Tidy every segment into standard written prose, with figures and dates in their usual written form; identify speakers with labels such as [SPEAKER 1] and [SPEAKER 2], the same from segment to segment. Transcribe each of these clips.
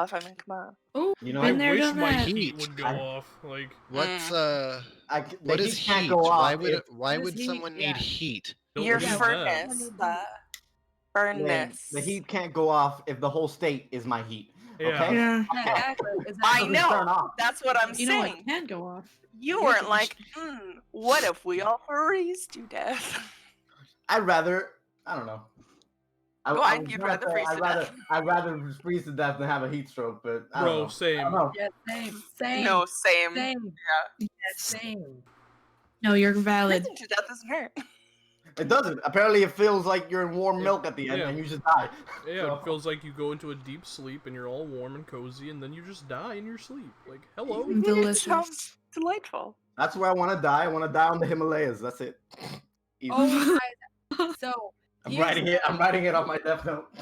[SPEAKER 1] off. I mean, come on.
[SPEAKER 2] Oh,
[SPEAKER 3] You know,
[SPEAKER 2] been there,
[SPEAKER 4] I wish
[SPEAKER 2] done
[SPEAKER 4] my
[SPEAKER 2] that.
[SPEAKER 4] heat would go off. Like,
[SPEAKER 5] What's
[SPEAKER 3] the
[SPEAKER 5] what is
[SPEAKER 3] heat can't
[SPEAKER 5] heat?
[SPEAKER 3] go
[SPEAKER 5] Why
[SPEAKER 3] off
[SPEAKER 5] would
[SPEAKER 3] if-
[SPEAKER 5] why
[SPEAKER 2] What
[SPEAKER 5] would
[SPEAKER 2] is heat?
[SPEAKER 5] someone need
[SPEAKER 2] Yeah.
[SPEAKER 5] heat?
[SPEAKER 4] don't
[SPEAKER 1] Your
[SPEAKER 4] need that.
[SPEAKER 1] furnace, the furnace.
[SPEAKER 3] the heat can't go off if the whole state is my heat.
[SPEAKER 4] Yeah.
[SPEAKER 3] Okay?
[SPEAKER 2] Yeah.
[SPEAKER 6] Exactly.
[SPEAKER 1] I
[SPEAKER 3] Doesn't
[SPEAKER 1] know.
[SPEAKER 3] turn off.
[SPEAKER 1] That's what I'm
[SPEAKER 2] You know what
[SPEAKER 1] saying.
[SPEAKER 2] can go off?
[SPEAKER 1] You weren't like, what if we all freeze to death?
[SPEAKER 3] I'd rather, I don't know.
[SPEAKER 1] Go
[SPEAKER 3] I
[SPEAKER 1] on,
[SPEAKER 3] was
[SPEAKER 1] you'd
[SPEAKER 3] gonna
[SPEAKER 1] rather
[SPEAKER 3] say
[SPEAKER 1] freeze to death.
[SPEAKER 3] I'd rather freeze to death than have a heat stroke, but I don't
[SPEAKER 4] Bro,
[SPEAKER 3] know.
[SPEAKER 4] same.
[SPEAKER 3] I don't know.
[SPEAKER 6] Yeah, same.
[SPEAKER 1] No, same.
[SPEAKER 6] Same.
[SPEAKER 1] Yeah.
[SPEAKER 6] Same.
[SPEAKER 2] No, you're valid.
[SPEAKER 1] Freezing to death doesn't hurt.
[SPEAKER 3] It doesn't. Apparently, it feels like you're in warm milk at the end,
[SPEAKER 4] yeah.
[SPEAKER 3] and you just die.
[SPEAKER 4] Yeah,
[SPEAKER 3] So-
[SPEAKER 4] it feels like you go into a deep sleep and you're all warm and cozy, and then you just die in your sleep. Like, hello.
[SPEAKER 1] It
[SPEAKER 2] Delicious.
[SPEAKER 1] sounds delightful.
[SPEAKER 3] That's where I want to die. I want to die on the Himalayas. That's it. Easy.
[SPEAKER 6] Oh my. So
[SPEAKER 3] I'm writing it on my death note.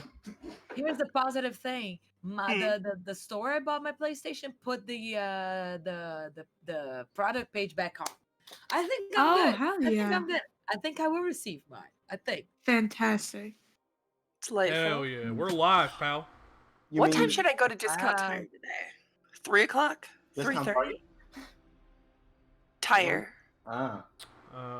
[SPEAKER 6] here's the positive thing. The store I bought my PlayStation put the product page back on. I think I'm
[SPEAKER 2] Oh,
[SPEAKER 6] good.
[SPEAKER 2] hell
[SPEAKER 6] I think
[SPEAKER 2] yeah.
[SPEAKER 6] I'm good. I think I will receive mine. I think.
[SPEAKER 2] Fantastic.
[SPEAKER 1] Delightful.
[SPEAKER 4] Hell yeah. We're live, pal.
[SPEAKER 3] You
[SPEAKER 1] What
[SPEAKER 3] mean
[SPEAKER 1] time should I go to Discount
[SPEAKER 6] Ah.
[SPEAKER 1] Tire today? 3 o'clock?
[SPEAKER 3] Discount
[SPEAKER 1] 3:30? Tire.
[SPEAKER 3] Ah.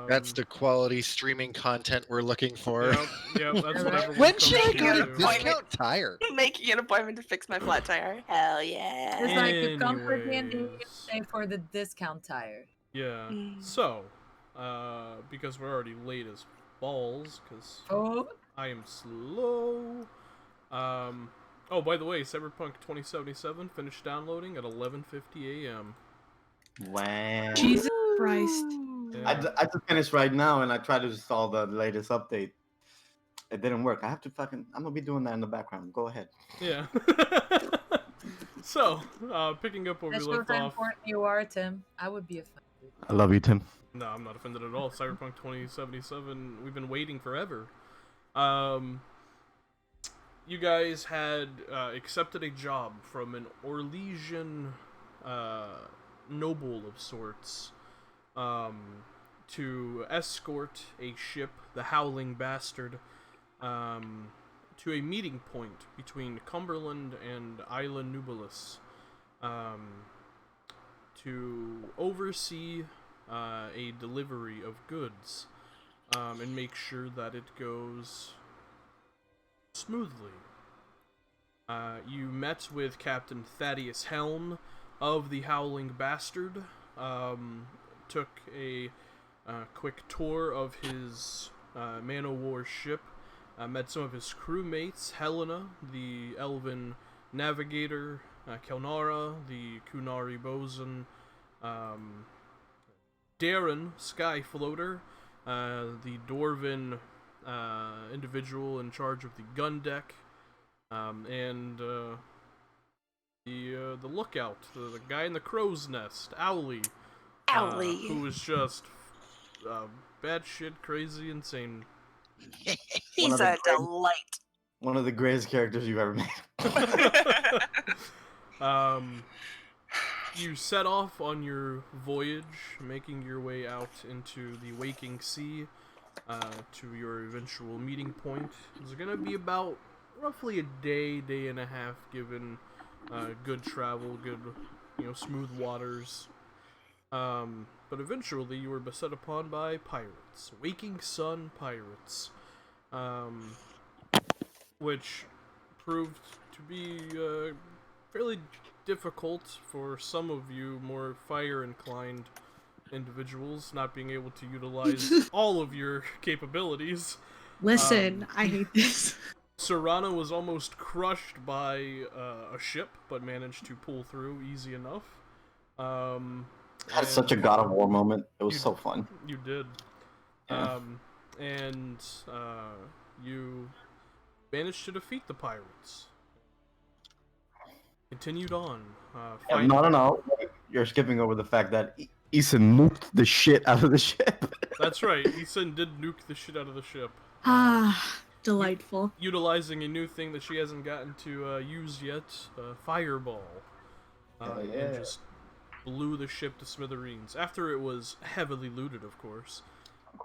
[SPEAKER 5] That's the quality streaming content we're looking for.
[SPEAKER 4] Yeah, that's what everyone
[SPEAKER 5] When
[SPEAKER 4] comes
[SPEAKER 5] should I
[SPEAKER 4] to
[SPEAKER 5] go to
[SPEAKER 4] do.
[SPEAKER 5] Discount Tire?
[SPEAKER 1] Making an appointment to fix my flat tire. Hell yeah.
[SPEAKER 6] It's like you come for D&D and
[SPEAKER 4] Anyways.
[SPEAKER 6] stay for the discount tire.
[SPEAKER 4] Yeah.
[SPEAKER 1] Mm.
[SPEAKER 4] So, because we're already late as balls, because
[SPEAKER 6] Oh,
[SPEAKER 4] I am slow. Oh, by the way, Cyberpunk 2077 finished downloading at 11:50 a.m.
[SPEAKER 3] Wow.
[SPEAKER 2] Jesus Christ.
[SPEAKER 4] Yeah.
[SPEAKER 3] I just finished right now, and I tried to install the latest update. It didn't work. I'm gonna be doing that in the background. Go ahead.
[SPEAKER 4] Yeah. So, picking up where
[SPEAKER 6] that
[SPEAKER 4] we
[SPEAKER 6] shows
[SPEAKER 4] left
[SPEAKER 6] how
[SPEAKER 4] off.
[SPEAKER 6] important you are, Tim. I would be offended.
[SPEAKER 3] I love you, Tim.
[SPEAKER 4] No, I'm not offended at all. Cyberpunk 2077, we've been waiting forever. You guys had accepted a job from an Orlesian noble of sorts to escort a ship, the Howling Bastard, to a meeting point between Cumberland and Isla Nubilis, to oversee a delivery of goods and make sure that it goes smoothly. You met with Captain Thaddeus Helm of the Howling Bastard, took a quick tour of his man-o'-war ship, met some of his crewmates, Helena, the elven navigator, Kelnara, the Kunari bosun, Darren, sky floater, the dwarven individual in charge of the gun deck, and the lookout, the guy in the crow's nest, Owly,
[SPEAKER 1] Owly.
[SPEAKER 4] who was just batshit crazy insane.
[SPEAKER 1] He's
[SPEAKER 3] One of
[SPEAKER 1] a
[SPEAKER 3] the
[SPEAKER 1] delight.
[SPEAKER 3] One of the greatest characters you've ever made.
[SPEAKER 4] You set off on your voyage, making your way out into the waking sea, to your eventual meeting point. It's gonna be about roughly a day and a half, given good travel, good, smooth waters. But eventually you were beset upon by pirates, Waking Sun pirates, which proved to be fairly difficult for some of you more fire-inclined individuals, not being able to utilize all of your capabilities.
[SPEAKER 2] Listen, I hate this.
[SPEAKER 4] Serrano was almost crushed by a ship, but managed to pull through easy enough.
[SPEAKER 3] Had such a God of War moment. It was so fun.
[SPEAKER 4] You did.
[SPEAKER 3] Yeah.
[SPEAKER 4] You managed to defeat the pirates. Continued on.
[SPEAKER 3] No. You're skipping over the fact that Eason nuked the shit out of the ship.
[SPEAKER 4] That's right. Eason did nuke the shit out of the ship.
[SPEAKER 2] Delightful.
[SPEAKER 4] Utilizing a new thing that she hasn't gotten to use yet, Fireball. And just blew the ship to smithereens. After it was heavily looted, of course.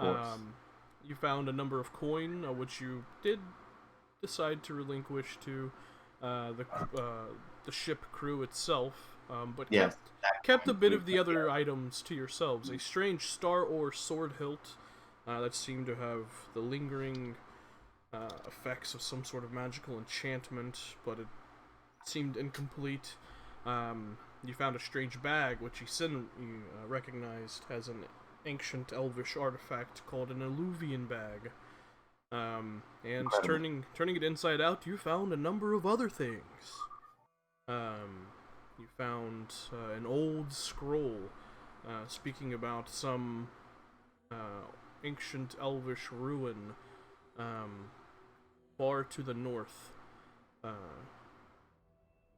[SPEAKER 4] You found a number of coin, which you did decide to relinquish to the the ship crew itself, but
[SPEAKER 3] Yes.
[SPEAKER 4] kept a bit of the other items to yourselves. A strange star or sword hilt that seemed to have the lingering effects of some sort of magical enchantment, but it seemed incomplete. You found a strange bag, which you recognized as an ancient elvish artifact called an alluvian bag. And
[SPEAKER 3] Incredible.
[SPEAKER 4] turning it inside out, you found a number of other things. You found an old scroll speaking about some ancient elvish ruin far to the north.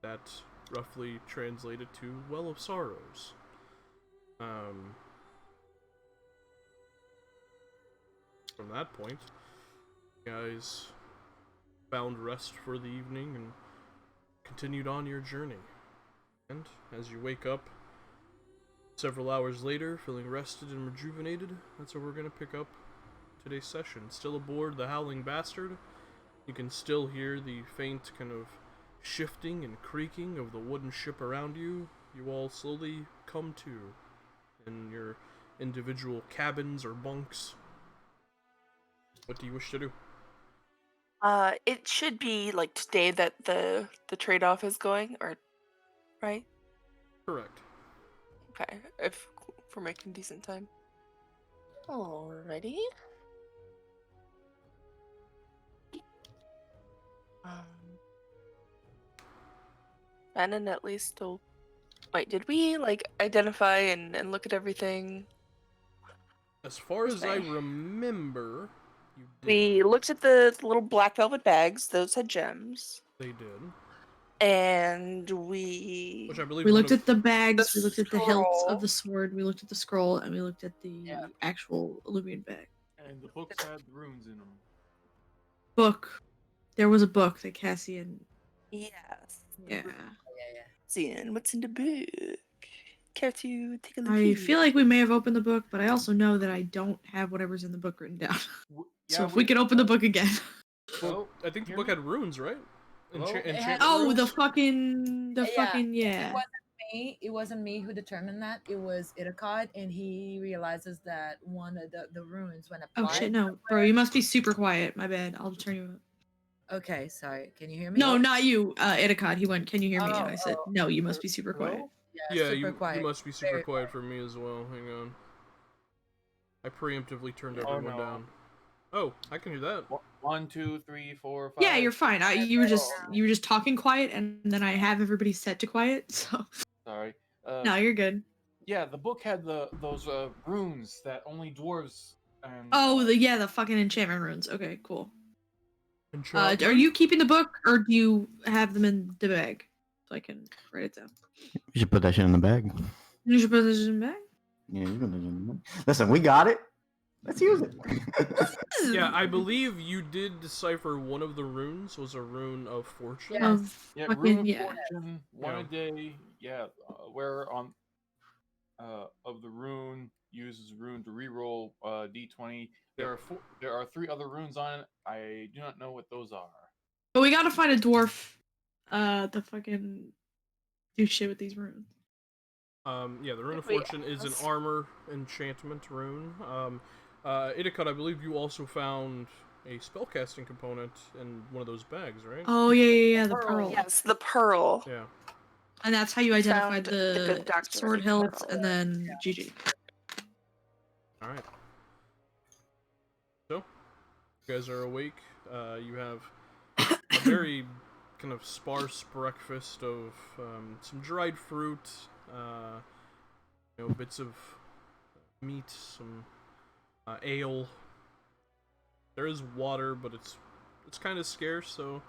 [SPEAKER 4] That roughly translated to Well of Sorrows. From that point, you guys found rest for the evening and continued on your journey. And as you wake up several hours later, feeling rested and rejuvenated, that's where we're going to pick up today's session. Still aboard the Howling Bastard, you can still hear the faint kind of shifting and creaking of the wooden ship around you. You all slowly come to in your individual cabins or bunks. What do you wish to do?
[SPEAKER 1] It should be like today that the trade-off is going, or right?
[SPEAKER 4] Correct.
[SPEAKER 1] Okay, if we're making decent time. Alrighty. And at least will. Wait, did we like identify and look at everything?
[SPEAKER 4] As far as I
[SPEAKER 1] Okay.
[SPEAKER 4] remember, you did.
[SPEAKER 1] We looked at the little black velvet bags; those had gems.
[SPEAKER 4] They did.
[SPEAKER 1] And we
[SPEAKER 4] Which I believe
[SPEAKER 2] We
[SPEAKER 4] one
[SPEAKER 2] looked
[SPEAKER 4] of-
[SPEAKER 2] at the bags,
[SPEAKER 1] The
[SPEAKER 2] we looked at the hilt
[SPEAKER 1] scroll.
[SPEAKER 2] of the sword, we looked at the scroll, and we looked at the
[SPEAKER 6] Yeah.
[SPEAKER 2] actual illuminated bag.
[SPEAKER 7] And the books had runes in them.
[SPEAKER 2] Book. There was a book that Cassian.
[SPEAKER 1] yes.
[SPEAKER 2] Yeah.
[SPEAKER 6] Yeah.
[SPEAKER 1] Seeing what's in the book. Care to take a look?
[SPEAKER 2] I feel like we may have opened the book, but I also know that I don't have whatever's in the book written down. So if we could open the book again.
[SPEAKER 7] Well,
[SPEAKER 4] I think the
[SPEAKER 7] hear
[SPEAKER 4] book
[SPEAKER 7] me?
[SPEAKER 4] had runes, right?
[SPEAKER 7] Hello? It
[SPEAKER 4] Enchantment
[SPEAKER 2] Oh,
[SPEAKER 4] runes?
[SPEAKER 2] the fucking
[SPEAKER 6] It wasn't me. It wasn't me who determined that. It was Itakad, and he realizes that one of the runes when applied.
[SPEAKER 2] Oh shit, no, bro, you must be super quiet. My bad. I'll turn you up.
[SPEAKER 6] Okay, sorry. Can you hear me?
[SPEAKER 2] No, not you, Itakad. He went, "Can you hear me?" And I said,
[SPEAKER 6] Oh.
[SPEAKER 2] "No, you must be super quiet."
[SPEAKER 7] Hello?
[SPEAKER 4] Yeah,
[SPEAKER 6] super
[SPEAKER 4] you
[SPEAKER 6] quiet.
[SPEAKER 4] must be super
[SPEAKER 6] Very
[SPEAKER 4] quiet for me as well. Hang on. I preemptively turned
[SPEAKER 7] Oh,
[SPEAKER 4] everyone
[SPEAKER 7] no.
[SPEAKER 4] down. Oh, I can hear that.
[SPEAKER 7] 1, 2, 3, 4, 5.
[SPEAKER 2] Yeah, you're fine. You were just
[SPEAKER 6] Oh.
[SPEAKER 2] talking quiet, and then I have everybody set to quiet. So
[SPEAKER 7] Sorry.
[SPEAKER 2] no, you're good.
[SPEAKER 7] Yeah, the book had those runes that only dwarves and.
[SPEAKER 2] Oh, the fucking enchantment runes. Okay, cool.
[SPEAKER 4] Enchantment?
[SPEAKER 2] Are you keeping the book, or do you have them in the bag so I can write it down?
[SPEAKER 3] You should put that shit in the bag.
[SPEAKER 2] You should put this in the bag.
[SPEAKER 3] Yeah, you can put it in the bag. Listen, we got it. Let's use it.
[SPEAKER 4] Yeah, I believe you did decipher one of the runes was a rune of fortune.
[SPEAKER 6] Yeah.
[SPEAKER 2] Of
[SPEAKER 7] Yeah,
[SPEAKER 2] fucking
[SPEAKER 7] Rune of
[SPEAKER 2] yeah.
[SPEAKER 7] Fortune, one
[SPEAKER 4] Yeah.
[SPEAKER 7] a day. Yeah, where on of the rune uses rune to reroll d20. There are 3 other runes on it. I do not know what those are.
[SPEAKER 2] But we gotta find a dwarf, to fucking do shit with these runes.
[SPEAKER 4] Yeah, the Rune of
[SPEAKER 1] Wait,
[SPEAKER 4] Fortune is an
[SPEAKER 1] let's-
[SPEAKER 4] armor enchantment rune. Itakad, I believe you also found a spellcasting component in one of those bags, right?
[SPEAKER 2] Oh yeah, the
[SPEAKER 6] Pearl.
[SPEAKER 2] pearl.
[SPEAKER 1] Yes, the pearl.
[SPEAKER 4] Yeah.
[SPEAKER 2] And that's how you identified
[SPEAKER 1] Found the good
[SPEAKER 2] the
[SPEAKER 1] doctor.
[SPEAKER 2] sword hilt,
[SPEAKER 1] Pearl.
[SPEAKER 2] and then GG.
[SPEAKER 4] Alright. So, you guys are awake. You have a very kind of sparse breakfast of some dried fruit, bits of meat, some ale. There is water, but it's kind of scarce, so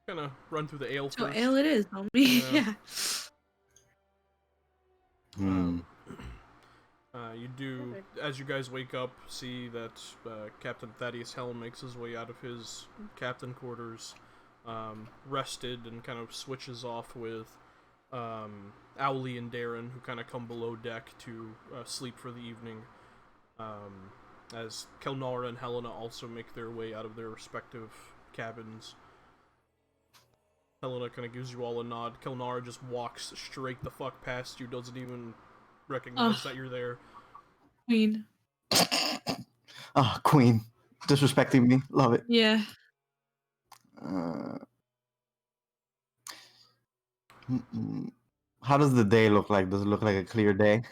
[SPEAKER 4] kind of run through the ale
[SPEAKER 2] So
[SPEAKER 4] first.
[SPEAKER 2] ale it is, homie.
[SPEAKER 4] Yeah.
[SPEAKER 3] Hmm.
[SPEAKER 4] You do, as you guys wake up, see that Captain Thaddeus Helm makes his way out of his captain quarters, rested, and kind of switches off with Owlie and Darren, who kind of come below deck to sleep for the evening, as Kelnara and Helena also make their way out of their respective cabins. Helena kind of gives you all a nod. Kelnara just walks straight the fuck past you, doesn't even recognize that you're there.
[SPEAKER 2] Queen.
[SPEAKER 3] Oh, Queen. Disrespecting me. Love it.
[SPEAKER 2] Yeah.
[SPEAKER 3] How does the day look like? Does it look like a clear day?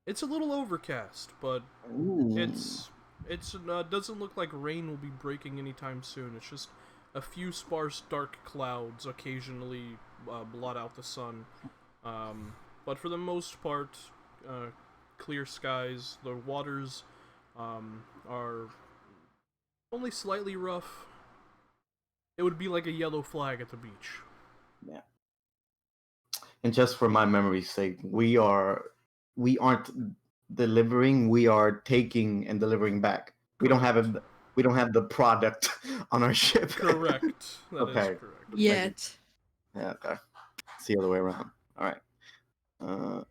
[SPEAKER 4] It's a little overcast, but it's doesn't look like rain will be breaking anytime soon. It's just a few sparse dark clouds occasionally blot out the sun. But for the most part, clear skies. The waters are only slightly rough. It would be like a yellow flag at the beach.
[SPEAKER 3] Yeah. And just for my memory's sake, we aren't delivering. We are taking and delivering back. We don't have it. We don't have the product on our ship.
[SPEAKER 4] Correct. That is correct.
[SPEAKER 2] Yet.
[SPEAKER 3] Yeah. Okay. It's the other way around. All right.
[SPEAKER 1] Well,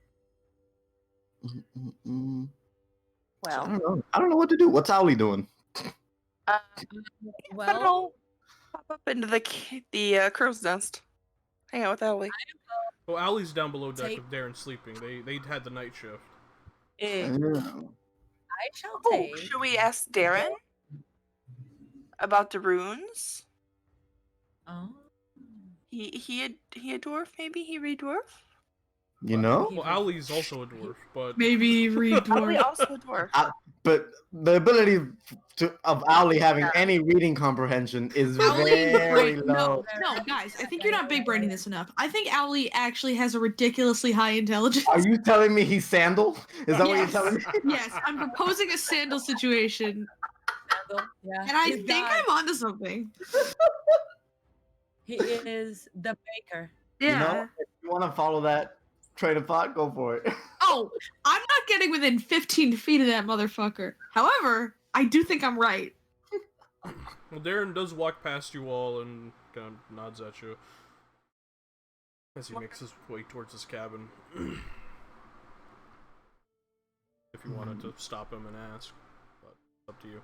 [SPEAKER 3] I don't know what to do. What's Owly doing?
[SPEAKER 1] I don't
[SPEAKER 6] Well,
[SPEAKER 1] know. Pop up into the crow's nest. Hang out with Ellie.
[SPEAKER 4] Well, Allie's down below deck
[SPEAKER 6] Take-
[SPEAKER 4] with Darren sleeping. They had the night shift.
[SPEAKER 6] I shall
[SPEAKER 1] Oh,
[SPEAKER 6] take.
[SPEAKER 1] should we ask Darren about the runes?
[SPEAKER 6] Oh.
[SPEAKER 1] He a dwarf? Maybe he read dwarf?
[SPEAKER 3] You know?
[SPEAKER 4] Well, Allie's also a dwarf, but
[SPEAKER 2] Maybe read
[SPEAKER 1] Ellie
[SPEAKER 2] dwarf.
[SPEAKER 1] also a dwarf.
[SPEAKER 3] But the ability of Owly having any reading comprehension is
[SPEAKER 2] Owly,
[SPEAKER 3] very
[SPEAKER 2] right,
[SPEAKER 3] low.
[SPEAKER 2] No, guys, I think you're not big braining this enough. I think Owly actually has a ridiculously high intelligence.
[SPEAKER 3] Are you telling me he's Sandal? Is that what you're
[SPEAKER 2] Yes.
[SPEAKER 3] telling me?
[SPEAKER 2] Yes, I'm proposing a sandal situation,
[SPEAKER 6] Yeah.
[SPEAKER 2] and I
[SPEAKER 6] he's
[SPEAKER 2] think
[SPEAKER 6] got-
[SPEAKER 2] I'm onto something.
[SPEAKER 6] He is the baker.
[SPEAKER 3] You know, if you want to follow that train of thought, go for it.
[SPEAKER 2] Oh, I'm not getting within 15 feet of that motherfucker. However, I do think I'm right.
[SPEAKER 4] well, Darren does walk past you all and kind of nods at you as he makes his way towards his cabin. If you wanted to stop him and ask, but it's up to you.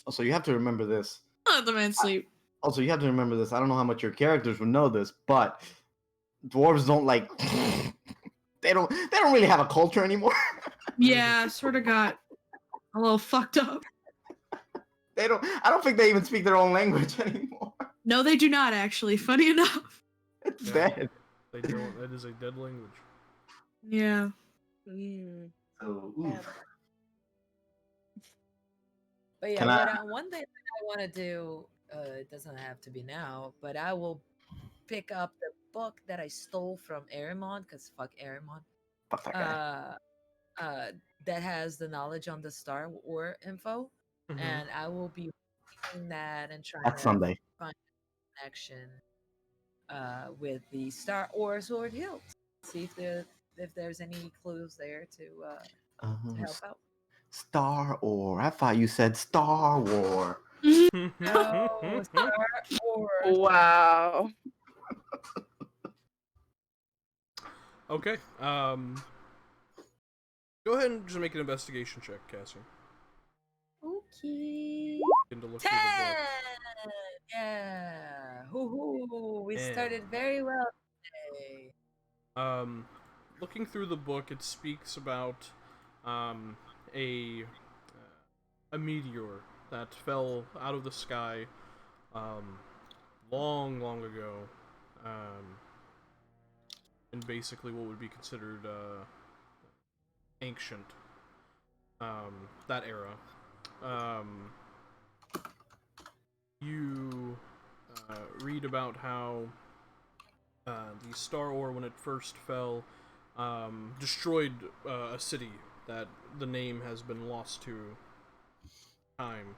[SPEAKER 3] Also, you have to remember this.
[SPEAKER 2] Let the man sleep.
[SPEAKER 3] Also, you have to remember this. I don't know how much your characters would know this, but dwarves don't like. They don't really have a culture anymore.
[SPEAKER 2] Yeah, sort of got a little fucked up.
[SPEAKER 3] I don't think they even speak their own language anymore.
[SPEAKER 2] No, they do not, actually. Funny enough.
[SPEAKER 3] It's
[SPEAKER 4] Yeah.
[SPEAKER 3] dead.
[SPEAKER 4] They don't. That is a dead language.
[SPEAKER 2] Yeah.
[SPEAKER 3] So,
[SPEAKER 6] But
[SPEAKER 3] Can
[SPEAKER 6] yeah, one thing that I want to do, it doesn't have to be now, but I will pick up the book that I stole from Arimon, because fuck Arimon.
[SPEAKER 3] Fuck that guy.
[SPEAKER 6] That has the knowledge on the Star War info,
[SPEAKER 4] Mhm.
[SPEAKER 6] and I will be reading that and trying
[SPEAKER 3] That's
[SPEAKER 6] to
[SPEAKER 3] Sunday.
[SPEAKER 6] find a connection with the Star War Sword Hilt. See if there's any clues there to help out.
[SPEAKER 3] Star War. I thought you said Star War.
[SPEAKER 6] No, Star Wars.
[SPEAKER 1] Wow.
[SPEAKER 4] Okay. Go ahead and just make an investigation check, Cassie.
[SPEAKER 6] Okay.
[SPEAKER 4] Into look through
[SPEAKER 6] 10!
[SPEAKER 4] the book.
[SPEAKER 6] Yeah. Hoo-hoo. We
[SPEAKER 4] Yeah.
[SPEAKER 6] started very well today.
[SPEAKER 4] Looking through the book, it speaks about a meteor that fell out of the sky long ago, in basically what would be considered ancient, that era. You read about how the Star Ore, when it first fell, destroyed a city that the name has been lost to time.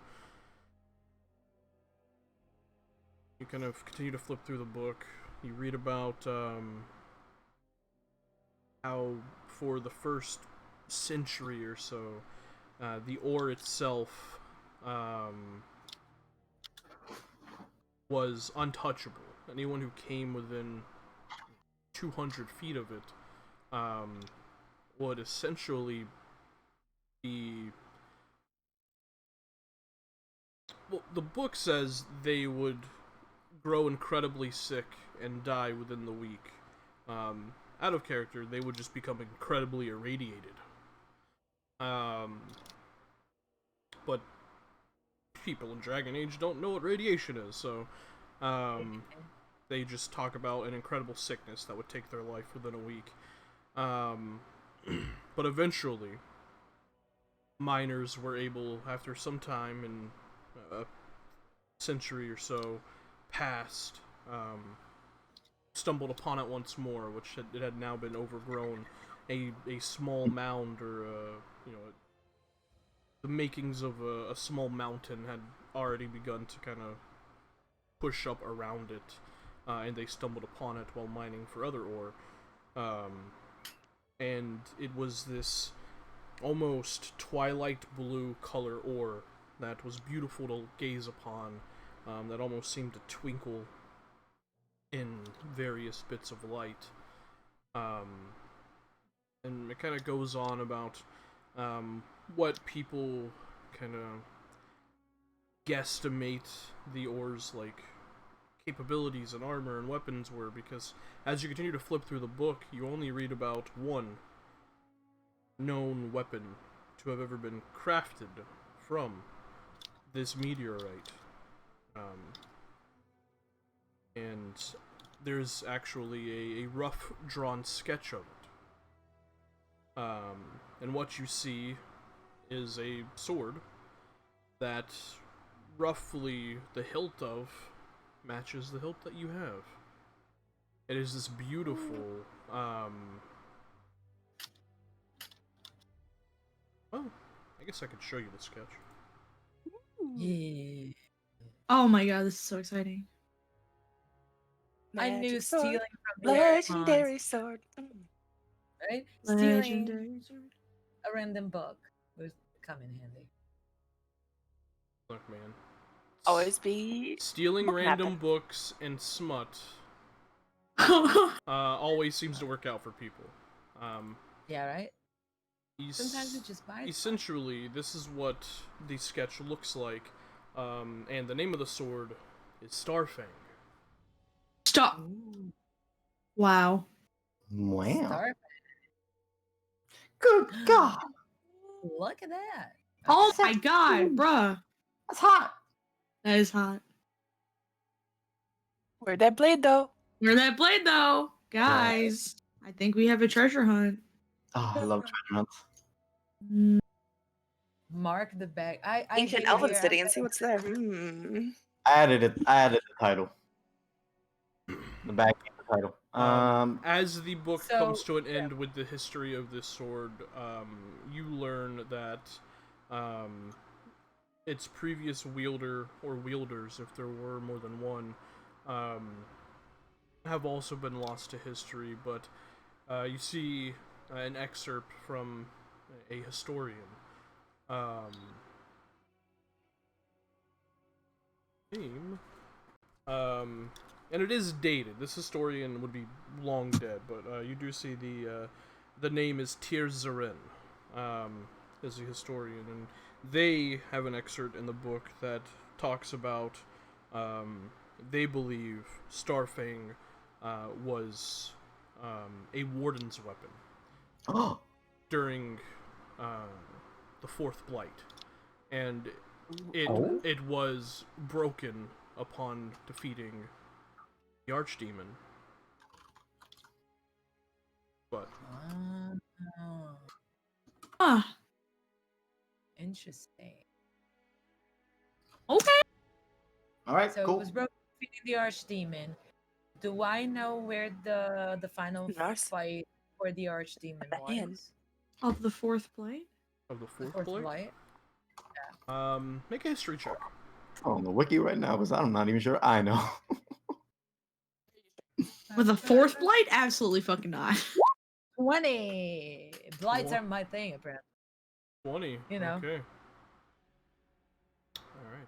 [SPEAKER 4] You kind of continue to flip through the book. You read about how for the first century or so, the ore itself was untouchable. Anyone who came within 200 feet of it would essentially be... Well, the book says they would grow incredibly sick and die within the week. Out of character, they would just become incredibly irradiated. But people in Dragon Age don't know what radiation is, so they just talk about an incredible sickness that would take their life within a week. But eventually, miners were able, after some time and a century or so passed, stumbled upon it once more, which it had now been overgrown. A small mound, or the makings of a small mountain had already begun to kind of push up around it, and they stumbled upon it while mining for other ore. And it was this almost twilight blue color ore that was beautiful to gaze upon, that almost seemed to twinkle in various bits of light. And it kind of goes on about what people kind of guesstimate the ore's like capabilities and armor and weapons were, because as you continue to flip through the book, you only read about one known weapon to have ever been crafted from this meteorite. And there's actually a rough drawn sketch of it. And what you see is a sword that roughly the hilt of matches the hilt that you have. It is this beautiful, well, I guess I could show you the sketch.
[SPEAKER 6] Yeah.
[SPEAKER 2] Oh my god, this is so exciting.
[SPEAKER 6] I knew
[SPEAKER 1] Magic sword.
[SPEAKER 6] stealing from the
[SPEAKER 1] Legendary
[SPEAKER 6] icons,
[SPEAKER 1] sword.
[SPEAKER 6] right?
[SPEAKER 2] Legendary
[SPEAKER 6] Stealing
[SPEAKER 2] sword.
[SPEAKER 6] a random book would come in handy.
[SPEAKER 4] Look, man.
[SPEAKER 1] Always be
[SPEAKER 4] Stealing
[SPEAKER 1] book
[SPEAKER 4] random
[SPEAKER 1] napping.
[SPEAKER 4] books and smut always seems to work out for people.
[SPEAKER 6] Yeah, right?
[SPEAKER 4] es-
[SPEAKER 6] Sometimes it just buys.
[SPEAKER 4] Essentially, this is what the sketch looks like, and the name of the sword is Starfang.
[SPEAKER 2] Stop.
[SPEAKER 6] Ooh,
[SPEAKER 2] Wow.
[SPEAKER 3] Wow.
[SPEAKER 6] Star-
[SPEAKER 3] Good God.
[SPEAKER 6] Look at that.
[SPEAKER 2] Oh
[SPEAKER 6] Okay.
[SPEAKER 2] my god, bruh.
[SPEAKER 3] That's hot.
[SPEAKER 2] That is hot.
[SPEAKER 1] Where'd that blade though?
[SPEAKER 2] Where that blade though? Guys, I think we have a treasure hunt.
[SPEAKER 3] Oh, I love treasure hunts.
[SPEAKER 2] Mm,
[SPEAKER 6] Mark the bag. I
[SPEAKER 1] Ancient
[SPEAKER 6] hear
[SPEAKER 1] Elven
[SPEAKER 6] here,
[SPEAKER 1] City
[SPEAKER 6] I'm
[SPEAKER 1] and see what's there. Hmm.
[SPEAKER 3] I added it. I added the title. The back end of the title.
[SPEAKER 4] As the book
[SPEAKER 6] So-
[SPEAKER 4] comes to an end with the history of this sword, you learn that its previous wielder, or wielders, if there were more than one, have also been lost to history, but you see an excerpt from a historian. Name. And it is dated. This historian would be long dead, but you do see the name is Tirzarin, as a historian, and they have an excerpt in the book that talks about they believe Starfang was a warden's weapon
[SPEAKER 3] Oh,
[SPEAKER 4] during the fourth Blight, and
[SPEAKER 3] Oh.
[SPEAKER 4] it was broken upon defeating the Archdemon. But
[SPEAKER 6] Oh,
[SPEAKER 2] ah,
[SPEAKER 6] interesting.
[SPEAKER 2] okay.
[SPEAKER 3] all right,
[SPEAKER 6] So
[SPEAKER 3] cool.
[SPEAKER 6] it was broken defeating the Archdemon. Do I know where the final
[SPEAKER 1] Nice.
[SPEAKER 6] fight for the Archdemon
[SPEAKER 1] Man.
[SPEAKER 6] was?
[SPEAKER 2] Of the fourth blade?
[SPEAKER 4] of the
[SPEAKER 6] The
[SPEAKER 4] fourth
[SPEAKER 6] fourth
[SPEAKER 4] Blight,
[SPEAKER 6] Blight?
[SPEAKER 4] make a history check.
[SPEAKER 3] On the wiki right now, because I'm not even sure I know.
[SPEAKER 2] With the fourth blade? Absolutely fucking not.
[SPEAKER 6] 20. Blights
[SPEAKER 4] What?
[SPEAKER 6] are my thing, apparently.
[SPEAKER 4] 20.
[SPEAKER 6] You know.
[SPEAKER 4] Okay. All right.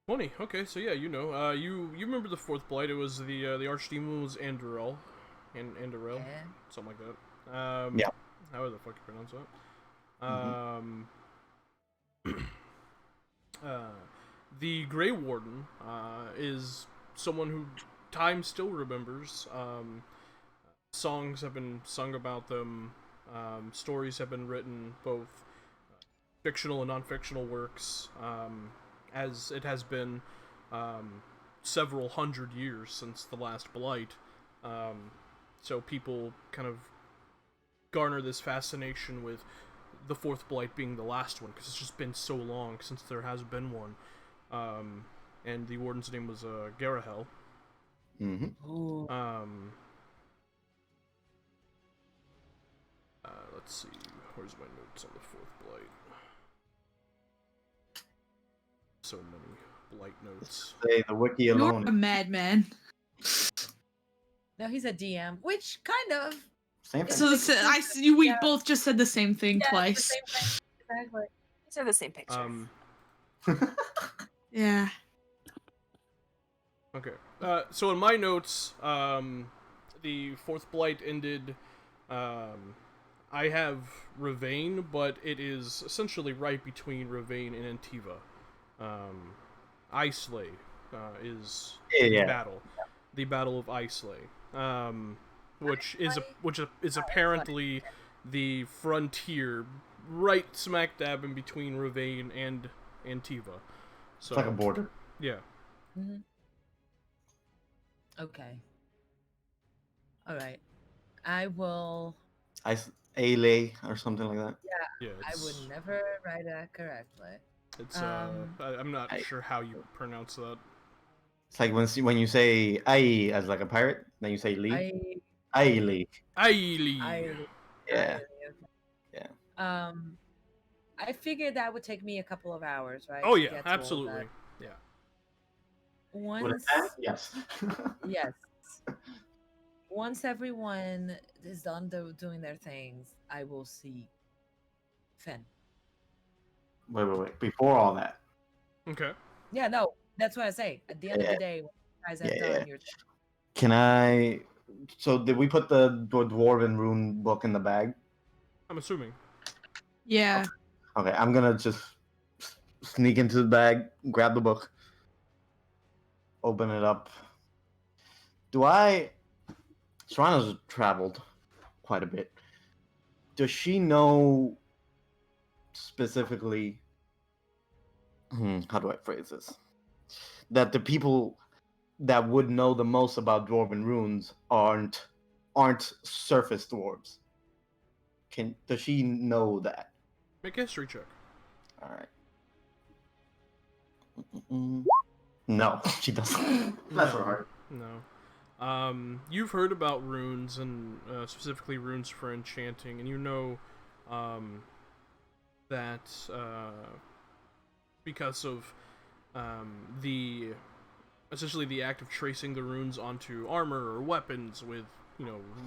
[SPEAKER 4] 20. Okay, so yeah, you know. You remember the fourth Blight? It was the Archdemon was Andorel,
[SPEAKER 6] Yeah.
[SPEAKER 4] something like that.
[SPEAKER 3] Yeah.
[SPEAKER 4] How the fuck you pronounce that? The Grey Warden is someone who time still remembers. Songs have been sung about them. Stories have been written, both fictional and non-fictional works, as it has been several hundred years since the last Blight. So people kind of garner this fascination with the fourth Blight being the last one, because it's just been so long since there has been one. And the Warden's name was Garahel. Let's see, where's my notes on the fourth Blight? So many Blight notes.
[SPEAKER 3] Say the wiki alone.
[SPEAKER 2] You're a madman.
[SPEAKER 6] No, he's a DM, which kind of.
[SPEAKER 3] Same thing.
[SPEAKER 2] So we both just said the same thing
[SPEAKER 6] Yeah,
[SPEAKER 2] twice.
[SPEAKER 6] the same thing. Exactly.
[SPEAKER 1] These are the same picture.
[SPEAKER 2] Yeah.
[SPEAKER 4] Okay. So in my notes, the fourth Blight ended. I have Ravane, but it is essentially right between Ravane and Antiva. Islay is the battle. The Battle of Islay. Which is apparently the frontier, right smack dab in between Ravane and Antiva. So,
[SPEAKER 3] It's like a border.
[SPEAKER 4] Yeah.
[SPEAKER 6] Mm-hmm. Okay. All right. I will.
[SPEAKER 3] Ailey or something like that.
[SPEAKER 6] Yeah. I would never write that correctly.
[SPEAKER 4] It's I'm not sure how you pronounce that.
[SPEAKER 3] It's like when you say "ai" as like a pirate, then you say "lee." Ailey.
[SPEAKER 4] Ailey.
[SPEAKER 3] Yeah.
[SPEAKER 6] Okay. Yeah. I figured that would take me a couple of hours, right?
[SPEAKER 4] Oh
[SPEAKER 6] to
[SPEAKER 4] yeah,
[SPEAKER 6] get to all
[SPEAKER 4] absolutely.
[SPEAKER 6] that.
[SPEAKER 4] Yeah.
[SPEAKER 6] Once.
[SPEAKER 3] Yes.
[SPEAKER 6] Yes. Once everyone is done doing their things, I will see Finn.
[SPEAKER 3] Wait. Before all that.
[SPEAKER 4] Okay.
[SPEAKER 6] Yeah, no, that's what I say. At the end of the day, when you guys have done your thing.
[SPEAKER 3] Can I? So did we put the Dwarven rune book in the bag?
[SPEAKER 4] I'm assuming.
[SPEAKER 2] Yeah.
[SPEAKER 3] Okay, I'm gonna just sneak into the bag, grab the book, open it up. Serrano's traveled quite a bit. Does she know specifically? How do I phrase this? That the people that would know the most about Dwarven runes aren't surface dwarves. Does she know that?
[SPEAKER 4] Make a history check.
[SPEAKER 3] All right. No, she doesn't. That's her heart.
[SPEAKER 4] No. You've heard about runes and specifically runes for enchanting, and you know that because of essentially the act of tracing the runes onto armor or weapons with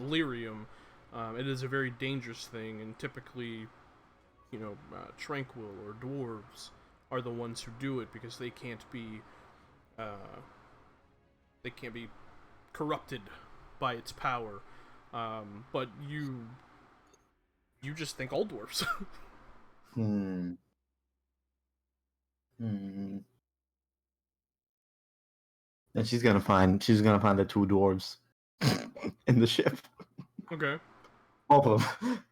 [SPEAKER 4] lyrium, it is a very dangerous thing, and typically tranquil or dwarves are the ones who do it because they can't be corrupted by its power. But you just think all dwarves.
[SPEAKER 3] And she's gonna find the two dwarves in the ship.
[SPEAKER 4] Okay.
[SPEAKER 3] Both of them.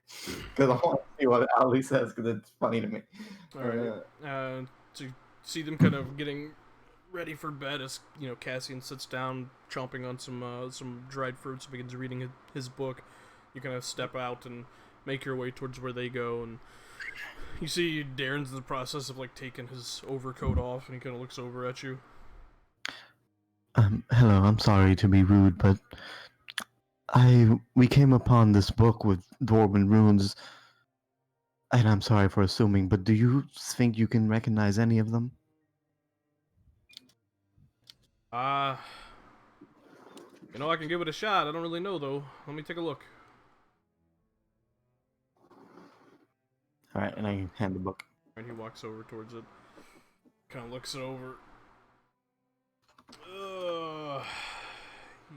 [SPEAKER 3] Because I want to see what Ali says, because it's funny to me.
[SPEAKER 4] Alright. To see them kind of getting ready for bed as Cassian sits down chomping on some dried fruits and begins reading his book. You kind of step out and make your way towards where they go, and you see Darren's in the process of taking his overcoat off, and he kind of looks over at you.
[SPEAKER 3] Hello, I'm sorry to be rude, but we came upon this book with Dwarven runes, and I'm sorry for assuming, but do you think you can recognize any of them?
[SPEAKER 4] I can give it a shot. I don't really know, though. Let me take a look.
[SPEAKER 3] Alright, and I hand the book.
[SPEAKER 4] And he walks over towards it. Kind of looks it over.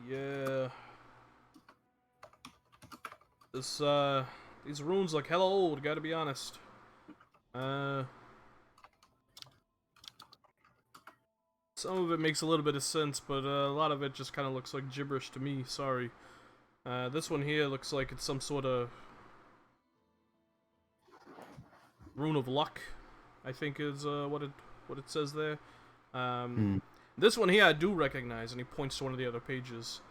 [SPEAKER 4] Yeah. These runes look hella old, gotta be honest. Some of it makes a little bit of sense, but a lot of it just kind of looks like gibberish to me. Sorry. This one here looks like it's some sort of Rune of Luck, I think is what it says there. This one here I do recognize, and he points to one of the other pages.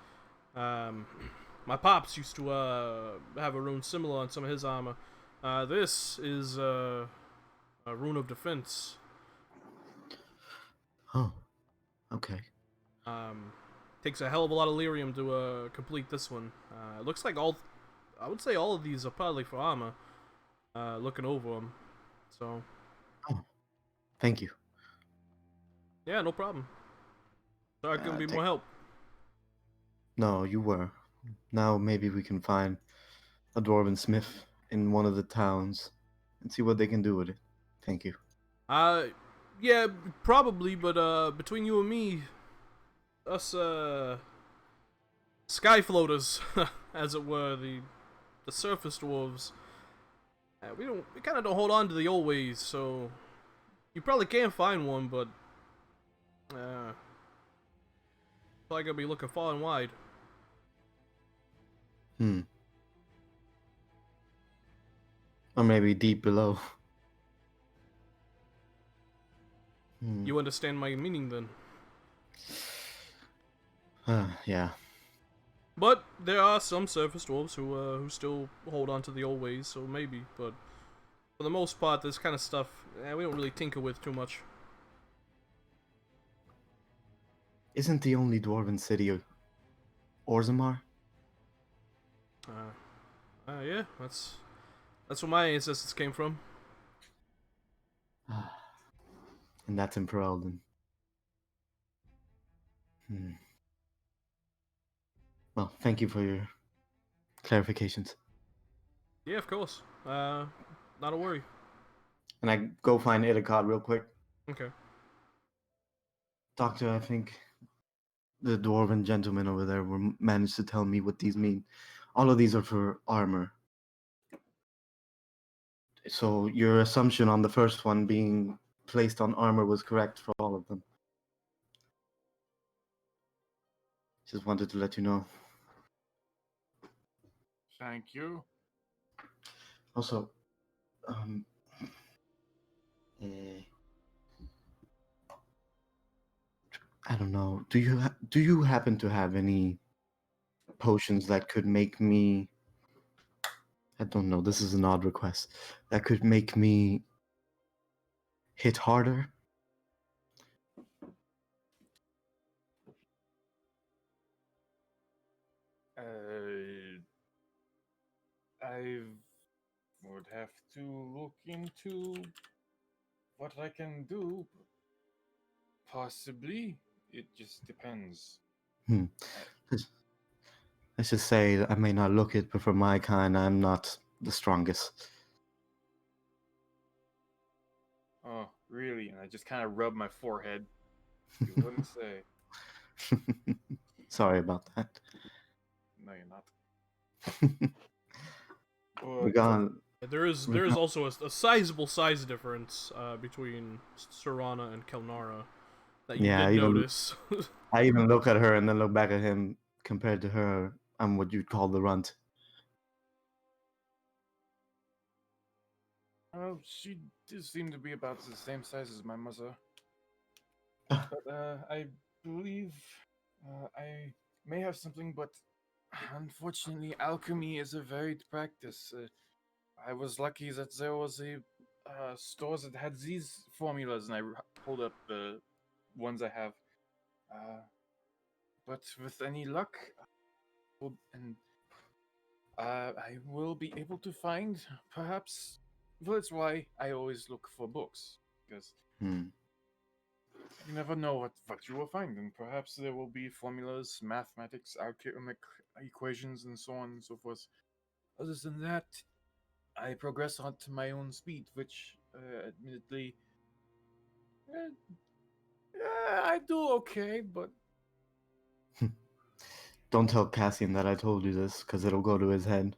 [SPEAKER 4] My pops used to have a rune similar on some of his armor. This is a Rune of Defense.
[SPEAKER 3] Oh, okay.
[SPEAKER 4] Takes a hell of a lot of lyrium to complete this one. It looks like I would say all of these are probably for armor. Looking over them, so.
[SPEAKER 3] Oh, thank you.
[SPEAKER 4] Yeah, no problem. Sorry I couldn't be more help.
[SPEAKER 3] No, you were. Now maybe we can find a dwarven smith in one of the towns and see what they can do with it. Thank you.
[SPEAKER 4] Yeah, probably, but between you and me, us sky floaters, as it were, the surface dwarves, we kind of don't hold on to the old ways, so you probably can find one, but probably gonna be looking far and wide.
[SPEAKER 3] Or maybe deep below.
[SPEAKER 4] You understand my meaning then?
[SPEAKER 3] Yeah.
[SPEAKER 4] But there are some surface dwarves who still hold on to the old ways, so maybe. But for the most part, this kind of stuff we don't really tinker with too much.
[SPEAKER 3] Isn't the only dwarven city Orzammar?
[SPEAKER 4] Yeah, that's where my ancestors came from.
[SPEAKER 3] And that's in Perelden. Well, thank you for your clarifications.
[SPEAKER 4] Yeah, of course. Not a worry.
[SPEAKER 3] And I go find Idicott real quick.
[SPEAKER 4] Okay.
[SPEAKER 3] Doctor, I think the dwarven gentleman over there managed to tell me what these mean. All of these are for armor. So your assumption on the first one being placed on armor was correct for all of them. Just wanted to let you know.
[SPEAKER 7] Thank you.
[SPEAKER 3] Also, I don't know. Do you happen to have any potions that could make me? I don't know. This is an odd request. That could make me hit harder.
[SPEAKER 7] I would have to look into what I can do. Possibly. It just depends.
[SPEAKER 3] Let's just say that I may not look it, but for my kind, I'm not the strongest.
[SPEAKER 7] Oh, really? And I just kind of rub my forehead. You wouldn't say.
[SPEAKER 3] Sorry about that.
[SPEAKER 7] No, you're not.
[SPEAKER 3] We're gone.
[SPEAKER 4] There is also a sizable size difference between Serana and Kelnara that you did notice.
[SPEAKER 3] I even look at her and then look back at him. Compared to her, I'm what you'd call the runt.
[SPEAKER 7] Well, she does seem to be about the same size as my mother. But I believe I may have something, but unfortunately, alchemy is a varied practice. I was lucky that there was a store that had these formulas, and I pulled up the ones I have. But with any luck, I will be able to find, perhaps. Well, that's why I always look for books, because you never know what you will find, and perhaps there will be formulas, mathematics, alchemic equations, and so on and so forth. Other than that, I progress on to my own speed, which, admittedly, I do okay, but...
[SPEAKER 3] Don't tell Cassian that I told you this, because it'll go to his head.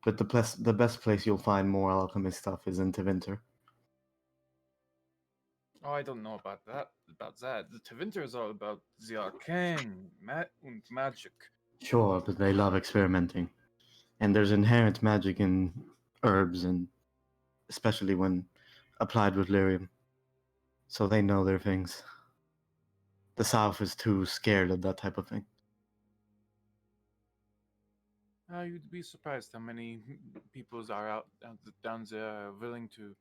[SPEAKER 3] But the best place you'll find more alchemy stuff is in Tevinter.
[SPEAKER 7] Oh, I don't know about that. The Tevinter is all about the arcane and magic.
[SPEAKER 3] Sure, but they love experimenting. And there's inherent magic in herbs, and especially when applied with lyrium. So they know their things. The South is too scared of that type of thing.
[SPEAKER 7] You'd be surprised how many peoples are down there willing to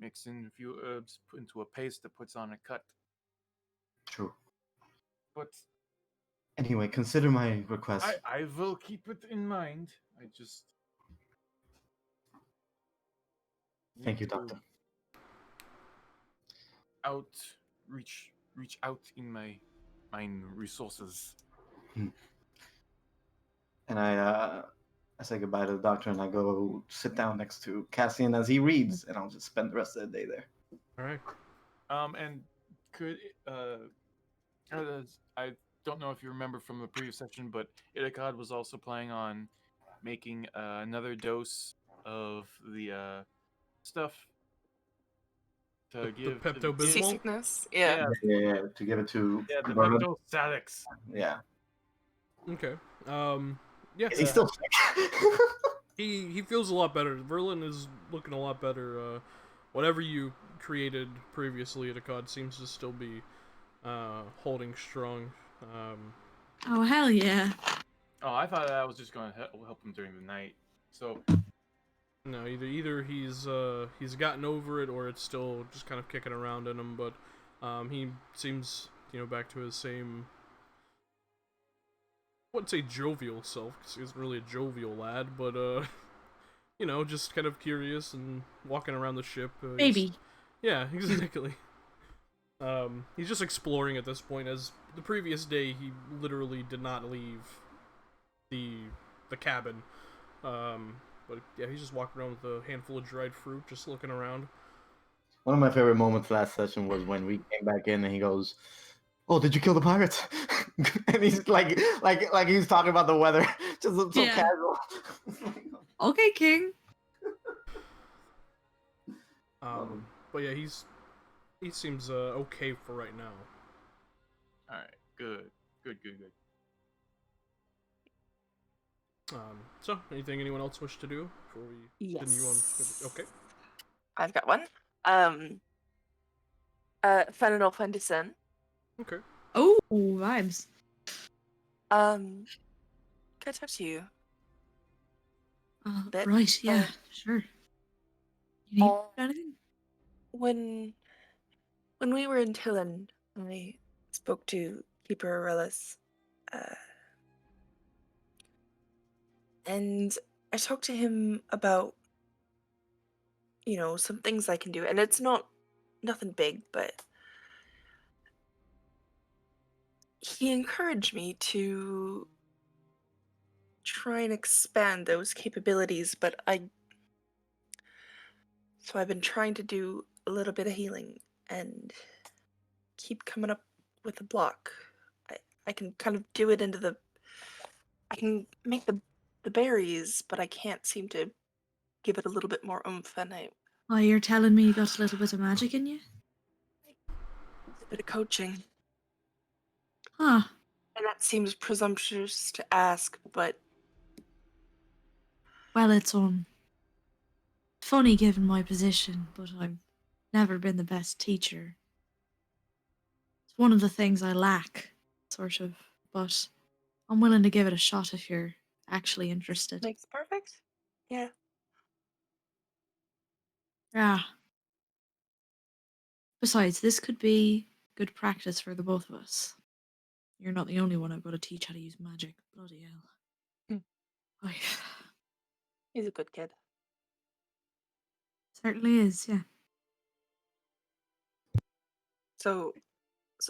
[SPEAKER 7] mix in a few herbs into a paste that puts on a cut.
[SPEAKER 3] True.
[SPEAKER 7] But
[SPEAKER 3] anyway, consider my request.
[SPEAKER 7] I will keep it in mind. I just
[SPEAKER 3] Thank you,
[SPEAKER 7] need to
[SPEAKER 3] Doctor.
[SPEAKER 7] reach out in my resources.
[SPEAKER 3] And I say goodbye to the doctor, and I go sit down next to Cassian as he reads, and I'll just spend the rest of the day there.
[SPEAKER 4] All right.
[SPEAKER 7] And could I don't know if you remember from the previous session, but Itakad was also planning on making another dose of the stuff to give
[SPEAKER 4] Pepto
[SPEAKER 7] to-
[SPEAKER 4] Bismol?
[SPEAKER 1] Seasickness. Yeah.
[SPEAKER 3] Yeah, to give it to
[SPEAKER 7] Yeah, the
[SPEAKER 3] Vernon.
[SPEAKER 7] Pepto Salix.
[SPEAKER 3] Yeah.
[SPEAKER 4] Okay. Yeah.
[SPEAKER 3] Is he still sick?
[SPEAKER 4] He feels a lot better. Verlin is looking a lot better. Whatever you created previously at Akkad seems to still be holding strong.
[SPEAKER 2] Oh, hell yeah.
[SPEAKER 7] Oh, I thought I was just going to help him during the night. So
[SPEAKER 4] No, either he's gotten over it, or it's still just kind of kicking around in him. But he seems back to his same. I wouldn't say jovial self, because he isn't really a jovial lad, but just kind of curious and walking around the ship.
[SPEAKER 2] Baby.
[SPEAKER 4] Yeah, exactly. He's just exploring at this point, as the previous day he literally did not leave the cabin. But yeah, he's just walking around with a handful of dried fruit, just looking around.
[SPEAKER 3] One of my favorite moments last session was when we came back in and he goes, "Oh, did you kill the pirates?" And he's like he's talking about the weather, just so
[SPEAKER 2] Yeah.
[SPEAKER 3] casual.
[SPEAKER 2] Okay, King.
[SPEAKER 4] But yeah, he seems okay for right now.
[SPEAKER 7] all right, good.
[SPEAKER 4] So anything anyone else wish to do before we continue on?
[SPEAKER 1] Yes.
[SPEAKER 4] Okay.
[SPEAKER 1] I've got one. Fenanol Fendison.
[SPEAKER 4] Okay.
[SPEAKER 2] Oh, vibes.
[SPEAKER 1] Can I talk to you? Bit,
[SPEAKER 2] Right, yeah, sure. You need anything?
[SPEAKER 1] When we were in Tillen, I spoke to Keeper Aurelius, and I talked to him about, some things I can do, and it's nothing big, but he encouraged me to try and expand those capabilities, but so I've been trying to do a little bit of healing and keep coming up with a block. I can kind of do it I can make the berries, but I can't seem to give it a little bit more oomph, and
[SPEAKER 2] Oh, you're telling me you got a little bit of magic in you?
[SPEAKER 1] a bit of coaching.
[SPEAKER 2] Huh.
[SPEAKER 1] And that seems presumptuous to ask, but
[SPEAKER 2] Well, it's funny given my position, but I've never been the best teacher. It's one of the things I lack, sort of, but I'm willing to give it a shot if you're actually interested.
[SPEAKER 1] makes perfect. Yeah.
[SPEAKER 2] Yeah. Besides, this could be good practice for the both of us. You're not the only one I've got to teach how to use magic. Bloody hell. Oy.
[SPEAKER 1] He's a good kid.
[SPEAKER 2] Certainly is, yeah.
[SPEAKER 1] So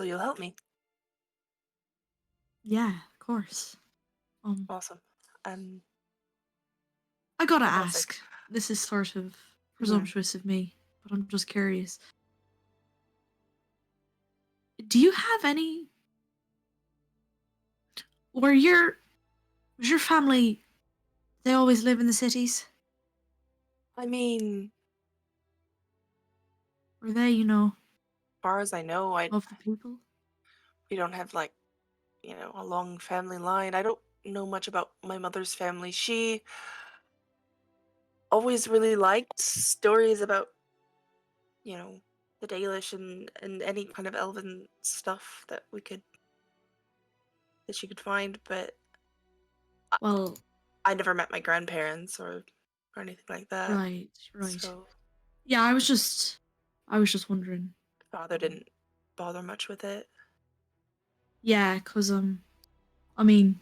[SPEAKER 1] you'll help me.
[SPEAKER 2] Yeah, of course.
[SPEAKER 1] Awesome.
[SPEAKER 2] I gotta
[SPEAKER 1] Fantastic.
[SPEAKER 2] ask. This is sort of presumptuous of me, but I'm just curious. Do you have any? Was your family? They always live in the cities?
[SPEAKER 1] I mean,
[SPEAKER 2] Were they,
[SPEAKER 1] as far as I know,
[SPEAKER 2] of the people?
[SPEAKER 1] we don't have like, a long family line. I don't know much about my mother's family. She always really liked stories about, the Dalish and any kind of elven stuff that she could find, but
[SPEAKER 2] Well,
[SPEAKER 1] I never met my grandparents or anything like that.
[SPEAKER 2] right.
[SPEAKER 1] So
[SPEAKER 2] Yeah, I was just wondering.
[SPEAKER 1] father didn't bother much with it.
[SPEAKER 2] Yeah, 'cause I mean,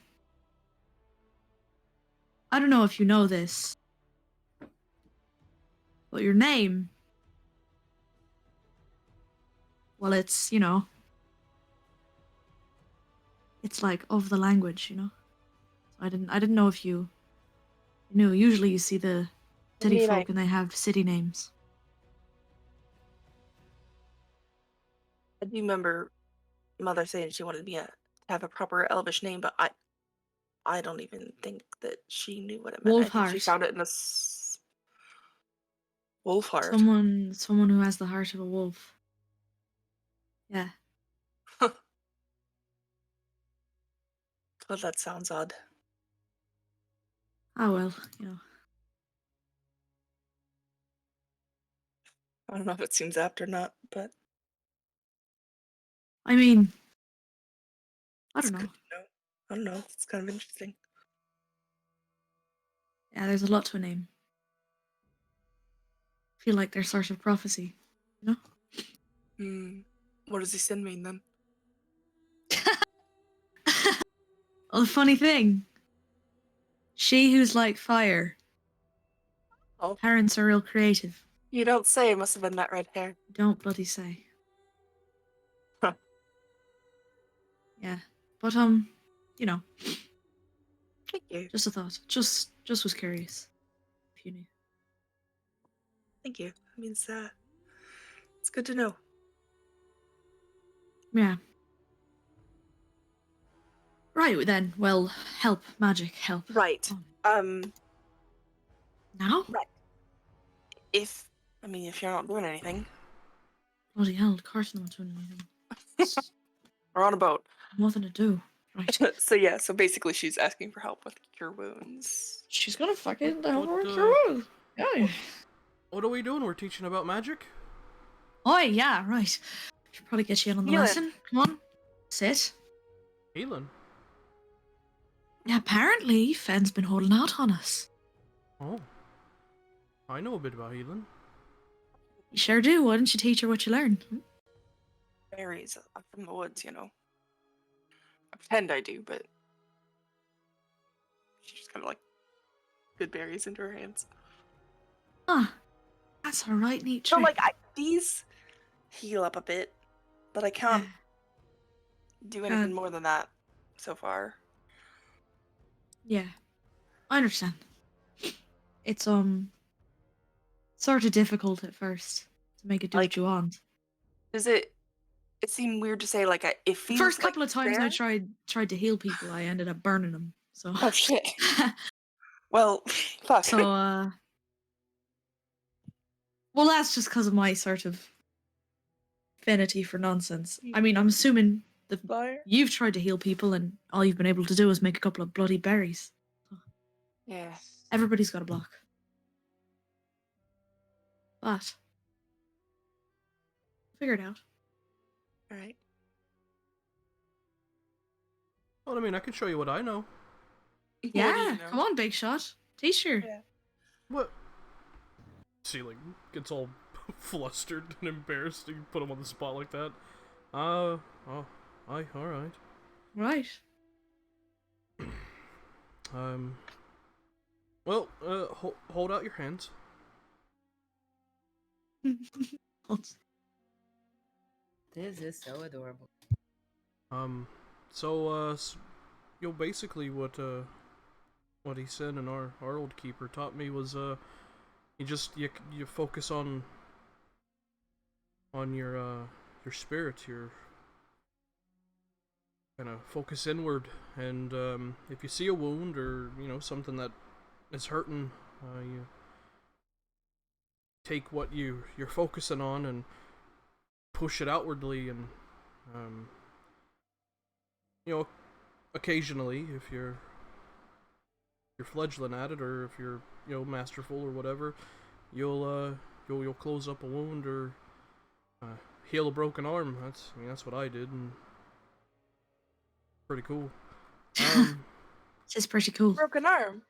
[SPEAKER 2] I don't know if you know this, but your name, well, it's, it's like of the language. I didn't know if you knew. Usually you see the
[SPEAKER 1] I
[SPEAKER 2] city
[SPEAKER 1] mean,
[SPEAKER 2] folk and they have city names.
[SPEAKER 1] I do remember mother saying she wanted me to have a proper Elvish name, but I don't even think that she knew what it meant. I think she
[SPEAKER 2] Wolfheart.
[SPEAKER 1] found it in a Wolfheart.
[SPEAKER 2] Someone who has the heart of a wolf. Yeah.
[SPEAKER 1] Well, that sounds odd.
[SPEAKER 2] Ah, well,
[SPEAKER 1] I don't know if it seems apt or not, but
[SPEAKER 2] I mean, I
[SPEAKER 1] it's
[SPEAKER 2] don't know.
[SPEAKER 1] good to know. I don't know. It's kind of interesting.
[SPEAKER 2] Yeah, there's a lot to a name. I feel like they're sort of prophecy, you know?
[SPEAKER 1] What does he send mean then?
[SPEAKER 2] Well, the funny thing, she who's like fire.
[SPEAKER 1] Oh,
[SPEAKER 2] Parents are real creative.
[SPEAKER 1] you don't say. It must have been that red hair.
[SPEAKER 2] Don't bloody say.
[SPEAKER 1] Huh.
[SPEAKER 2] Yeah, but Thank
[SPEAKER 1] you.
[SPEAKER 2] just a thought. Just was curious. If you knew.
[SPEAKER 1] Thank you. It means it's good to know.
[SPEAKER 2] Yeah. Right then. Well, help, magic, help.
[SPEAKER 1] Right.
[SPEAKER 2] Now?
[SPEAKER 1] Right. If you're not doing anything,
[SPEAKER 2] Bloody hell, Carson not doing anything.
[SPEAKER 1] we're on a boat.
[SPEAKER 2] Nothing to do. Right.
[SPEAKER 1] So basically she's asking for help with cure wounds.
[SPEAKER 2] She's gonna fucking help her
[SPEAKER 4] What,
[SPEAKER 2] with your wounds. Yeah.
[SPEAKER 4] What are we doing? We're teaching about magic?
[SPEAKER 2] Oh, yeah, right. Should probably get you in on the
[SPEAKER 1] Healing.
[SPEAKER 2] lesson. Come on. Sit.
[SPEAKER 4] Healing.
[SPEAKER 2] Yeah, apparently Fenn's been holding out on us.
[SPEAKER 4] Oh. I know a bit about healing.
[SPEAKER 2] You sure do. Why don't you teach her what you learned?
[SPEAKER 1] Berries up from the woods, I pretend I do, but she just kind of like good berries into her hands.
[SPEAKER 2] Ah, that's a right neat
[SPEAKER 1] So
[SPEAKER 2] trick.
[SPEAKER 1] these heal up a bit, but I can't do anything more than that so far.
[SPEAKER 2] Yeah, I understand. It's sort of difficult at first to make it do what you want.
[SPEAKER 1] Does it seemed weird to say it feels
[SPEAKER 2] The first couple of times
[SPEAKER 1] there?
[SPEAKER 2] I tried to heal people, I ended up burning them. So
[SPEAKER 1] Oh shit. Well, fuck.
[SPEAKER 2] so well, that's just because of my sort of affinity for nonsense. I mean, I'm assuming that you've tried to heal people and all you've been able to do is make a couple of bloody berries.
[SPEAKER 1] Yeah.
[SPEAKER 2] Everybody's got a block. But figure it out.
[SPEAKER 1] All right.
[SPEAKER 4] Well, I mean, I can show you what I know.
[SPEAKER 2] Yeah,
[SPEAKER 1] What do you know?
[SPEAKER 2] come on, big shot. T-shirt.
[SPEAKER 1] Yeah.
[SPEAKER 4] What? See, gets all flustered and embarrassed. You put him on the spot like that. Oh, alright.
[SPEAKER 2] Right.
[SPEAKER 4] Well, hold out your hands.
[SPEAKER 6] This is so adorable.
[SPEAKER 4] Basically what he said and our old keeper taught me was, you focus on your spirit, your kind of focus inward, and if you see a wound or something that is hurting, take what you're focusing on and push it outwardly, and you know, occasionally if you're fledgling at it, or if you're masterful or whatever, you'll close up a wound or heal a broken arm. That's what I did, and pretty cool.
[SPEAKER 2] It's just pretty cool.
[SPEAKER 1] Broken arm.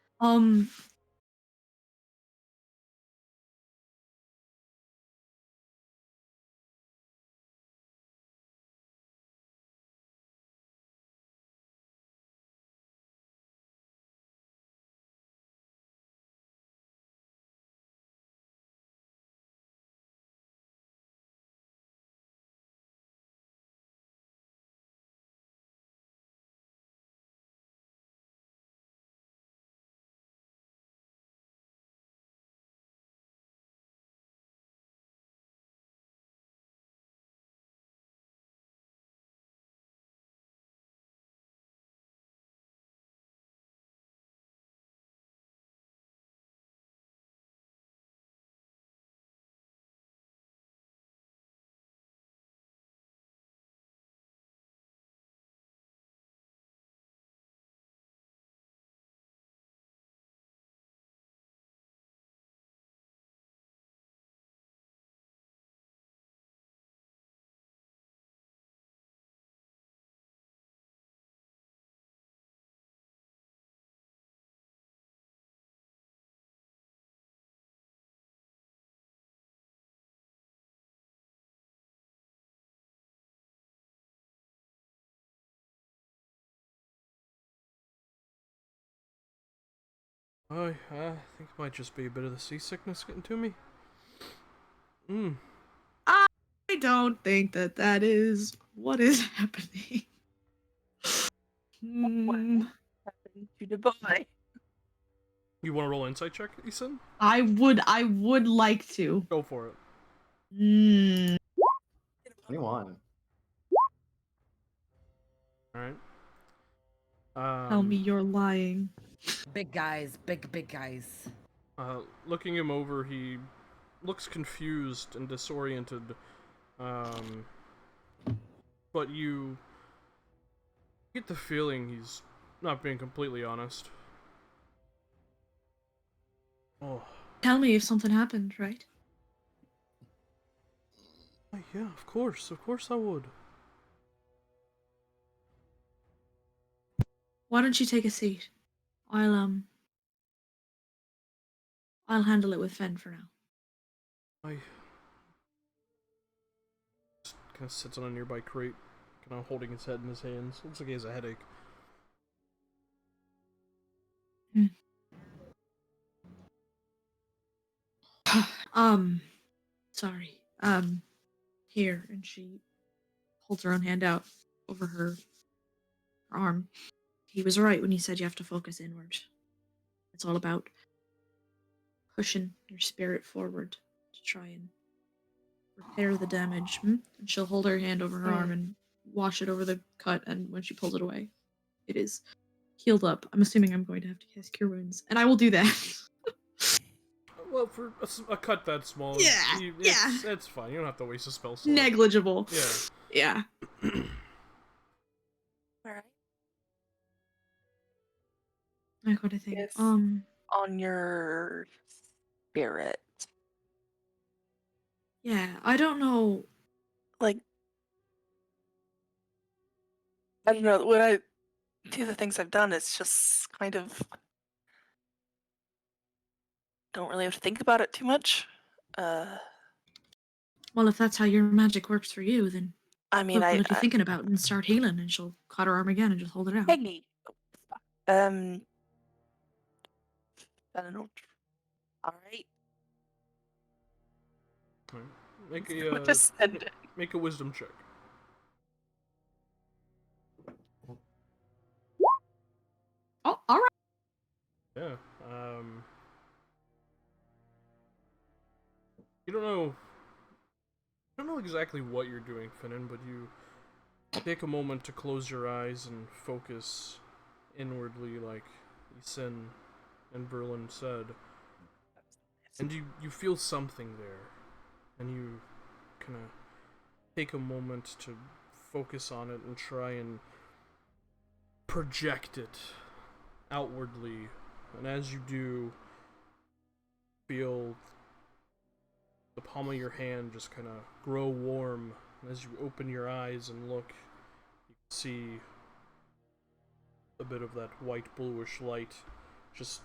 [SPEAKER 4] I think it might just be a bit of the seasickness getting to me.
[SPEAKER 2] I don't think that is what is happening.
[SPEAKER 1] What happened to the boy?
[SPEAKER 4] You want to roll an insight check, Ethan?
[SPEAKER 2] I would like to.
[SPEAKER 4] Go for it.
[SPEAKER 3] 21.
[SPEAKER 4] All right.
[SPEAKER 2] Tell me you're lying.
[SPEAKER 6] Big guys, big guys.
[SPEAKER 4] Looking him over, he looks confused and disoriented. But you get the feeling he's not being completely honest. Oh.
[SPEAKER 2] Tell me if something happened, right?
[SPEAKER 4] Yeah, of course I would.
[SPEAKER 2] Why don't you take a seat? I'll handle it with Fen for now.
[SPEAKER 4] I just kind of sits on a nearby crate, kind of holding his head in his hands. Looks like he has a headache.
[SPEAKER 2] Sorry. Here, and she holds her own hand out over her arm. He was right when he said you have to focus inward. It's all about pushing your spirit forward to try and repair the damage. And she'll hold her hand over her arm and wash it over the cut, and when she pulls it away, it is healed up. I'm assuming I'm going to have to cast Cure Wounds, and I will do that.
[SPEAKER 4] Well, for a cut that small, it's fine. You don't have to waste a spell slot.
[SPEAKER 2] Negligible.
[SPEAKER 4] Yeah.
[SPEAKER 1] Alright.
[SPEAKER 2] I gotta think.
[SPEAKER 1] Yes. On your spirit.
[SPEAKER 2] Yeah, I don't know.
[SPEAKER 1] Like, I don't know. When I do the things I've done, it's just kind of don't really have to think about it too much.
[SPEAKER 2] Well, if that's how your magic works for you, then
[SPEAKER 1] I mean,
[SPEAKER 2] what are you thinking about? And start healing, and she'll cut her arm again and just hold it out.
[SPEAKER 1] Peggy. I don't know. All right.
[SPEAKER 4] Make a wisdom check.
[SPEAKER 2] Oh, all right.
[SPEAKER 4] Yeah. You don't know exactly what you're doing, Finnan, but you take a moment to close your eyes and focus inwardly, like Isin and Verlin said. and you feel something there, and you kind of take a moment to focus on it and try and project it outwardly. And as you do, feel the palm of your hand just kind of grow warm. And as you open your eyes and look, you can see a bit of that white bluish light just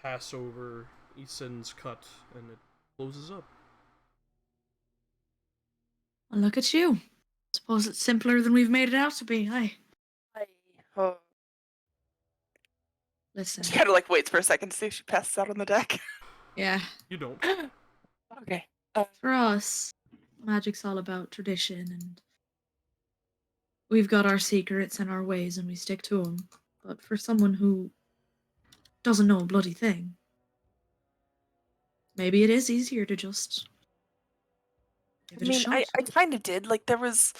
[SPEAKER 4] pass over Isen's cut, and it closes up.
[SPEAKER 2] Well, look at you. Suppose it's simpler than we've made it out to be, aye.
[SPEAKER 1] Oh.
[SPEAKER 2] Listen.
[SPEAKER 1] She kind of like waits for a second to see if she passes out on the deck.
[SPEAKER 2] Yeah.
[SPEAKER 4] You don't.
[SPEAKER 1] Okay.
[SPEAKER 2] For us, magic's all about tradition, and we've got our secrets and our ways, and we stick to them. But for someone who doesn't know a bloody thing, maybe it is easier to just give
[SPEAKER 1] I
[SPEAKER 2] it a
[SPEAKER 1] mean, I
[SPEAKER 2] shot.
[SPEAKER 1] kind of did. Like, there was...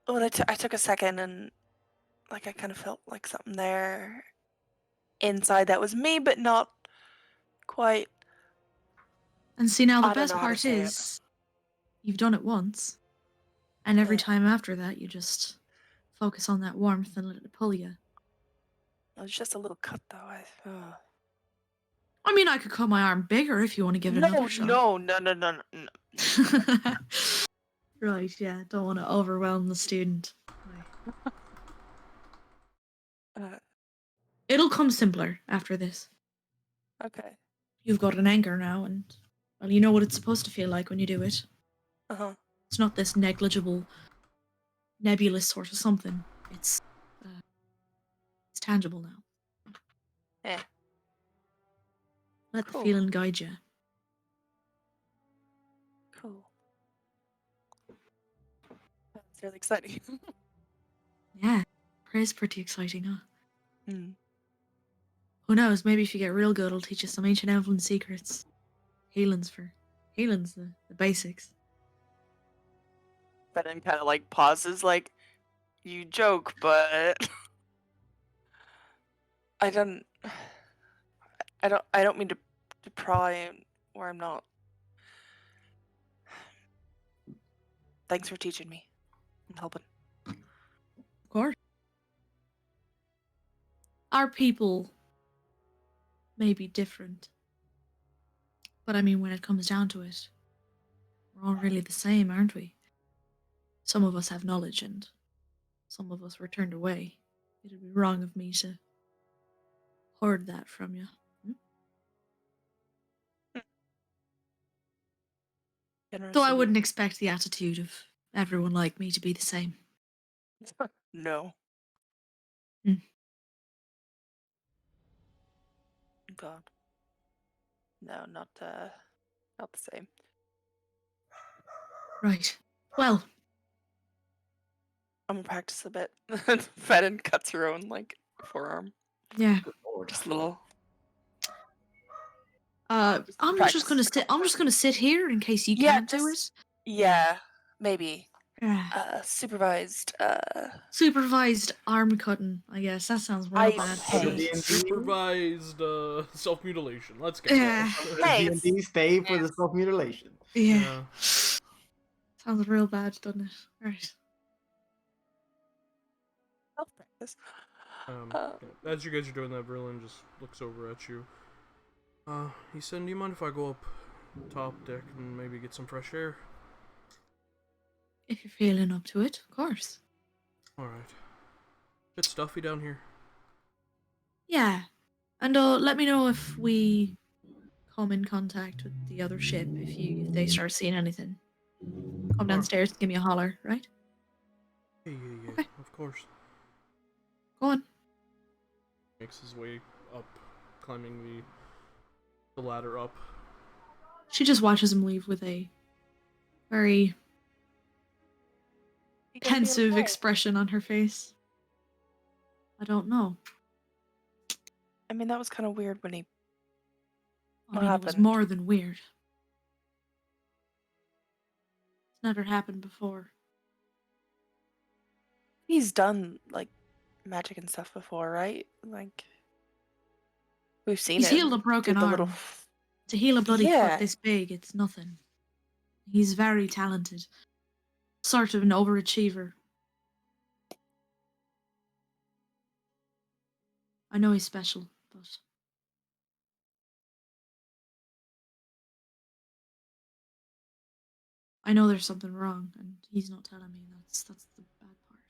[SPEAKER 1] When I took a second and, like, I kind of felt like something there inside that was me, but not quite.
[SPEAKER 2] And see, now the
[SPEAKER 1] I don't
[SPEAKER 2] best
[SPEAKER 1] know how to
[SPEAKER 2] part
[SPEAKER 1] say it.
[SPEAKER 2] is, you've done it once, and every
[SPEAKER 1] Yeah.
[SPEAKER 2] time after that, you just focus on that warmth and let it pull you.
[SPEAKER 1] It was just a little cut, though.
[SPEAKER 2] I mean, I could cut my arm bigger if you want to give it another shot.
[SPEAKER 1] No.
[SPEAKER 2] Right, yeah, don't want to overwhelm the student. It'll come simpler after this.
[SPEAKER 1] Okay.
[SPEAKER 2] You've got an anchor now, and, well, you know what it's supposed to feel like when you do it.
[SPEAKER 1] Uh-huh.
[SPEAKER 2] It's not this negligible, nebulous sort of something. It's tangible now.
[SPEAKER 1] Yeah.
[SPEAKER 2] Let
[SPEAKER 1] Cool.
[SPEAKER 2] the feeling guide you.
[SPEAKER 1] Cool. That's really exciting.
[SPEAKER 2] Yeah, pray's pretty exciting, huh?
[SPEAKER 1] Hmm.
[SPEAKER 2] Who knows, maybe if you get real good, it'll teach you some ancient elven secrets. Healing's the basics.
[SPEAKER 1] But then kind of like pauses, like, you joke, but I don't mean to pry where I'm not. Thanks for teaching me and helping.
[SPEAKER 2] Of course. Our people may be different. But I mean, when it comes down to it, we're all really the same, aren't we? Some of us have knowledge, and some of us were turned away. It'd be wrong of me to hoard that from you. Though I wouldn't expect the attitude of everyone like me to be the same.
[SPEAKER 1] No.
[SPEAKER 2] Hmm.
[SPEAKER 1] God. No, not the same.
[SPEAKER 2] Right. Well,
[SPEAKER 1] I'm gonna practice a bit. Fedden cuts her own like forearm.
[SPEAKER 2] yeah.
[SPEAKER 1] Just a little.
[SPEAKER 2] I'm just gonna sit here in case you
[SPEAKER 1] Yeah,
[SPEAKER 2] can't do it.
[SPEAKER 1] just yeah, maybe.
[SPEAKER 2] Yeah.
[SPEAKER 1] Supervised.
[SPEAKER 2] Supervised arm cutting, I guess. That sounds real
[SPEAKER 1] I
[SPEAKER 2] bad.
[SPEAKER 1] hate-
[SPEAKER 4] Supervised self-mutilation. Let's go.
[SPEAKER 2] Yeah.
[SPEAKER 1] Hey,
[SPEAKER 3] D&D stay for the self-mutilation.
[SPEAKER 2] Yeah. Sounds real bad, doesn't it? Right.
[SPEAKER 1] self-practice.
[SPEAKER 4] As you guys are doing that, Verlin just looks over at you. He said, do you mind if I go up top deck and maybe get some fresh air?
[SPEAKER 2] If you're feeling up to it, of course.
[SPEAKER 4] Alright. Bit stuffy down here.
[SPEAKER 2] Yeah. And let me know if we come in contact with the other ship, if they start seeing anything. Come downstairs and give me a holler, right?
[SPEAKER 4] Yeah,
[SPEAKER 2] Okay.
[SPEAKER 4] of course.
[SPEAKER 2] Go on.
[SPEAKER 4] Makes his way up, climbing the ladder up.
[SPEAKER 2] She just watches him leave with a very pensive expression on her face. I don't know.
[SPEAKER 1] I mean, that was kind of weird when he.
[SPEAKER 2] I mean, it was more than weird. It's never happened before.
[SPEAKER 1] He's done like magic and stuff before, right? Like We've seen
[SPEAKER 2] He's
[SPEAKER 1] him
[SPEAKER 2] healed a broken
[SPEAKER 1] do the
[SPEAKER 2] arm.
[SPEAKER 1] little.
[SPEAKER 2] To heal a bloody
[SPEAKER 1] Yeah.
[SPEAKER 2] cut this big, it's nothing. He's very talented. Sort of an overachiever. I know he's special, but I know there's something wrong, and he's not telling me. That's the bad part.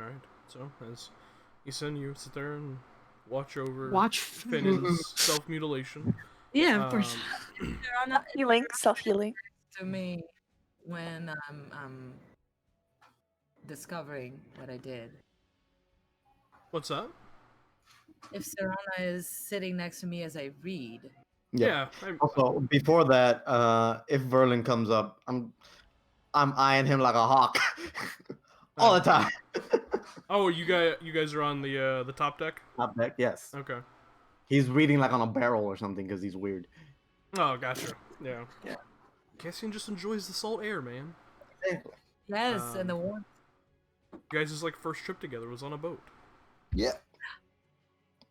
[SPEAKER 4] Alright, so as you sit there and watch over
[SPEAKER 2] Watch.
[SPEAKER 4] Finn's self-mutilation.
[SPEAKER 2] Yeah, of course.
[SPEAKER 1] Healing, self-healing.
[SPEAKER 6] To me, when I'm discovering what I did,
[SPEAKER 4] What's that?
[SPEAKER 6] if Serana is sitting next to me as I read,
[SPEAKER 4] Yeah.
[SPEAKER 3] Also, before that, if Verlin comes up, I'm eyeing him like a hawk all the time.
[SPEAKER 4] Oh, you guys are on the top deck?
[SPEAKER 3] Top deck, yes.
[SPEAKER 4] Okay.
[SPEAKER 3] He's reading like on a barrel or something because he's weird.
[SPEAKER 4] Oh, gotcha. Yeah.
[SPEAKER 3] Yeah.
[SPEAKER 4] Cassian just enjoys the salt air, man.
[SPEAKER 6] yes, and the warmth.
[SPEAKER 4] You guys' like first trip together was on a boat.
[SPEAKER 3] Yeah.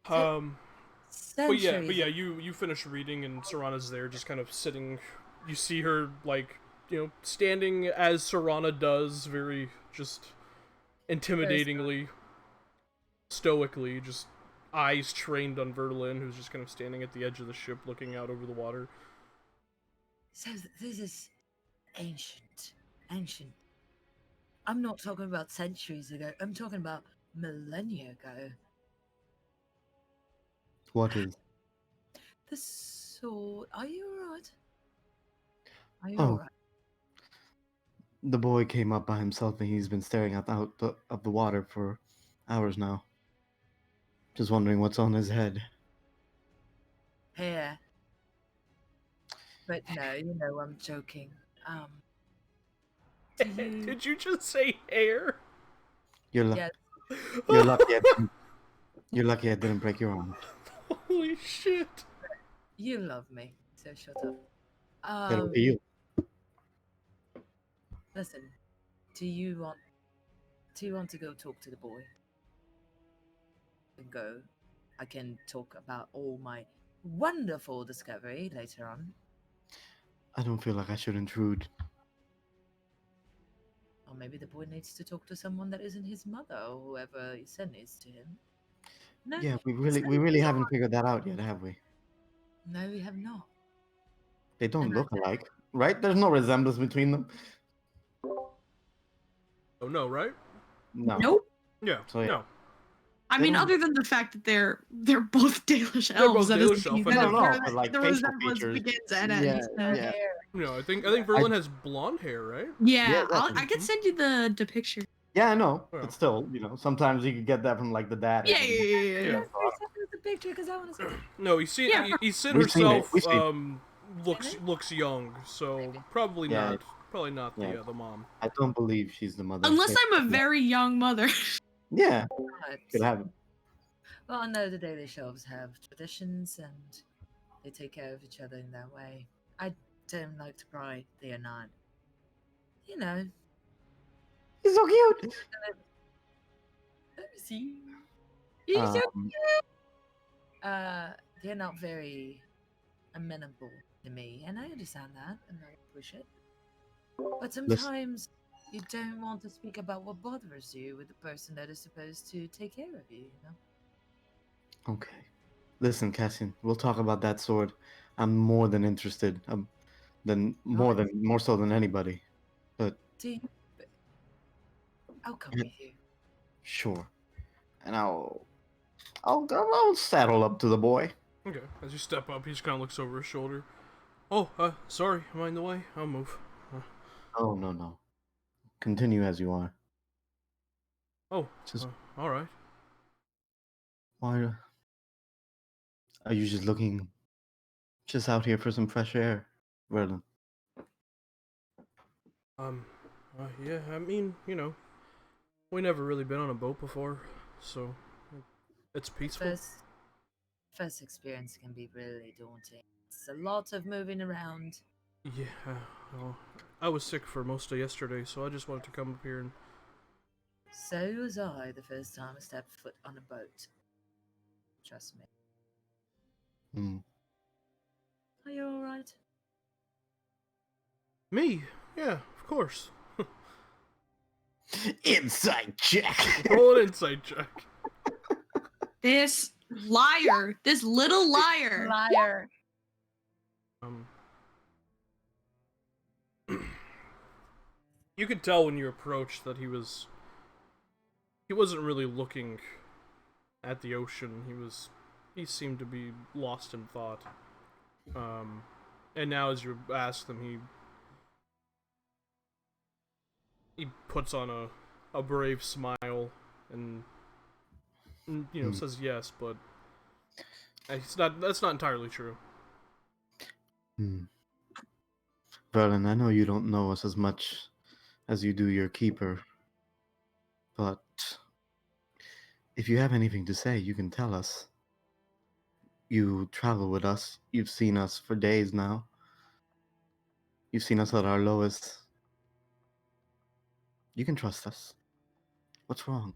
[SPEAKER 4] But yeah,
[SPEAKER 6] Centuries.
[SPEAKER 4] you finish reading and Serana's there, just kind of sitting. You see her like, standing as Serana does, very just intimidatingly, stoically, just eyes trained on Verlin, who's just kind of standing at the edge of the ship, looking out over the water.
[SPEAKER 6] So this is ancient. I'm not talking about centuries ago. I'm talking about millennia ago.
[SPEAKER 3] What is?
[SPEAKER 6] The sword. Are you alright? Are you
[SPEAKER 3] Oh.
[SPEAKER 6] alright?
[SPEAKER 3] The boy came up by himself and he's been staring out of the water for hours now. Just wondering what's on his head.
[SPEAKER 6] Hair. But no, I'm joking. Do you...
[SPEAKER 4] Did you just say hair?
[SPEAKER 3] You're
[SPEAKER 6] Yes.
[SPEAKER 3] You're lucky I didn't break your arm.
[SPEAKER 4] Holy shit.
[SPEAKER 6] You love me, so shut up.
[SPEAKER 3] That'll be you.
[SPEAKER 6] Listen, do you want to go talk to the boy? And go. I can talk about all my wonderful discovery later on.
[SPEAKER 3] I don't feel like I should intrude.
[SPEAKER 6] Or maybe the boy needs to talk to someone that isn't his mother or whoever he sent is to him. No,
[SPEAKER 3] Yeah, we really haven't figured that out yet, have we?
[SPEAKER 6] No, we have not.
[SPEAKER 3] They don't look alike, right? There's no resemblance between them.
[SPEAKER 4] Oh no, right?
[SPEAKER 3] No.
[SPEAKER 2] Nope.
[SPEAKER 4] Yeah.
[SPEAKER 3] So, yeah.
[SPEAKER 4] No.
[SPEAKER 2] I
[SPEAKER 3] They
[SPEAKER 2] mean,
[SPEAKER 3] don't-
[SPEAKER 2] other than the fact that they're both Dalish
[SPEAKER 4] They're both
[SPEAKER 2] elves, that
[SPEAKER 4] Dalish
[SPEAKER 2] is the
[SPEAKER 4] elf,
[SPEAKER 2] key.
[SPEAKER 4] but
[SPEAKER 2] That
[SPEAKER 4] no,
[SPEAKER 2] is
[SPEAKER 3] no,
[SPEAKER 2] where
[SPEAKER 3] but, like,
[SPEAKER 2] the
[SPEAKER 3] facial
[SPEAKER 2] resemblance
[SPEAKER 3] features.
[SPEAKER 2] begins and ends.
[SPEAKER 3] Yeah.
[SPEAKER 4] No, I think Verlin has blonde hair, right?
[SPEAKER 2] Yeah,
[SPEAKER 3] Yeah,
[SPEAKER 2] I can send you the picture.
[SPEAKER 3] Yeah, I know,
[SPEAKER 4] Oh.
[SPEAKER 3] but still, sometimes you could get that from like the dad. or
[SPEAKER 2] Yeah,
[SPEAKER 3] something.
[SPEAKER 2] yeah.
[SPEAKER 6] Send us the picture because I want to see it.
[SPEAKER 4] No, he's seen
[SPEAKER 2] Yeah.
[SPEAKER 4] he's seen
[SPEAKER 3] We've seen it,
[SPEAKER 4] herself
[SPEAKER 3] we've seen
[SPEAKER 4] looks young, so probably
[SPEAKER 3] Yeah.
[SPEAKER 4] not
[SPEAKER 3] Yeah.
[SPEAKER 4] the mom.
[SPEAKER 3] I don't believe she's the mother.
[SPEAKER 2] Unless I'm a very young mother.
[SPEAKER 3] Yeah,
[SPEAKER 6] But,
[SPEAKER 3] could have it.
[SPEAKER 6] well, I know the Daily Shelves have traditions and they take care of each other in that way. I don't like to pry they are not.
[SPEAKER 3] He's so cute.
[SPEAKER 6] Let me see. He's so
[SPEAKER 3] Um,
[SPEAKER 6] they're not very amenable to me, and I understand that, and I push it. But sometimes you don't want to speak about what bothers you with the person that is supposed to take care of you,
[SPEAKER 3] Okay. Listen, Cassian, we'll talk about that sword. I'm more than interested. More so than anybody. But
[SPEAKER 6] I'll come
[SPEAKER 3] Yeah.
[SPEAKER 6] with you.
[SPEAKER 3] sure. And I'll saddle up to the boy.
[SPEAKER 4] Okay. As you step up, he just kind of looks over his shoulder. Oh, sorry, am I in the way? I'll move.
[SPEAKER 3] Oh, no. Continue as you are.
[SPEAKER 4] Oh,
[SPEAKER 3] Just-
[SPEAKER 4] all right.
[SPEAKER 3] Why are you just out here for some fresh air, Verlin?
[SPEAKER 4] Yeah, I mean, we never really been on a boat before, so it's peaceful.
[SPEAKER 6] First experience can be really daunting. It's a lot of moving around.
[SPEAKER 4] Yeah, well, I was sick for most of yesterday, so I just wanted to come up here and
[SPEAKER 6] So was I the first time I stepped foot on a boat. Trust me.
[SPEAKER 3] Hmm.
[SPEAKER 6] Are you alright?
[SPEAKER 4] Me? Yeah, of course.
[SPEAKER 3] Insight check.
[SPEAKER 4] Roll an insight check.
[SPEAKER 2] This liar. This little liar.
[SPEAKER 6] Liar.
[SPEAKER 4] You could tell when you approached that he wasn't really looking at the ocean. He seemed to be lost in thought. And now as you ask him, he puts on a brave smile and says yes, but that's not entirely true.
[SPEAKER 3] Verlin, I know you don't know us as much as you do your keeper, but if you have anything to say, you can tell us. You travel with us. You've seen us for days now. You've seen us at our lowest. You can trust us. What's wrong?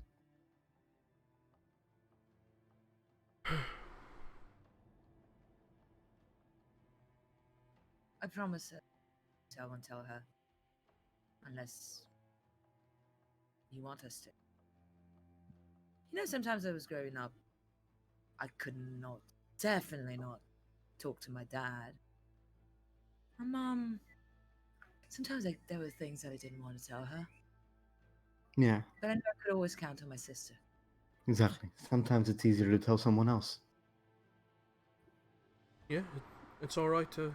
[SPEAKER 6] I promise I won't tell her. Unless you want us to. You know, sometimes I was growing up, I could not, definitely not, talk to my dad. My mom, sometimes there were things that I didn't want to tell her.
[SPEAKER 3] Yeah,
[SPEAKER 6] But I knew I could always count on my sister.
[SPEAKER 3] exactly. Sometimes it's easier to tell someone else.
[SPEAKER 4] Yeah, it's alright to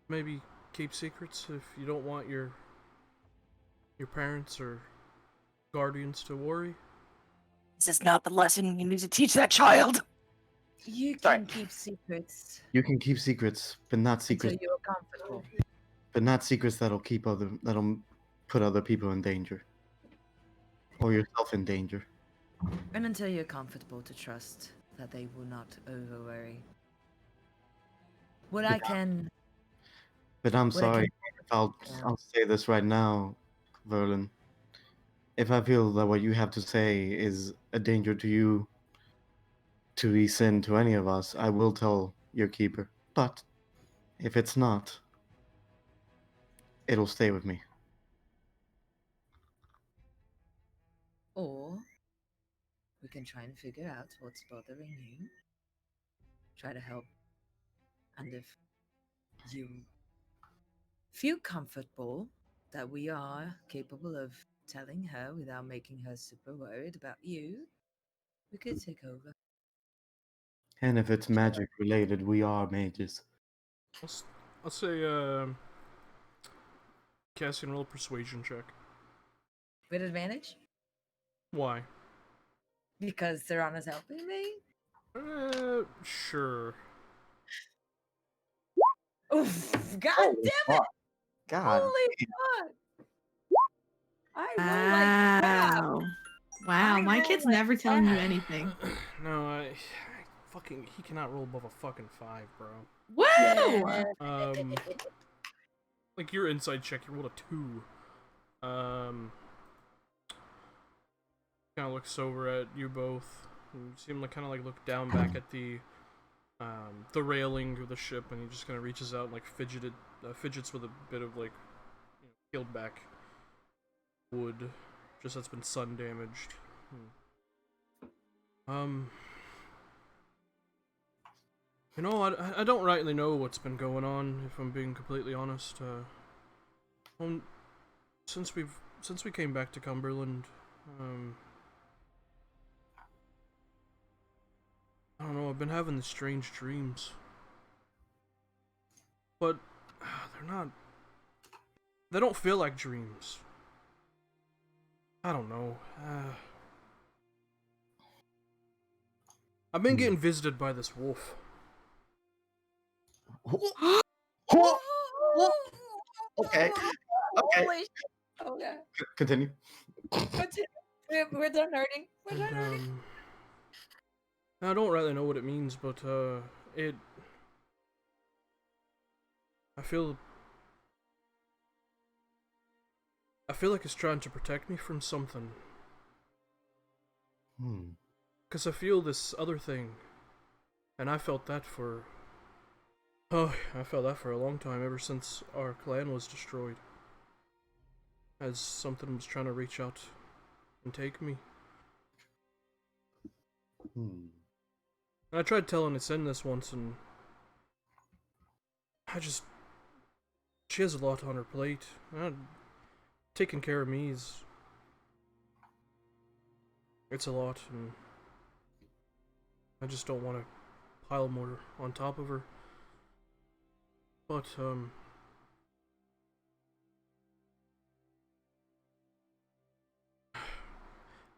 [SPEAKER 4] maybe keep secrets if you don't want your parents or guardians to worry.
[SPEAKER 1] This is not the lesson you need to teach that child.
[SPEAKER 6] You
[SPEAKER 1] Sorry.
[SPEAKER 6] can keep secrets
[SPEAKER 3] You can keep secrets, but not secrets.
[SPEAKER 6] until you're comfortable.
[SPEAKER 3] But not secrets that'll put other people in danger, or yourself in danger.
[SPEAKER 6] And until you're comfortable to trust that they will not over worry. What I can.
[SPEAKER 3] But I'm
[SPEAKER 6] What I
[SPEAKER 3] sorry.
[SPEAKER 6] can-
[SPEAKER 3] I'll say this right now, Verlin. If I feel that what you have to say is a danger to you, to be sin to any of us, I will tell your keeper. But if it's not, it'll stay with me.
[SPEAKER 6] Or we can try and figure out what's bothering you. Try to help. And if you feel comfortable that we are capable of telling her without making her super worried about you, we could take over.
[SPEAKER 3] And if it's magic related, we are mages.
[SPEAKER 4] I'll say, Cassian, roll a persuasion check.
[SPEAKER 6] With advantage?
[SPEAKER 4] Why?
[SPEAKER 6] Because Serana's helping me?
[SPEAKER 4] Sure.
[SPEAKER 6] Oof, God
[SPEAKER 3] Holy
[SPEAKER 6] damn it!
[SPEAKER 3] fuck. God.
[SPEAKER 6] Holy fuck! I roll like crap!
[SPEAKER 2] Wow. Wow, my
[SPEAKER 6] roll
[SPEAKER 2] kid's
[SPEAKER 6] like
[SPEAKER 2] never telling you
[SPEAKER 6] crap.
[SPEAKER 2] anything.
[SPEAKER 4] No, I fucking, he cannot roll above a fucking 5, bro.
[SPEAKER 2] Whoa!
[SPEAKER 4] Like your inside check, you rolled a 2. Kind of looks over at you both. You seem like kind of like look down back at the railing of the ship, and he just kind of reaches out and like fidgets with a bit of like peeled back wood, just that's been sun damaged. You know, I don't rightly know what's been going on, if I'm being completely honest. Since we came back to Cumberland, I don't know, I've been having these strange dreams. But they don't feel like dreams. I don't know. I've been getting visited by this wolf.
[SPEAKER 3] Okay.
[SPEAKER 6] Holy shit. Okay.
[SPEAKER 3] Continue.
[SPEAKER 6] We're done hurting. We're done hurting.
[SPEAKER 4] And, I don't really know what it means, but, I feel I feel like it's trying to protect me from something. Because I feel this other thing. And I felt that for... Oh, I felt that for a long time, ever since our clan was destroyed. As something was trying to reach out and take me. And I tried telling Ascend this once, and... She has a lot on her plate. Taking care of me is... It's a lot, and... I just don't want to pile more on top of her. But,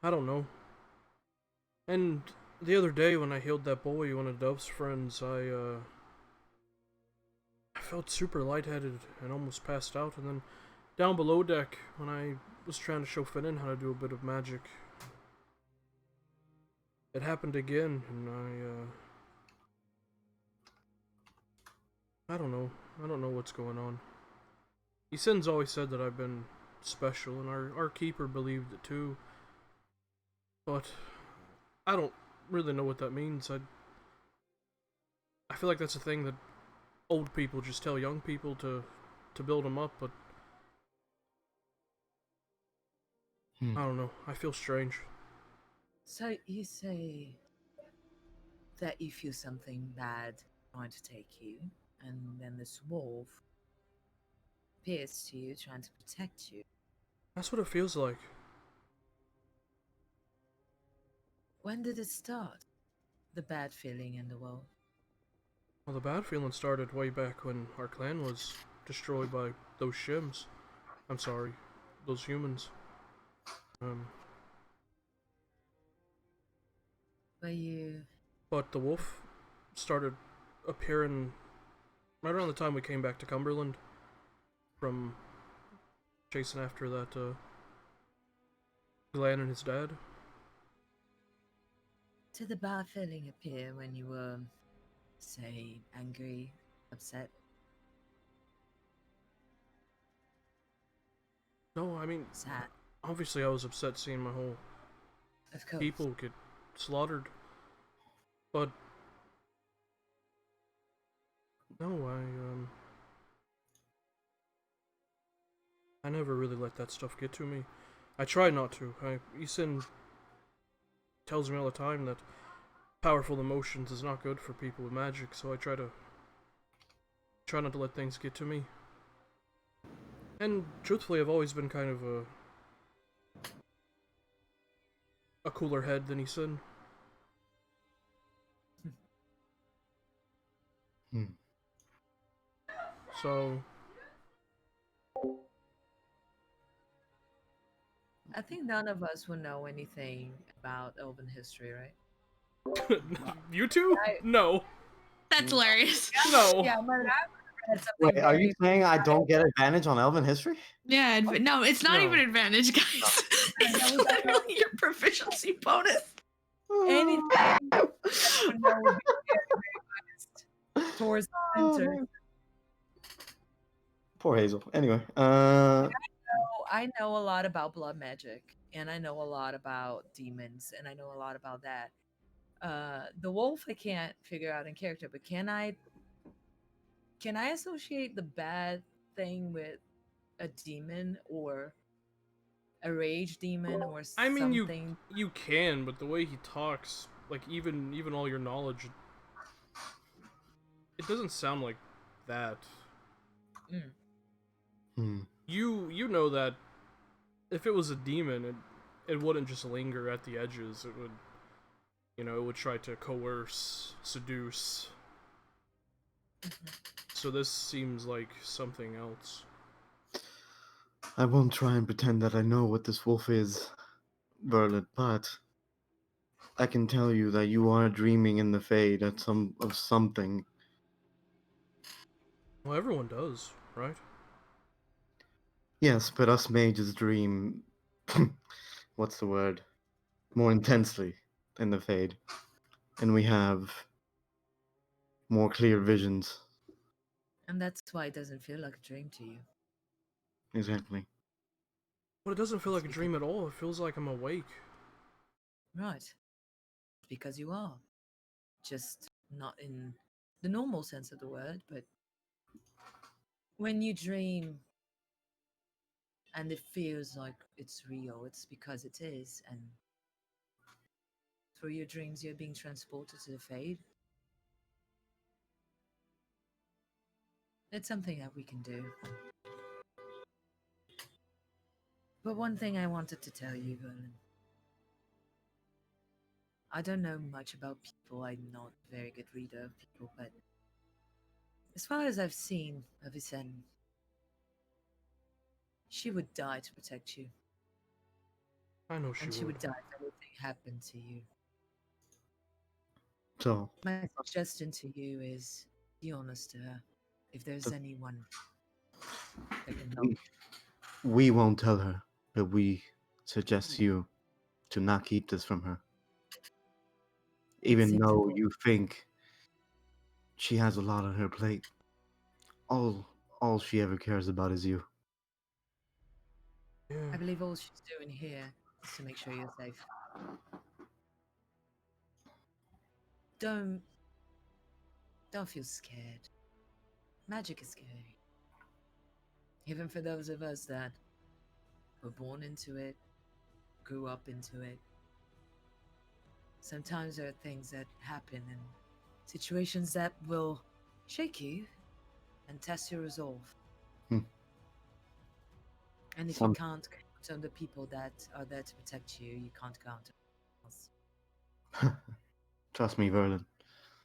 [SPEAKER 4] I don't know. And the other day when I healed that boy, one of Dove's friends, I felt super lightheaded and almost passed out. And then down below deck, when I was trying to show Finnan how to do a bit of magic, it happened again, and I don't know. I don't know what's going on. Esen's always said that I've been special, and our keeper believed it too. But I don't really know what that means. I feel like that's a thing that old people just tell young people to build them up, but I don't know. I feel strange.
[SPEAKER 6] So you say that you feel something bad trying to take you, and then this wolf appears to you trying to protect you.
[SPEAKER 4] That's what it feels like.
[SPEAKER 6] When did it start? The bad feeling in the wolf?
[SPEAKER 4] Well, the bad feeling started way back when our clan was destroyed by those shims. I'm sorry, those humans. But the wolf started appearing right around the time we came back to Cumberland from chasing after that Glenn and his dad.
[SPEAKER 6] Did the bad feeling appear when you were, say, angry, upset?
[SPEAKER 4] No, I mean,
[SPEAKER 6] sad?
[SPEAKER 4] Obviously I was upset seeing my whole people get slaughtered. But no, I never really let that stuff get to me. I try not to. Isen tells me all the time that powerful emotions is not good for people with magic, so I try not to let things get to me. And truthfully, I've always been kind of a cooler head than Isen. So
[SPEAKER 6] I think none of us will know anything about Elven history, right?
[SPEAKER 4] you two? No.
[SPEAKER 2] That's hilarious.
[SPEAKER 4] No.
[SPEAKER 6] Yeah,
[SPEAKER 3] Wait, are you saying I don't get advantage on Elven history?
[SPEAKER 2] Yeah, no, it's not
[SPEAKER 4] No.
[SPEAKER 2] even advantage, guys. It's literally your proficiency bonus.
[SPEAKER 6] anything that would know would be very biased towards the center.
[SPEAKER 3] Poor Hazel. Anyway,
[SPEAKER 6] I know a lot about blood magic, and I know a lot about demons, and I know a lot about that. The wolf I can't figure out in character, but can I associate the bad thing with a demon or a rage demon or
[SPEAKER 4] I
[SPEAKER 6] something?
[SPEAKER 4] mean, you can, but the way he talks, like even all your knowledge, it doesn't sound like that. You know that if it was a demon, it wouldn't just linger at the edges. It would, it would try to coerce, seduce. So this seems like something else.
[SPEAKER 3] I won't try and pretend that I know what this wolf is, Verlet, but I can tell you that you are dreaming in the Fade of something.
[SPEAKER 4] Well, everyone does, right?
[SPEAKER 3] Yes, but us mages dream... what's the word? More intensely in the Fade. And we have more clear visions.
[SPEAKER 6] And that's why it doesn't feel like a dream to you.
[SPEAKER 3] Exactly.
[SPEAKER 4] Well, it doesn't feel like a dream at all. It feels like I'm awake.
[SPEAKER 6] Right. Because you are. Just not in the normal sense of the word, but when you dream and it feels like it's real, it's because it is, and through your dreams you're being transported to the Fade. It's something that we can do. But one thing I wanted to tell you, Vernon. I don't know much about people. I'm not a very good reader of people, but as far as I've seen of Isen, she would die to protect you.
[SPEAKER 4] I know she
[SPEAKER 6] And she
[SPEAKER 4] would.
[SPEAKER 6] would die if anything happened to you.
[SPEAKER 3] So,
[SPEAKER 6] My suggestion to you is be honest to her. If there's anyone that can help.
[SPEAKER 3] we won't tell her, but we suggest you to not keep this from her. Even
[SPEAKER 6] seems
[SPEAKER 3] though
[SPEAKER 6] important.
[SPEAKER 3] you think she has a lot on her plate, all she ever cares about is you.
[SPEAKER 4] Yeah.
[SPEAKER 6] I believe all she's doing here is to make sure you're safe. Don't feel scared. Magic is scary. Even for those of us that were born into it, grew up into it. Sometimes there are things that happen and situations that will shake you and test your resolve.
[SPEAKER 3] Hmm.
[SPEAKER 6] And if
[SPEAKER 3] Some-
[SPEAKER 6] you can't count on the people that are there to protect you, you can't count on else.
[SPEAKER 3] Trust me, Verlin.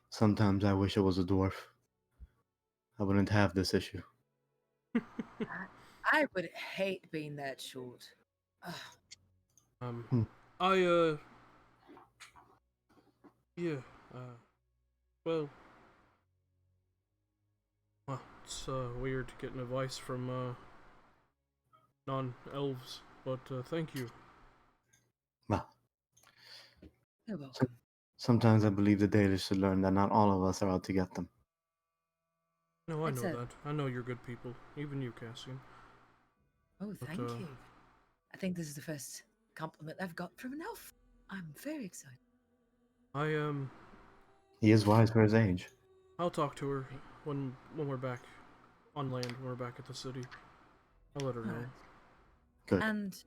[SPEAKER 3] Sometimes I wish I was a dwarf. I wouldn't have this issue.
[SPEAKER 6] I would hate being that short. Ugh.
[SPEAKER 3] Hmm.
[SPEAKER 4] Yeah, well, it's weird getting advice from non-elves, but thank you.
[SPEAKER 3] Well,
[SPEAKER 6] You're welcome.
[SPEAKER 3] sometimes I believe the Dalish should learn that not all of us are out to get them.
[SPEAKER 4] No, I
[SPEAKER 6] It's
[SPEAKER 4] know
[SPEAKER 6] a-
[SPEAKER 4] that. I know you're good people. Even you, Cassian.
[SPEAKER 6] Oh,
[SPEAKER 4] But,
[SPEAKER 6] thank you. I think this is the first compliment I've got from an elf. I'm very excited.
[SPEAKER 3] He is wise for his age.
[SPEAKER 4] I'll talk to her when we're back on land, when we're back at the city. I'll let her know.
[SPEAKER 6] Alright.
[SPEAKER 3] Good.
[SPEAKER 6] And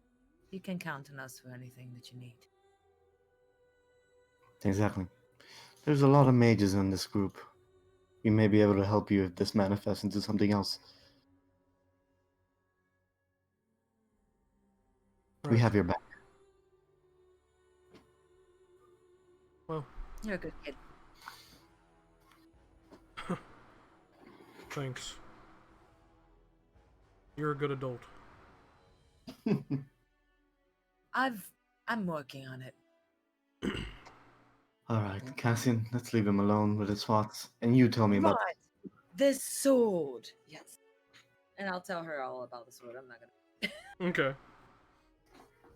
[SPEAKER 6] you can count on us for anything that you need.
[SPEAKER 3] Exactly. There's a lot of mages in this group. We may be able to help you if this manifests into something else. We
[SPEAKER 4] Right.
[SPEAKER 3] have your back.
[SPEAKER 4] Well,
[SPEAKER 6] You're a good kid.
[SPEAKER 4] thanks. You're a good adult.
[SPEAKER 6] I'm working on it.
[SPEAKER 3] Alright, Cassian, let's leave him alone with his thoughts. And you tell me about
[SPEAKER 6] Right. This sword. Yes. And I'll tell her all about the sword. I'm not gonna.
[SPEAKER 4] Okay.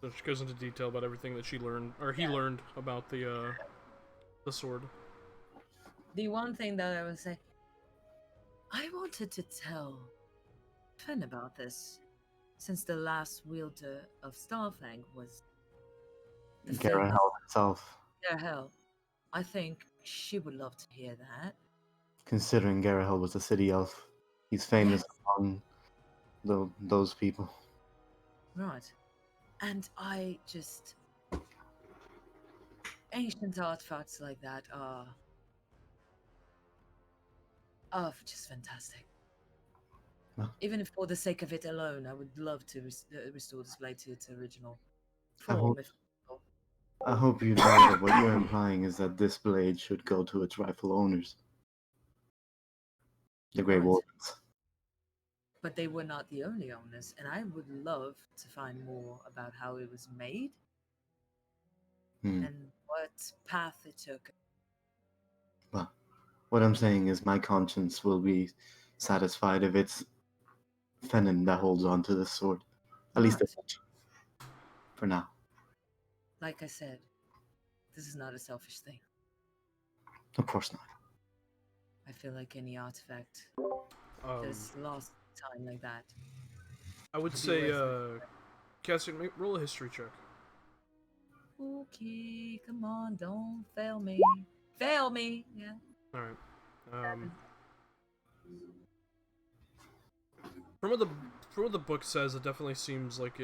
[SPEAKER 4] So she goes into detail about everything that she learned, or he learned about the sword.
[SPEAKER 6] The one thing that I would say, I wanted to tell Finn about this, since the last wielder of Starfang was the
[SPEAKER 3] Garahel
[SPEAKER 6] famous
[SPEAKER 3] himself.
[SPEAKER 6] Hell. I think she would love to hear that.
[SPEAKER 3] Considering Garahel was a city elf, he's famous among those people.
[SPEAKER 6] Right. And I just. Ancient artifacts like that are just fantastic.
[SPEAKER 3] Well,
[SPEAKER 6] Even if for the sake of it alone, I would love to restore this blade to its original
[SPEAKER 3] I
[SPEAKER 6] form.
[SPEAKER 3] hope-
[SPEAKER 6] If possible.
[SPEAKER 3] I hope you know that what you're implying is that this blade should go to its rightful owners. The Grey
[SPEAKER 6] Right.
[SPEAKER 3] Wardens.
[SPEAKER 6] But they were not the only owners, and I would love to find more about how it was made and what path it took.
[SPEAKER 3] Well, what I'm saying is my conscience will be satisfied if it's Fennin that holds on to this sword. At least
[SPEAKER 6] Right.
[SPEAKER 3] for now.
[SPEAKER 6] Like I said, this is not a selfish thing.
[SPEAKER 3] Of course not.
[SPEAKER 6] I feel like any artifact that's lost time like that.
[SPEAKER 4] I would
[SPEAKER 6] Be
[SPEAKER 4] say,
[SPEAKER 6] worth
[SPEAKER 4] Cassian, roll a history check.
[SPEAKER 6] Okay, come on, don't fail me. Fail me! Yeah.
[SPEAKER 4] Alright. From what the book says, it definitely seems like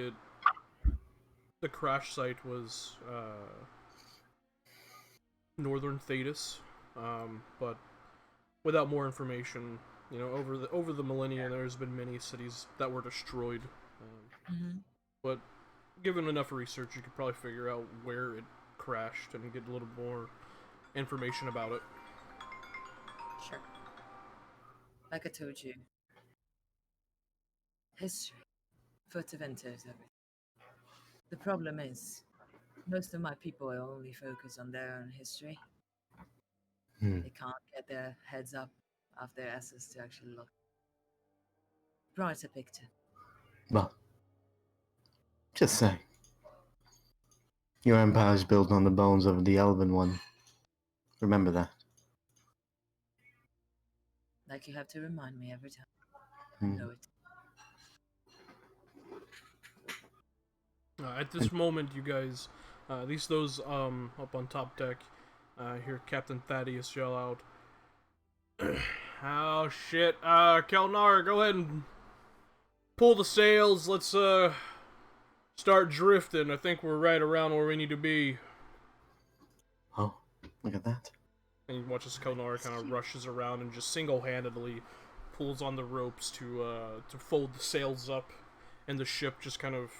[SPEAKER 4] the crash site was northern Thetis, but without more information, over the millennia, there's been many cities that were destroyed. But given enough research, you could probably figure out where it crashed and get a little more information about it.
[SPEAKER 6] Sure. Like I told you, history, Furtivento's everything. The problem is, most of my people are only focused on their own history. They can't get their heads up off their asses to actually look. Brighter picture.
[SPEAKER 3] Well, just saying. Your empire is built on the bones of the Elven one. Remember that.
[SPEAKER 6] Like you have to remind me every time. I know it.
[SPEAKER 4] At this moment, you guys, at least those up on top deck, hear Captain Thaddeus yell out, "Oh shit, Kelnar, go ahead and pull the sails, let's start drifting. I think we're right around where we need to be."
[SPEAKER 3] Oh, look at that.
[SPEAKER 4] And you watch as Kelnar kind of rushes around and just single-handedly pulls on the ropes to fold the sails up, and the ship just kind of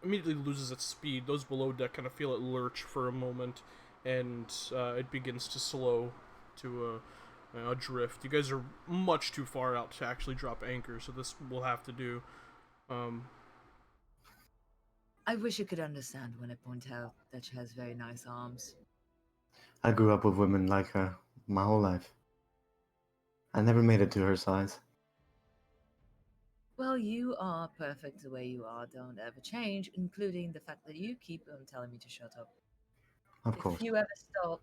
[SPEAKER 4] immediately loses its speed. Those below deck kind of feel it lurch for a moment, and it begins to slow to a drift. You guys are much too far out to actually drop anchor, so this will have to do.
[SPEAKER 6] I wish you could understand when I point out that she has very nice arms.
[SPEAKER 3] I grew up with women like her my whole life. I never made it to her size.
[SPEAKER 6] Well, you are perfect the way you are. Don't ever change, including the fact that you keep telling me to shut up.
[SPEAKER 3] Of course.
[SPEAKER 6] If you ever stop,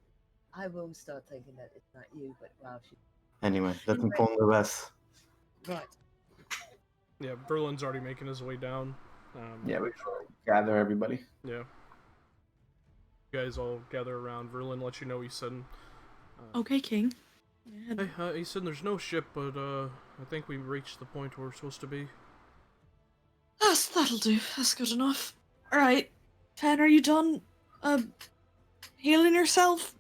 [SPEAKER 6] I will start thinking that it's not you, but wow.
[SPEAKER 3] Anyway, let's inform the rest.
[SPEAKER 6] Right.
[SPEAKER 4] Yeah, Verlin's already making his way down.
[SPEAKER 3] Yeah, we should gather everybody.
[SPEAKER 4] Yeah. You guys all gather around. Verlin lets you know he's sudden.
[SPEAKER 2] Okay, King.
[SPEAKER 4] Hey, he said there's no ship, but I think we've reached the point where we're supposed to be.
[SPEAKER 2] That'll do. That's good enough. Alright. Pen, are you done healing yourself?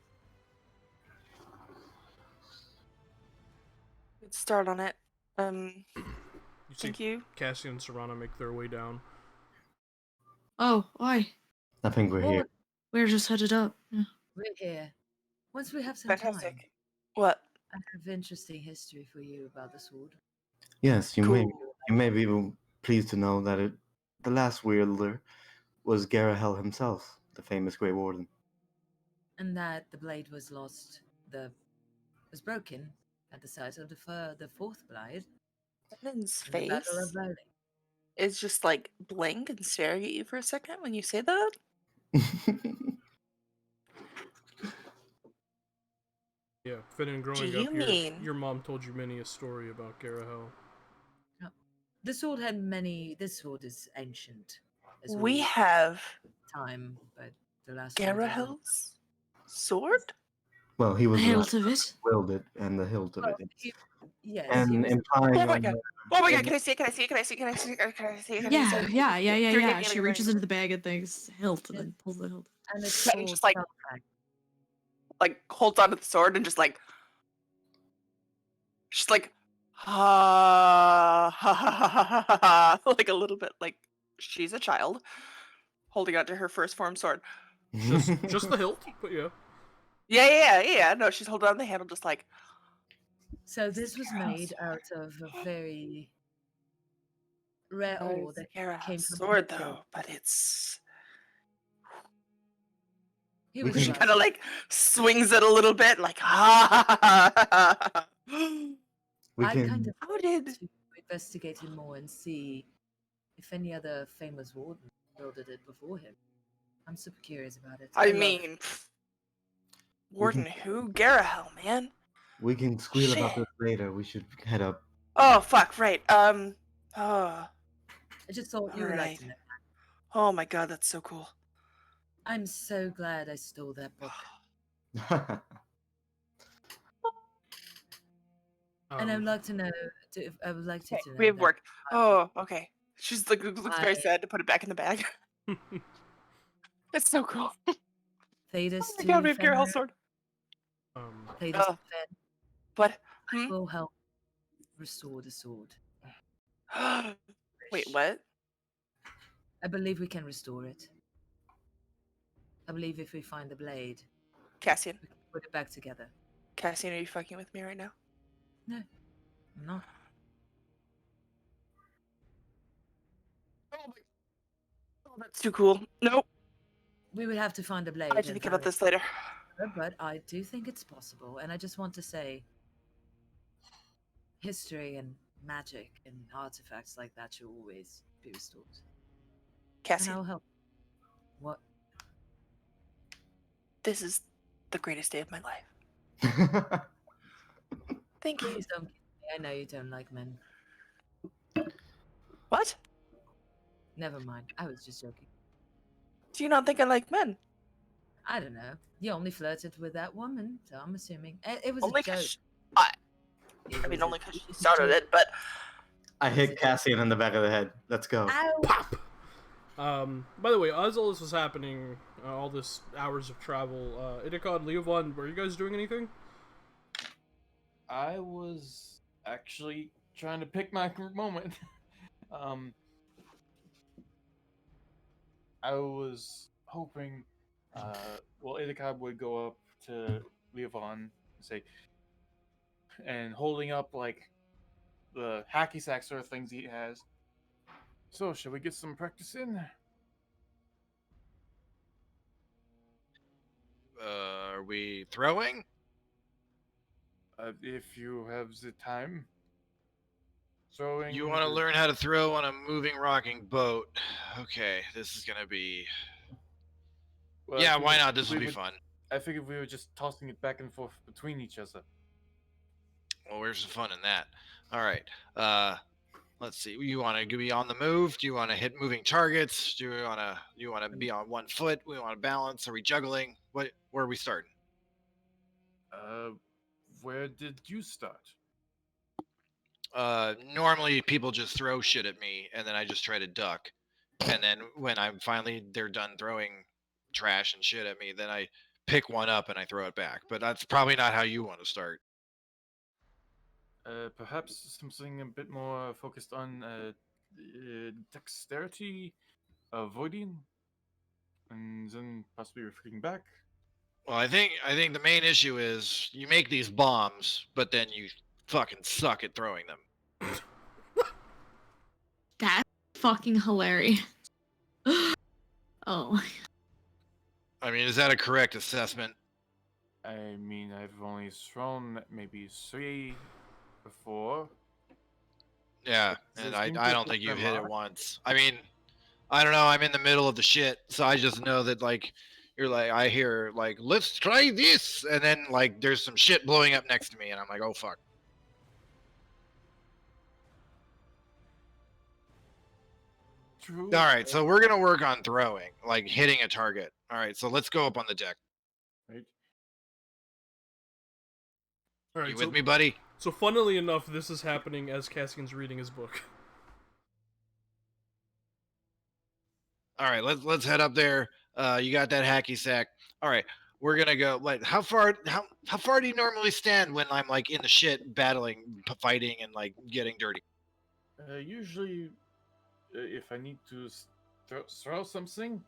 [SPEAKER 1] Let's start on it.
[SPEAKER 4] You
[SPEAKER 1] Thank you.
[SPEAKER 4] Cassian and Serrano make their way down.
[SPEAKER 2] Oh, why?
[SPEAKER 3] I think we're here.
[SPEAKER 2] We're just headed up. Yeah.
[SPEAKER 6] We're here. Once we have some
[SPEAKER 1] Fantastic.
[SPEAKER 6] time,
[SPEAKER 1] What?
[SPEAKER 6] I have interesting history for you about the sword.
[SPEAKER 3] Yes, you
[SPEAKER 1] Cool.
[SPEAKER 3] may be pleased to know that the last wielder was Garahel himself, the famous Grey Warden.
[SPEAKER 6] And that the blade was was broken at the sight of the fourth Blight.
[SPEAKER 1] Edmund's
[SPEAKER 6] in the Battle
[SPEAKER 1] face
[SPEAKER 6] of Rowling.
[SPEAKER 1] is just like blank and staring at you for a second when you say that.
[SPEAKER 4] Yeah, Finn, growing up here, your mom told you many a story about Garahel.
[SPEAKER 6] No. This sword is ancient.
[SPEAKER 1] We have
[SPEAKER 6] time, but the last
[SPEAKER 1] Garahel's sword?
[SPEAKER 3] Well, he was
[SPEAKER 2] the hilt of it.
[SPEAKER 3] Wielded and the hilt of it.
[SPEAKER 6] Yes.
[SPEAKER 3] And implying.
[SPEAKER 1] Oh my god! Oh my god! Can I see it? Can I see it? Can I see it? Can I see it? Can I see it?
[SPEAKER 2] Yeah. She reaches into the bag and thinks hilt and then pulls the hilt.
[SPEAKER 6] And it's
[SPEAKER 1] just like holds onto the sword and just like ha ha ha ha ha, like a little bit like she's a child holding onto her first form sword.
[SPEAKER 4] Just the hilt, but yeah.
[SPEAKER 1] Yeah. No, she's holding on the handle just like.
[SPEAKER 6] So this was made out of a very rare ore that came from
[SPEAKER 1] sword though, but it's.
[SPEAKER 6] He
[SPEAKER 1] she kind of like swings it a little bit, like ha.
[SPEAKER 3] We
[SPEAKER 6] I
[SPEAKER 3] can.
[SPEAKER 6] kind of wanted to investigate him more and see if any other famous warden builded it before him. I'm super curious about it.
[SPEAKER 1] I mean, Warden who? Garahel, man.
[SPEAKER 3] We can squeal about this later. We should head up.
[SPEAKER 1] Oh fuck! Right.
[SPEAKER 6] I just thought you would like to know.
[SPEAKER 1] Oh my god, that's so cool.
[SPEAKER 6] I'm so glad I stole that book. And I would like to know. I would like to know.
[SPEAKER 1] We have
[SPEAKER 6] that
[SPEAKER 1] work. Oh, okay. She's like looks very
[SPEAKER 6] I-
[SPEAKER 1] sad to put it back in the bag. It's so cool.
[SPEAKER 6] Thetis
[SPEAKER 1] Oh my god, we have
[SPEAKER 6] defend
[SPEAKER 1] Geralt's
[SPEAKER 6] her.
[SPEAKER 1] sword.
[SPEAKER 6] Thetis
[SPEAKER 1] Oh.
[SPEAKER 6] defend.
[SPEAKER 1] What?
[SPEAKER 6] I will help restore the sword.
[SPEAKER 1] Wait, what?
[SPEAKER 6] I believe we can restore it. I believe if we find the blade,
[SPEAKER 1] Cassian.
[SPEAKER 6] we can put it back together.
[SPEAKER 1] Cassian, are you fucking with me right now?
[SPEAKER 6] No, I'm not.
[SPEAKER 1] Oh, that's too cool. Nope.
[SPEAKER 6] We would have to find the blade.
[SPEAKER 1] I have to think about this later.
[SPEAKER 6] But I do think it's possible, and I just want to say, history and magic and artifacts like that should always be restored. And
[SPEAKER 1] Cassian,
[SPEAKER 6] I'll help. What?
[SPEAKER 1] this is the greatest day of my life. Thank you.
[SPEAKER 6] Please don't kiss me. I know you don't like men.
[SPEAKER 1] What?
[SPEAKER 6] Never mind. I was just joking.
[SPEAKER 1] Do you not think I like men?
[SPEAKER 6] I don't know. You only flirted with that woman, so I'm assuming it was
[SPEAKER 1] Only
[SPEAKER 6] a joke.
[SPEAKER 1] 'cause
[SPEAKER 6] It
[SPEAKER 1] I mean,
[SPEAKER 6] was
[SPEAKER 1] only
[SPEAKER 6] a-
[SPEAKER 1] because she
[SPEAKER 6] it was a
[SPEAKER 1] started
[SPEAKER 6] joke.
[SPEAKER 1] it, but
[SPEAKER 3] I hit Cassian in the back of the head. Let's go.
[SPEAKER 6] Ow!
[SPEAKER 4] Pop! By the way, as all this was happening, all this hours of travel, Idika and Leovon, were you guys doing anything?
[SPEAKER 7] I was actually trying to pick my moment. I was hoping, Idika would go up to Leovon and say, and holding up like the hacky sack sort of things he has. So, shall we get some practice in?
[SPEAKER 5] Are we throwing?
[SPEAKER 7] If you have the time. Throwing.
[SPEAKER 5] You want to learn how to throw on a moving, rocking boat? Okay, this is gonna be.
[SPEAKER 7] Well,
[SPEAKER 5] Yeah,
[SPEAKER 7] I
[SPEAKER 5] why
[SPEAKER 7] figured
[SPEAKER 5] not? This will be
[SPEAKER 7] would-
[SPEAKER 5] fun.
[SPEAKER 7] I figured we were just tossing it back and forth between each other.
[SPEAKER 5] Well, where's the fun in that? All right. Let's see. You want to be on the move? Do you want to hit moving targets? Do you want to be on one foot? We want to balance? Are we juggling? Where are we starting?
[SPEAKER 7] Where did you start?
[SPEAKER 5] Normally people just throw shit at me and then I just try to duck. And then when they're done throwing trash and shit at me, then I pick one up and I throw it back. But that's probably not how you want to start.
[SPEAKER 7] Perhaps something a bit more focused on dexterity, avoiding, and then possibly retreating back.
[SPEAKER 5] Well, I think the main issue is you make these bombs, but then you fucking suck at throwing them.
[SPEAKER 2] That's fucking hilarious. Oh.
[SPEAKER 5] I mean, is that a correct assessment?
[SPEAKER 7] I mean, I've only thrown maybe 3 before.
[SPEAKER 5] Yeah,
[SPEAKER 7] Does
[SPEAKER 5] and
[SPEAKER 7] this mean
[SPEAKER 5] I don't
[SPEAKER 7] people
[SPEAKER 5] think you've
[SPEAKER 7] have
[SPEAKER 5] hit it
[SPEAKER 7] luck?
[SPEAKER 5] once. I mean, I don't know. I'm in the middle of the shit, so I just know that like you're like I hear like let's try this, and then like there's some shit blowing up next to me, and I'm like, oh fuck.
[SPEAKER 7] True.
[SPEAKER 5] All right, so we're gonna work on throwing, like hitting a target. All right, so let's go up on the deck.
[SPEAKER 7] Right.
[SPEAKER 4] All right,
[SPEAKER 5] You with me, buddy?
[SPEAKER 4] So, funnily enough, this is happening as Cassian's reading his book.
[SPEAKER 5] All right, let's head up there. You got that hacky sack. All right, we're gonna go. Like, how far do you normally stand when I'm like in the shit, battling, fighting, and like getting dirty?
[SPEAKER 7] Usually, if I need to throw something.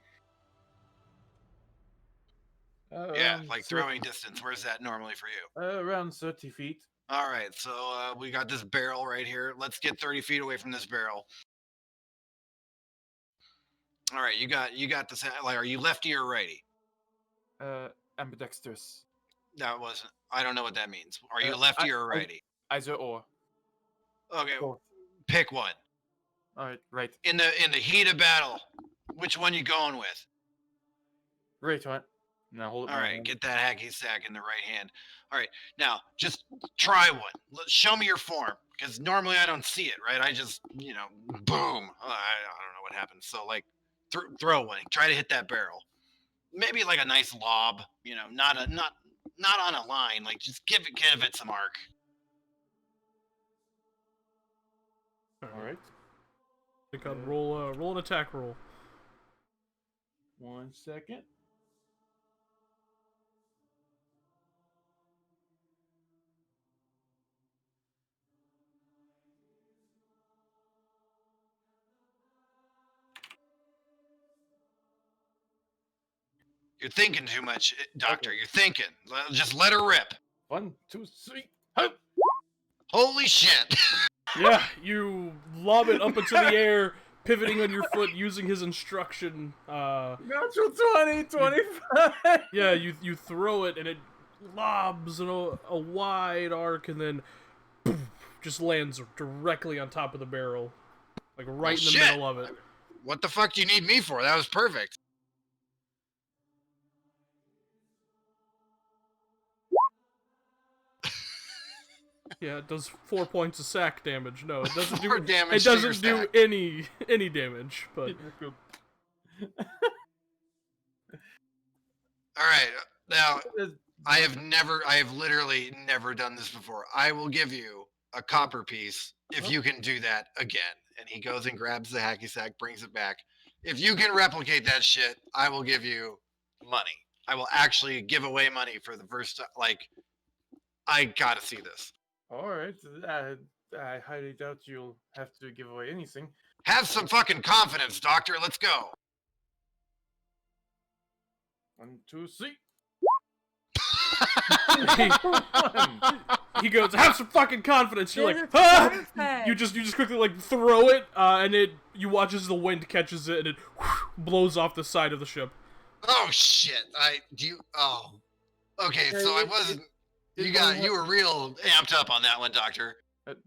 [SPEAKER 5] Yeah,
[SPEAKER 7] around
[SPEAKER 5] like
[SPEAKER 7] 30
[SPEAKER 5] throwing distance. Where's that normally for you?
[SPEAKER 7] Around 30 feet.
[SPEAKER 5] All right, so we got this barrel right here. Let's get 30 feet away from this barrel. All right, you got this. Like, are you lefty or righty?
[SPEAKER 7] Ambidextrous.
[SPEAKER 5] That wasn't. I don't know what that means. Are you
[SPEAKER 7] Uh,
[SPEAKER 5] lefty
[SPEAKER 7] I-
[SPEAKER 5] or
[SPEAKER 7] I-
[SPEAKER 5] righty?
[SPEAKER 7] Either or.
[SPEAKER 5] Okay,
[SPEAKER 7] Both.
[SPEAKER 5] pick one.
[SPEAKER 7] All right, right.
[SPEAKER 5] In the heat of battle, which one you going with?
[SPEAKER 7] Right one. Now hold it.
[SPEAKER 5] All
[SPEAKER 7] in my
[SPEAKER 5] right,
[SPEAKER 7] hand.
[SPEAKER 5] get that hacky sack in the right hand. All right, now just try one. Show me your form, because normally I don't see it, right? I just, boom. I don't know what happens. So like, throw one. Try to hit that barrel. Maybe like a nice lob, not on a line. Like just give it some arc.
[SPEAKER 7] All right.
[SPEAKER 4] Pick up, roll an attack roll.
[SPEAKER 7] 1 second.
[SPEAKER 5] You're thinking too much, Doctor. You're thinking. Just let her rip.
[SPEAKER 7] 1, 2, 3. Hup!
[SPEAKER 5] Holy shit!
[SPEAKER 4] Yeah, you lob it up into the air, pivoting on your foot using his instruction.
[SPEAKER 7] Natural 20, 25.
[SPEAKER 4] Yeah, you throw it and it lobs in a wide arc and then poof, just lands directly on top of the barrel, like right in the middle of it.
[SPEAKER 5] What the fuck do you need me for? That was perfect.
[SPEAKER 4] Yeah, it does 4 points of sack damage. No, it doesn't do
[SPEAKER 5] damage.
[SPEAKER 4] It doesn't do any damage. But
[SPEAKER 5] all right, now I have literally never done this before. I will give you a copper piece if you can do that again. And he goes and grabs the hacky sack, brings it back. If you can replicate that shit, I will give you money. I will actually give away money for the first time. Like, I gotta see this.
[SPEAKER 7] All right. I highly doubt you'll have to give away anything.
[SPEAKER 5] Have some fucking confidence, Doctor. Let's go.
[SPEAKER 7] 1, 2, 3.
[SPEAKER 4] he goes, have some fucking confidence. You're like, ah! You just quickly like throw it, and you watch as the wind catches it and it blows off the side of the ship.
[SPEAKER 5] Oh shit! Okay, so I wasn't. You were real amped up on that one, Doctor.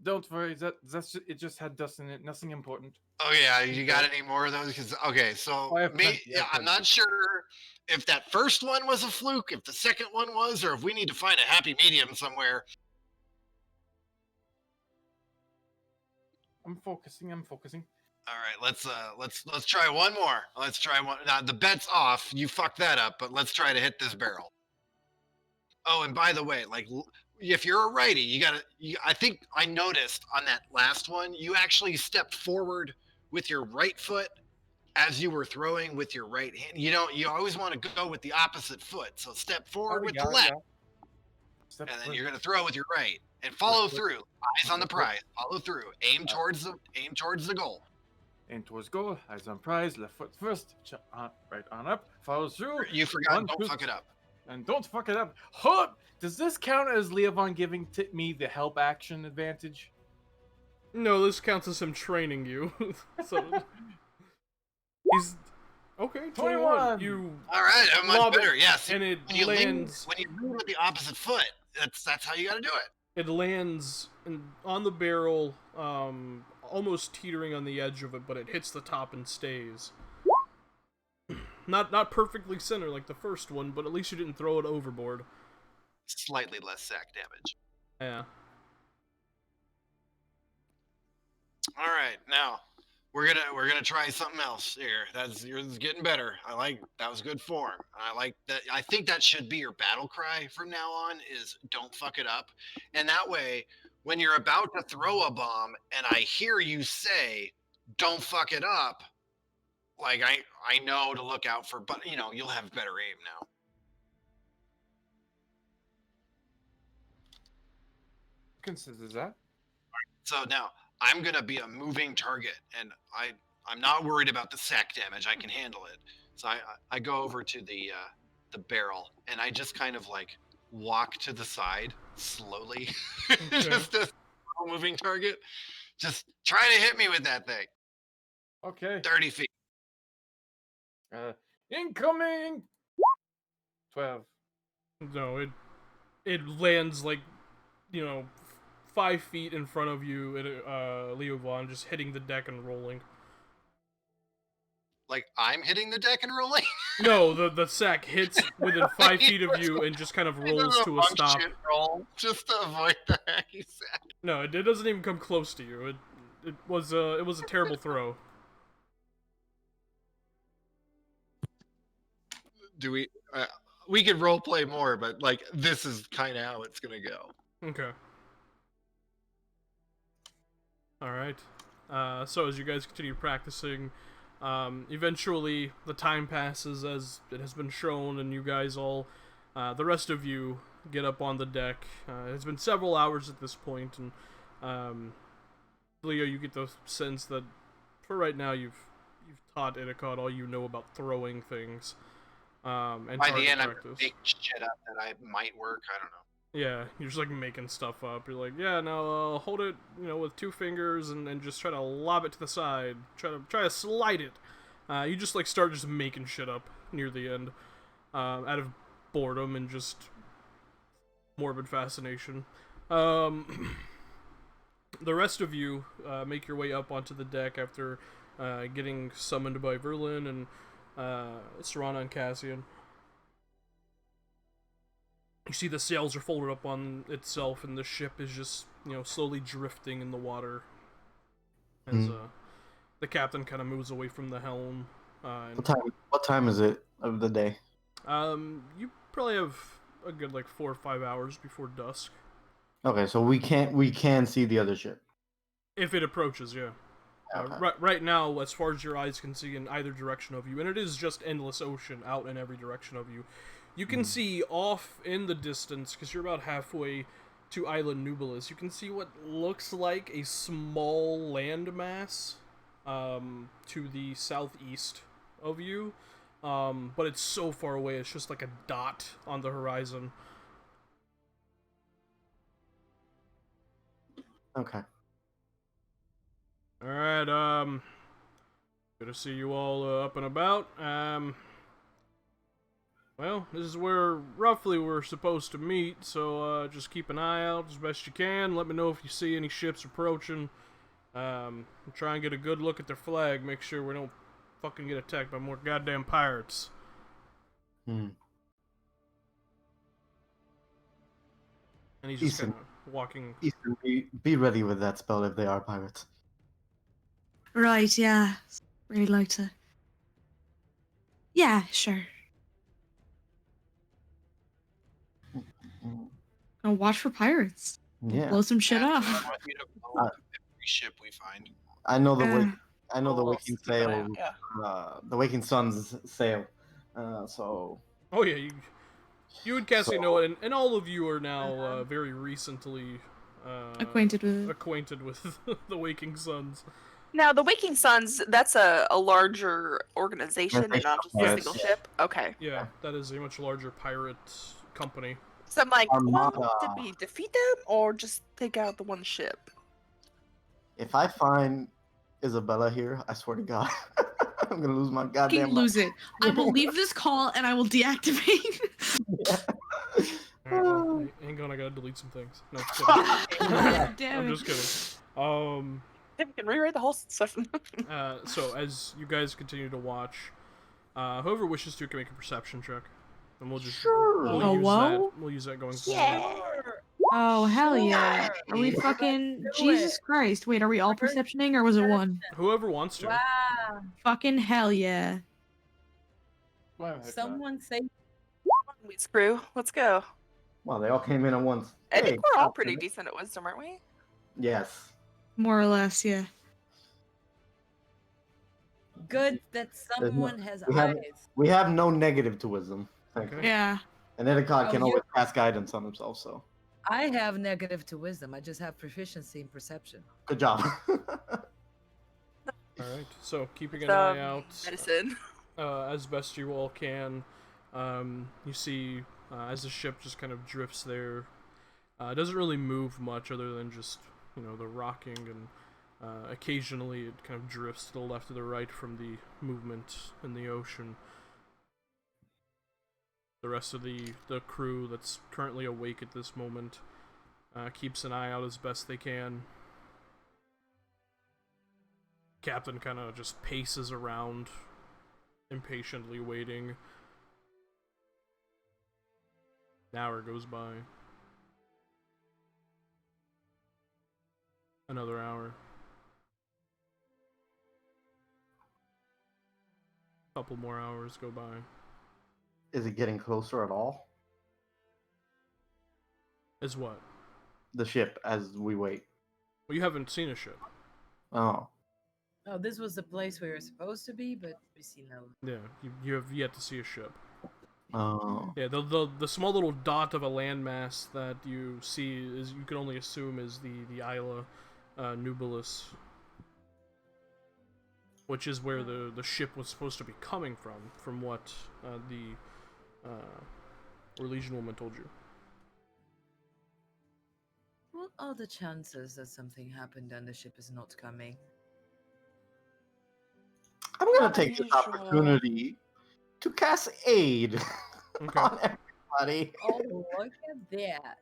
[SPEAKER 7] Don't worry, it just had dust in it. Nothing important.
[SPEAKER 5] Oh yeah, you got any more of those? Okay, so I'm not sure if that first one was a fluke, if the second one was, or if we need to find a happy medium somewhere.
[SPEAKER 7] I'm focusing.
[SPEAKER 5] All right, let's try one more. Let's try one. Now the bet's off. You fucked that up, but let's try to hit this barrel. Oh, and by the way, like if you're a righty, I think I noticed on that last one, you actually stepped forward with your right foot as you were throwing with your right hand. You always want to go with the opposite foot. So step forward with the left. And then you're going to throw with your right and follow through. Eyes on the prize. Follow through. Aim towards the goal.
[SPEAKER 7] Aim towards goal. Eyes on prize. Left foot first. Right on up. Follow through.
[SPEAKER 5] You forgot. Don't fuck it up.
[SPEAKER 7] And don't fuck it up. Hold! Does this count as Leovon giving me the help action advantage?
[SPEAKER 4] No, this counts as him training you. So he's okay. 21. You
[SPEAKER 5] all right? I'm much better. Yes.
[SPEAKER 4] And it lands
[SPEAKER 5] when you move with the opposite foot. That's how you got to do it.
[SPEAKER 4] It lands on the barrel, almost teetering on the edge of it, but it hits the top and stays. Not perfectly center like the first one, but at least you didn't throw it overboard.
[SPEAKER 5] Slightly less sack damage.
[SPEAKER 4] Yeah.
[SPEAKER 5] All right, now we're gonna try something else here. Yours is getting better. That was good form. I like that. I think that should be your battle cry from now on. Is don't fuck it up, and that way, when you're about to throw a bomb and I hear you say, "Don't fuck it up," like I know to look out for. But you'll have better aim now.
[SPEAKER 7] Consider that.
[SPEAKER 5] So now I'm gonna be a moving target, and I'm not worried about the sack damage. I can handle it. So I go over to the barrel, and I just kind of like walk to the side slowly,
[SPEAKER 4] Okay.
[SPEAKER 5] just a moving target. Just try to hit me with that thing.
[SPEAKER 7] Okay.
[SPEAKER 5] 30 feet.
[SPEAKER 7] Incoming. 12.
[SPEAKER 4] No, it lands like 5 feet in front of you, Leovon, just hitting the deck and rolling.
[SPEAKER 5] Like I'm hitting the deck and rolling?
[SPEAKER 4] No, the sack hits within 5 feet of you and just kind of rolls to a stop.
[SPEAKER 5] Roll just to avoid the hacky sack.
[SPEAKER 4] No, it doesn't even come close to you. It was a terrible throw.
[SPEAKER 5] Do we? We could role play more, but like this is kind of how it's gonna go.
[SPEAKER 4] Okay. All right. So as you guys continue practicing, eventually the time passes as it has been shown, and you guys all, the rest of you, get up on the deck. It's been several hours at this point, and Leo, you get the sense that for right now you've taught Itakot all you know about throwing things. And
[SPEAKER 5] By the end,
[SPEAKER 4] practice.
[SPEAKER 5] I'm making shit up that I might work. I don't know.
[SPEAKER 4] Yeah, you're just like making stuff up. You're like, yeah, no, hold it, with 2 fingers and just try to lob it to the side. Try to slide it. You just like start just making shit up near the end, out of boredom and just morbid fascination. The rest of you make your way up onto the deck after getting summoned by Verlin and Serana and Cassian. You see the sails are folded up on itself, and the ship is just, slowly drifting in the water. As the captain kind of moves away from the helm.
[SPEAKER 3] What time is it of the day?
[SPEAKER 4] You probably have a good 4 or 5 hours before dusk.
[SPEAKER 3] Okay, so we can see the other ship.
[SPEAKER 4] If it approaches, yeah.
[SPEAKER 3] Okay.
[SPEAKER 4] Right now, as far as your eyes can see in either direction of you, and it is just endless ocean out in every direction of you. You can see off in the distance, because you're about halfway to Island Nubilis, you can see what looks like a small landmass to the southeast of you, but it's so far away, it's just like a dot on the horizon.
[SPEAKER 3] Okay.
[SPEAKER 4] Alright, good to see you all up and about. Well, this is where roughly we're supposed to meet, so just keep an eye out as best you can. Let me know if you see any ships approaching. Try and get a good look at their flag, make sure we don't fucking get attacked by more goddamn pirates. And he's just kind of walking.
[SPEAKER 3] Eastern, be ready with that spell if they are pirates.
[SPEAKER 2] Right, yeah. Really like to. Yeah, sure. I'll watch for pirates.
[SPEAKER 3] Yeah.
[SPEAKER 2] Blow some shit up.
[SPEAKER 5] You know, every ship we find.
[SPEAKER 3] I know the
[SPEAKER 2] Yeah.
[SPEAKER 3] the waking sail.
[SPEAKER 1] Yeah.
[SPEAKER 3] The waking sun's sail. So.
[SPEAKER 4] Oh yeah, you and Cassie know it, and all of you are now very recently
[SPEAKER 2] Acquainted
[SPEAKER 4] with the Waking Suns.
[SPEAKER 1] Now, the Waking Suns, that's a larger organization and not just a single ship? Okay.
[SPEAKER 4] Yeah, that is a much larger pirate company.
[SPEAKER 1] So I'm like,
[SPEAKER 3] Armada.
[SPEAKER 1] well, did we defeat them or just take out the one ship?
[SPEAKER 3] If I find Isabella here, I swear to God, I'm gonna lose my goddamn
[SPEAKER 2] Fucking lose it. I will leave this call and I will deactivate.
[SPEAKER 4] Alright, well, hang on, I gotta delete some things. No,
[SPEAKER 2] Damn
[SPEAKER 4] I'm
[SPEAKER 2] it.
[SPEAKER 4] just kidding.
[SPEAKER 1] We can rewrite the whole stuff.
[SPEAKER 4] So as you guys continue to watch, whoever wishes to can make a perception check, and we'll just we'll use that going forward.
[SPEAKER 2] Oh, hell yeah. Are we fucking... Jesus Christ. Wait, are we all perceptioning or was it one?
[SPEAKER 4] Whoever wants to.
[SPEAKER 6] Wow.
[SPEAKER 2] Fucking hell yeah.
[SPEAKER 6] Someone say
[SPEAKER 1] We screw. Let's go.
[SPEAKER 3] Well, they all came in at once.
[SPEAKER 1] I think we're all
[SPEAKER 3] Captain.
[SPEAKER 1] pretty decent at wisdom, aren't we?
[SPEAKER 3] Yes.
[SPEAKER 2] More or less, yeah.
[SPEAKER 6] good that someone has eyes.
[SPEAKER 3] We have no negative to wisdom. Thank you.
[SPEAKER 2] Yeah.
[SPEAKER 3] And Itakot
[SPEAKER 6] Oh,
[SPEAKER 3] can
[SPEAKER 6] you-
[SPEAKER 3] always pass guidance on himself, so
[SPEAKER 6] I have negative to wisdom. I just have proficiency in perception.
[SPEAKER 3] good job.
[SPEAKER 4] Alright, so keeping an eye out
[SPEAKER 1] Medicine.
[SPEAKER 4] as best you all can. You see as the ship just kind of drifts there. It doesn't really move much other than just, the rocking, and occasionally it kind of drifts to the left or the right from the movement in the ocean. The rest of the crew that's currently awake at this moment keeps an eye out as best they can. Captain kind of just paces around, impatiently waiting. An hour goes by. Another hour. Couple more hours go by.
[SPEAKER 3] Is it getting closer at all?
[SPEAKER 4] As what?
[SPEAKER 3] The ship as we wait.
[SPEAKER 4] Well, you haven't seen a ship.
[SPEAKER 3] Oh.
[SPEAKER 6] Oh, this was the place we were supposed to be, but we see no.
[SPEAKER 4] Yeah, you have yet to see a ship.
[SPEAKER 3] Oh.
[SPEAKER 4] Yeah, the small little dot of a landmass that you see is, you can only assume, is the Isla Nubilis, which is where the ship was supposed to be coming from what the Legion woman told you.
[SPEAKER 6] What are the chances that something happened and the ship is not coming?
[SPEAKER 3] I'm gonna take this
[SPEAKER 1] Unusual.
[SPEAKER 3] opportunity to cast aid
[SPEAKER 4] Okay.
[SPEAKER 3] on everybody.
[SPEAKER 6] Oh, look at that!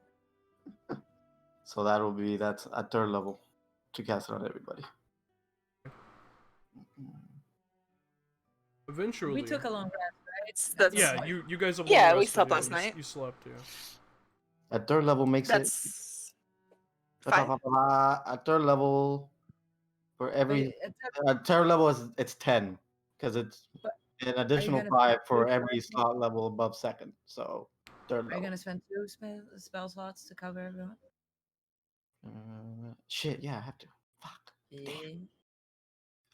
[SPEAKER 3] So that's at third level to cast it on everybody.
[SPEAKER 4] Eventually.
[SPEAKER 6] We took a long rest, right?
[SPEAKER 1] That's
[SPEAKER 4] Yeah,
[SPEAKER 6] fine.
[SPEAKER 4] you guys have
[SPEAKER 1] Yeah,
[SPEAKER 4] long
[SPEAKER 1] we
[SPEAKER 4] rested,
[SPEAKER 1] slept
[SPEAKER 4] yeah,
[SPEAKER 1] last night.
[SPEAKER 4] You slept, yeah.
[SPEAKER 3] At third level makes
[SPEAKER 1] That's
[SPEAKER 3] it.
[SPEAKER 1] fine.
[SPEAKER 3] At third level, for every
[SPEAKER 6] But,
[SPEAKER 3] third level it's 10 because it's
[SPEAKER 6] But
[SPEAKER 3] an additional
[SPEAKER 6] gonna
[SPEAKER 3] 5
[SPEAKER 6] spend
[SPEAKER 3] for
[SPEAKER 6] two
[SPEAKER 3] every
[SPEAKER 6] slots?
[SPEAKER 3] slot level above second. So third
[SPEAKER 6] Are you
[SPEAKER 3] level.
[SPEAKER 6] gonna spend two spell slots to cover everyone?
[SPEAKER 3] Shit, yeah, I have to. Fuck.
[SPEAKER 6] Yeah.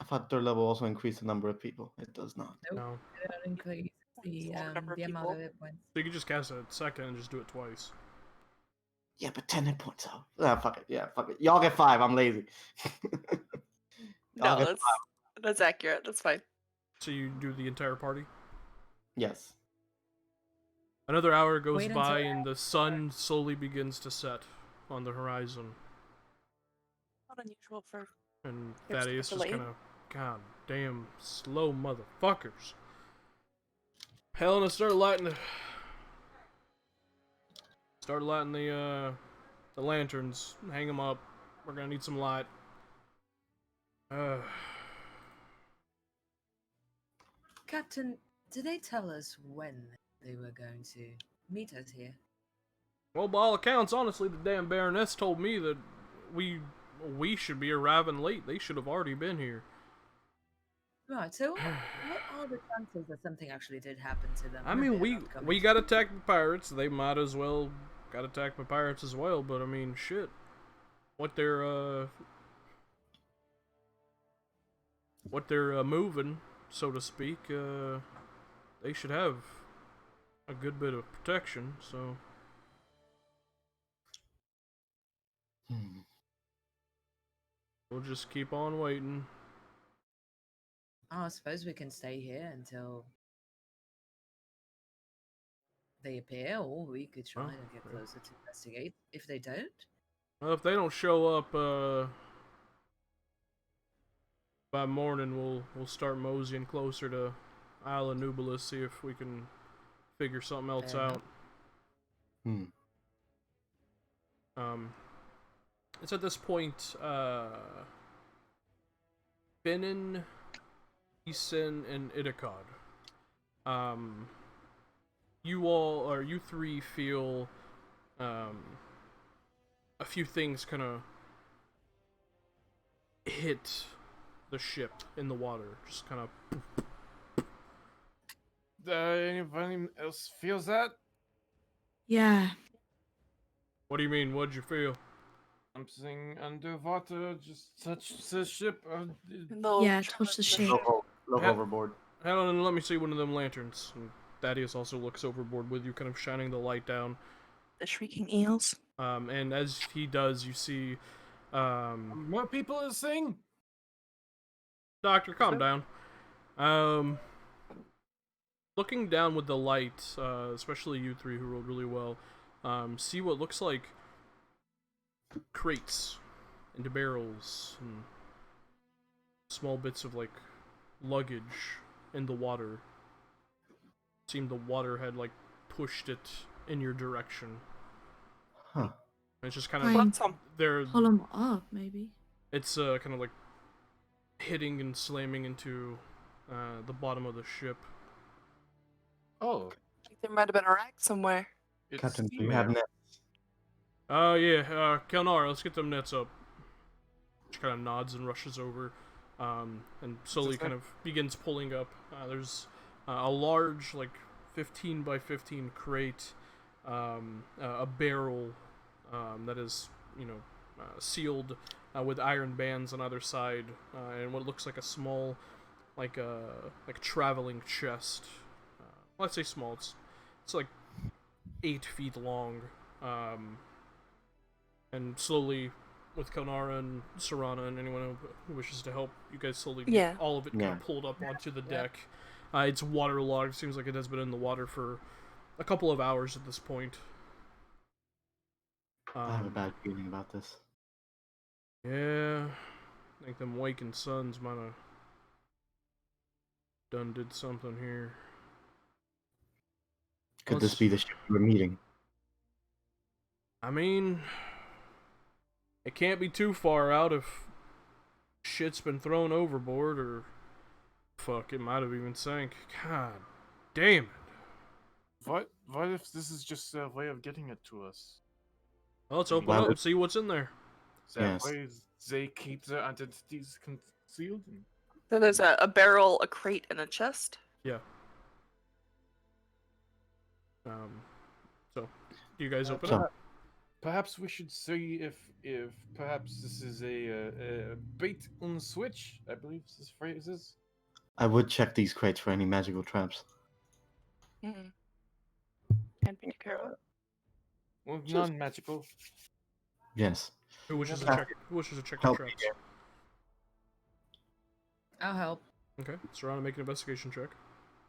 [SPEAKER 3] I thought third level also increased the number of people. It does not.
[SPEAKER 6] Nope.
[SPEAKER 4] No.
[SPEAKER 6] It don't increase the
[SPEAKER 1] It's a lot number of
[SPEAKER 6] amount
[SPEAKER 1] people.
[SPEAKER 6] of hit points.
[SPEAKER 4] So you can just cast it second and just do it twice.
[SPEAKER 3] Yeah, but 10 hit points out. Ah, fuck it. Yeah, fuck it. Y'all get 5. I'm lazy. Y'all
[SPEAKER 1] No,
[SPEAKER 3] get
[SPEAKER 1] that's accurate. That's fine.
[SPEAKER 4] So you do the entire party?
[SPEAKER 3] Yes.
[SPEAKER 4] Another hour goes
[SPEAKER 6] Wait
[SPEAKER 4] by
[SPEAKER 6] until
[SPEAKER 4] and the sun slowly begins to set on the horizon.
[SPEAKER 1] Not unusual for
[SPEAKER 4] And
[SPEAKER 1] There's
[SPEAKER 4] Thaddeus
[SPEAKER 1] the
[SPEAKER 4] just
[SPEAKER 1] delay.
[SPEAKER 4] kind of, god damn, slow motherfuckers. Helena, start lighting the lanterns. Hang them up. We're gonna need some light.
[SPEAKER 6] Captain, did they tell us when they were going to meet us here?
[SPEAKER 4] Well, by all accounts, honestly, the damn Baroness told me that we should be arriving late. They should have already been here.
[SPEAKER 6] Right, so what are the chances that something actually did happen to them?
[SPEAKER 4] I
[SPEAKER 6] and
[SPEAKER 4] mean,
[SPEAKER 6] they're
[SPEAKER 4] we
[SPEAKER 6] not coming
[SPEAKER 4] got
[SPEAKER 6] to-
[SPEAKER 4] attacked by pirates. They might as well got attacked by pirates as well. But I mean, shit, what they're moving, so to speak, they should have a good bit of protection. So we'll just keep on waiting.
[SPEAKER 6] Oh, I suppose we can stay here until they appear, or we could try
[SPEAKER 4] Oh,
[SPEAKER 6] to get
[SPEAKER 4] yeah.
[SPEAKER 6] closer to investigate. If they don't,
[SPEAKER 4] Well, if they don't show up by morning, we'll start moseying closer to Isla Nubilis, see if we can figure something else
[SPEAKER 6] Fair
[SPEAKER 4] out.
[SPEAKER 6] enough.
[SPEAKER 4] It's at this point, Benin, Isen, and Idakad. You three feel a few things kind of hit the ship in the water, just kind of.
[SPEAKER 7] Anybody else feels that?
[SPEAKER 2] Yeah.
[SPEAKER 4] What do you mean? What'd you feel?
[SPEAKER 7] Something underwater just touched the ship.
[SPEAKER 2] Yeah, touch the ship.
[SPEAKER 3] Look
[SPEAKER 4] Ha-
[SPEAKER 3] overboard.
[SPEAKER 4] Helen, let me see one of them lanterns. And Thaddeus also looks overboard with you, kind of shining the light down.
[SPEAKER 1] The shrieking eels.
[SPEAKER 4] And as he does, you see,
[SPEAKER 7] More people are saying.
[SPEAKER 4] Doctor, calm down. Looking down with the light, especially you three who rolled really well, see what looks like crates and barrels and small bits of like luggage in the water. Seemed the water had like pushed it in your direction.
[SPEAKER 3] Huh.
[SPEAKER 4] And it's just kind
[SPEAKER 2] Fine.
[SPEAKER 4] of they're
[SPEAKER 2] Pull them up, maybe.
[SPEAKER 4] it's kind of like hitting and slamming into the bottom of the ship.
[SPEAKER 7] Oh,
[SPEAKER 1] I think there might have been a wreck somewhere.
[SPEAKER 7] it's
[SPEAKER 3] Captain, do you have nets?
[SPEAKER 4] Yeah, Kelnar, let's get them nets up. She kind of nods and rushes over, and slowly kind of begins pulling up. There's a large, like, 15 by 15 crate, a barrel that is, sealed with iron bands on either side, and what looks like a small, like traveling chest. Let's say small. It's like 8 feet long, and slowly, with Konara and Serana and anyone who wishes to help, you guys slowly get all of it kind of pulled up onto the deck. It's waterlogged. Seems like it has been in the water for a couple of hours at this point.
[SPEAKER 3] I have a bad feeling about this.
[SPEAKER 4] Yeah, I think them waking suns might have did something here.
[SPEAKER 3] Could this be the ship we're meeting?
[SPEAKER 4] I mean, it can't be too far out if shit's been thrown overboard, or fuck, it might have even sank. God damn it.
[SPEAKER 7] What if this is just a way of getting it to us?
[SPEAKER 4] Well, let's open up and see what's in there.
[SPEAKER 7] That way they keep their identities concealed?
[SPEAKER 1] So there's a barrel, a crate, and a chest?
[SPEAKER 4] Yeah. So, do you guys open up?
[SPEAKER 7] Perhaps we should see if perhaps this is a bait on switch, I believe this phrase is.
[SPEAKER 3] I would check these crates for any magical traps.
[SPEAKER 1] Mm-hmm. Can't be too careful.
[SPEAKER 7] Well, non-magical.
[SPEAKER 3] Yes.
[SPEAKER 4] Who wishes to check the traps?
[SPEAKER 6] I'll help.
[SPEAKER 4] Okay, Serana, make an investigation check.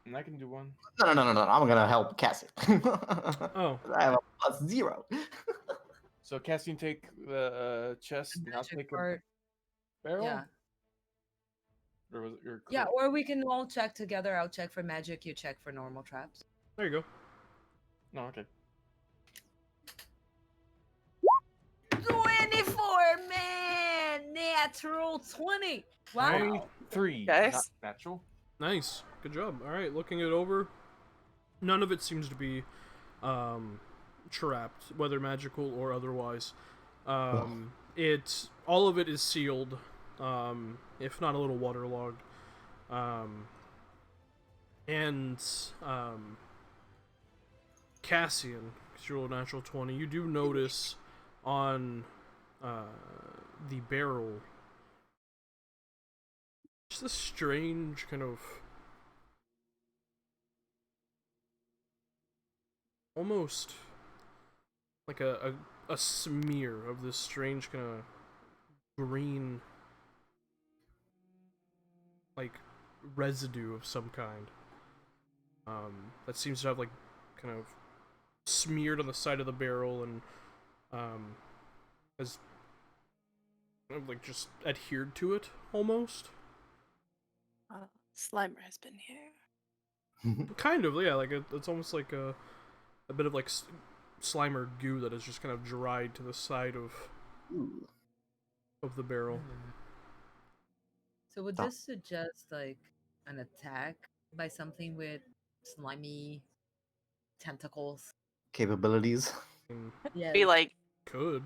[SPEAKER 7] And I can do one.
[SPEAKER 3] No. I'm gonna help Cassie.
[SPEAKER 4] Oh.
[SPEAKER 3] I have a +0.
[SPEAKER 7] So Cassian take the chest, and I'll take a barrel?
[SPEAKER 6] Yeah.
[SPEAKER 7] Or was it your
[SPEAKER 6] Yeah, or we can all check together. I'll check for magic, you check for normal traps.
[SPEAKER 4] There you go.
[SPEAKER 7] No, okay.
[SPEAKER 6] 24, man! Natural 20! Wow.
[SPEAKER 7] 3.
[SPEAKER 1] Guys.
[SPEAKER 7] Not natural.
[SPEAKER 4] Nice. Good job. Alright, looking it over. None of it seems to be trapped, whether magical or otherwise. All of it is sealed, if not a little waterlogged. And Cassian, because you rolled a natural 20, you do notice on the barrel just a strange kind of almost like a smear of this strange kind of green, like, residue of some kind that seems to have like kind of smeared on the side of the barrel and has kind of like just adhered to it almost.
[SPEAKER 1] Slimer has been here.
[SPEAKER 4] Kind of, yeah. Like it's almost like a bit of like Slimer goo that is just kind of dried to the side of the barrel.
[SPEAKER 6] So would this suggest like an attack by something with slimy tentacles?
[SPEAKER 3] Capabilities.
[SPEAKER 6] Yeah.
[SPEAKER 1] Be like
[SPEAKER 4] Could.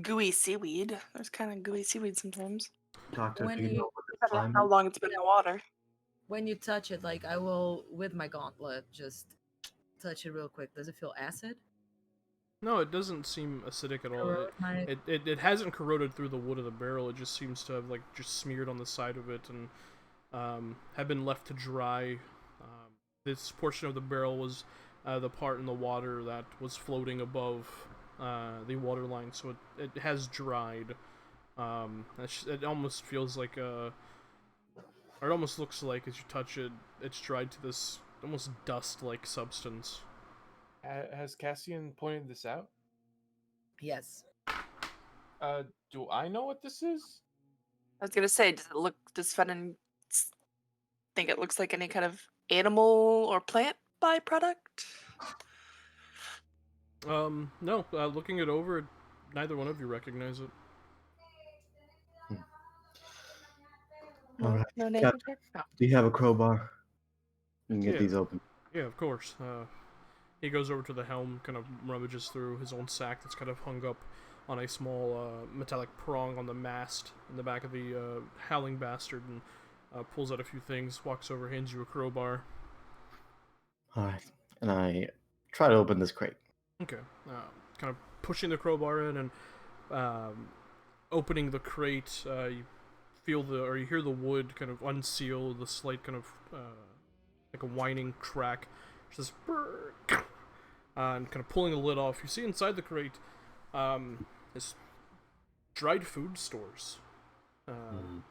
[SPEAKER 1] Gooey seaweed. There's kind of gooey seaweed sometimes.
[SPEAKER 3] Doctor,
[SPEAKER 6] When
[SPEAKER 3] do you
[SPEAKER 6] you-
[SPEAKER 3] know what
[SPEAKER 1] I
[SPEAKER 3] the
[SPEAKER 1] don't
[SPEAKER 3] slime
[SPEAKER 1] know how
[SPEAKER 3] is?
[SPEAKER 1] long it's been in the water.
[SPEAKER 6] When you touch it, like I will with my gauntlet just touch it real quick. Does it feel acid?
[SPEAKER 4] No, it doesn't seem acidic at all.
[SPEAKER 6] Corrode my-
[SPEAKER 4] It hasn't corroded through the wood of the barrel. It just seems to have like just smeared on the side of it and have been left to dry. This portion of the barrel was the part in the water that was floating above the water line, so it has dried. It almost feels like or it almost looks like as you touch it, it's dried to this almost dust-like substance.
[SPEAKER 7] Has Cassian pointed this out?
[SPEAKER 6] Yes.
[SPEAKER 7] Do I know what this is?
[SPEAKER 1] I was gonna say, does Fenton think it looks like any kind of animal or plant byproduct?
[SPEAKER 4] No. Looking it over, neither one of you recognize it.
[SPEAKER 3] All right.
[SPEAKER 1] No nature check? No.
[SPEAKER 3] Do you have a crowbar? You can get
[SPEAKER 4] Yeah.
[SPEAKER 3] these open.
[SPEAKER 4] Yeah, of course. He goes over to the helm, kind of rummages through his own sack that's kind of hung up on a small metallic prong on the mast in the back of the Howling Bastard, and pulls out a few things, walks over, hands you a crowbar.
[SPEAKER 3] All right, and I try to open this crate.
[SPEAKER 4] Okay. Kind of pushing the crowbar in and opening the crate. You feel you hear the wood kind of unseal, the slight kind of like a whining crack, just and kind of pulling the lid off. You see inside the crate is dried food stores.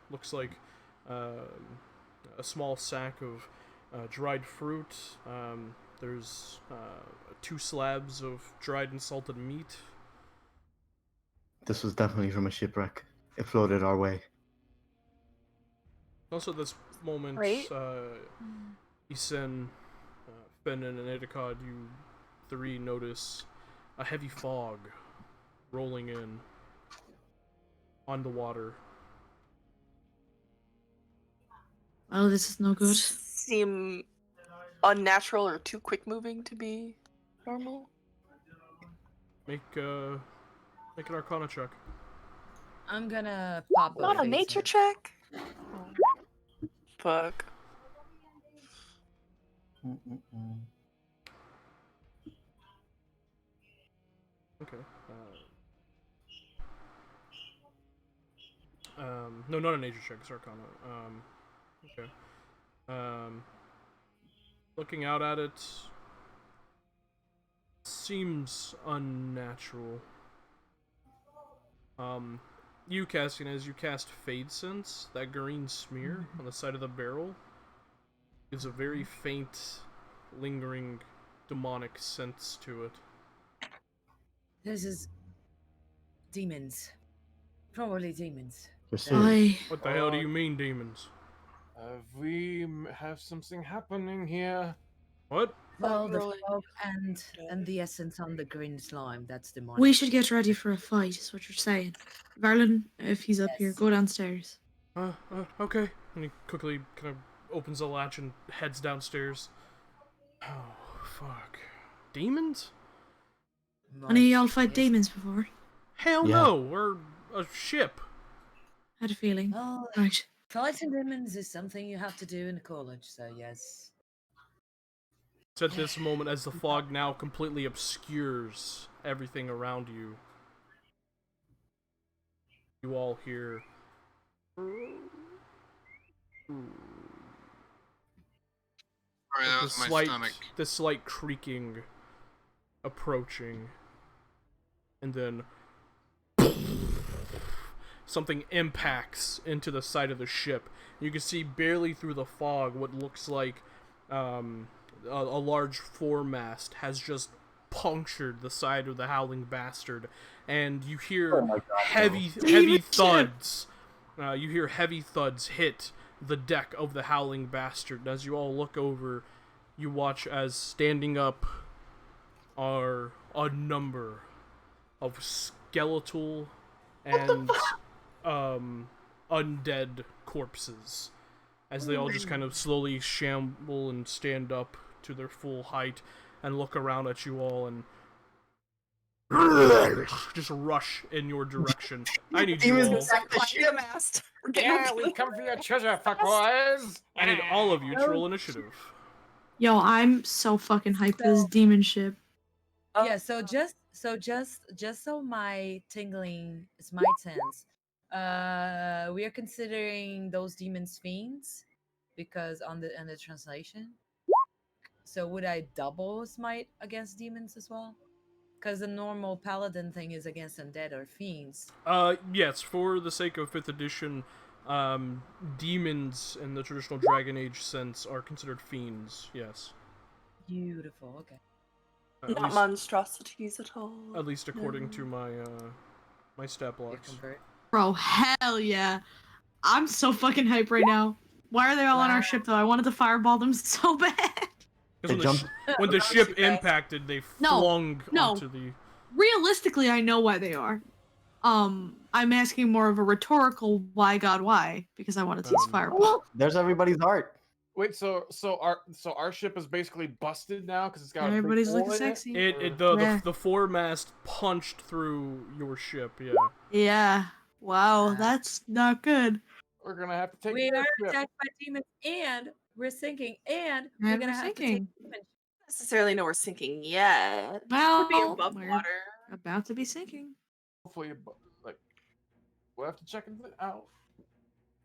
[SPEAKER 4] Looks like a small sack of dried fruit. There's 2 slabs of dried and salted meat.
[SPEAKER 3] This was definitely from a shipwreck. It floated our way.
[SPEAKER 4] Also, at this moment,
[SPEAKER 1] Right.
[SPEAKER 4] Isen, Finn, and Edicod, you 3 notice a heavy fog rolling in on the water.
[SPEAKER 2] Oh, this is no good.
[SPEAKER 1] Seem unnatural or too quick moving to be normal.
[SPEAKER 4] Make an Arcana check.
[SPEAKER 6] I'm gonna pop a
[SPEAKER 1] Not a
[SPEAKER 6] face
[SPEAKER 1] nature
[SPEAKER 6] in.
[SPEAKER 1] check. Oh. Fuck.
[SPEAKER 4] Okay. No, not a nature check. It's Arcana. Okay. Looking out at it, seems unnatural. You casting as you cast Fade Sense, that green smear on the side of the barrel gives a very faint, lingering, demonic sense to it.
[SPEAKER 6] This is demons. Probably demons.
[SPEAKER 4] What the hell do you mean, demons?
[SPEAKER 7] We have something happening here.
[SPEAKER 4] What?
[SPEAKER 6] Well, the
[SPEAKER 1] Really?
[SPEAKER 6] fog and the essence on the green slime, that's demonic.
[SPEAKER 2] We should get ready for a fight, is what you're saying. Varlin, if he's up here,
[SPEAKER 6] Yes.
[SPEAKER 2] go downstairs.
[SPEAKER 4] Okay. And he quickly kind of opens the latch and heads downstairs. Oh, fuck. Demons?
[SPEAKER 2] Any of y'all fight demons before?
[SPEAKER 4] Hell
[SPEAKER 3] Yeah.
[SPEAKER 4] no, we're a ship.
[SPEAKER 2] Had a feeling.
[SPEAKER 6] Well,
[SPEAKER 2] Right.
[SPEAKER 6] fighting demons is something you have to do in college, so yes.
[SPEAKER 4] It's at this moment as the fog now completely obscures everything around you. You all hear...
[SPEAKER 5] Sorry, that was my stomach.
[SPEAKER 4] The slight creaking approaching. And then... something impacts into the side of the ship. You can see barely through the fog what looks like a large foremast has just punctured the side of the Howling Bastard, and you hear heavy thuds. You hear heavy thuds hit the deck of the Howling Bastard. And as you all look over, you watch as standing up are a number of skeletal and undead corpses, as they all just kind of slowly shamble and stand up to their full height and look around at you all and just rush in your direction. I need you all.
[SPEAKER 7] Yeah, we come for your treasure, fuckboys!
[SPEAKER 4] I need all of you to roll initiative.
[SPEAKER 2] Yo, I'm so fucking hyped for this demon ship.
[SPEAKER 6] Yeah, so just so my tingling is my sense. We are considering those demons fiends because in the translation. So would I double smite against demons as well? Because the normal paladin thing is against undead or fiends.
[SPEAKER 4] Yes, for the sake of 5th edition, demons in the traditional Dragon Age sense are considered fiends, yes.
[SPEAKER 6] Beautiful, okay.
[SPEAKER 1] Not monstrosities at all.
[SPEAKER 4] At least according to my my stat blocks.
[SPEAKER 2] Bro, hell yeah. I'm so fucking hyped right now. Why are they all on our ship, though? I wanted to fireball them so bad.
[SPEAKER 4] Because when the ship impacted, they flung onto the...
[SPEAKER 2] Realistically, I know why they are. I'm asking more of a rhetorical why God why, because I wanted to use fireball.
[SPEAKER 3] There's everybody's heart.
[SPEAKER 7] Wait, so our ship is basically busted now because it's got
[SPEAKER 2] Everybody's
[SPEAKER 7] a big
[SPEAKER 2] looking
[SPEAKER 7] hole in
[SPEAKER 2] sexy.
[SPEAKER 4] The foremast punched through your ship, yeah.
[SPEAKER 2] Yeah. Wow, that's not good.
[SPEAKER 7] We're gonna have to take.
[SPEAKER 6] We are attacked by demons, and we're sinking, and we're gonna have to take damage.
[SPEAKER 1] necessarily know we're sinking yet.
[SPEAKER 2] Well,
[SPEAKER 1] Could be above
[SPEAKER 2] we're
[SPEAKER 1] water.
[SPEAKER 2] about to be sinking.
[SPEAKER 7] Hopefully, like, we'll have to check it out.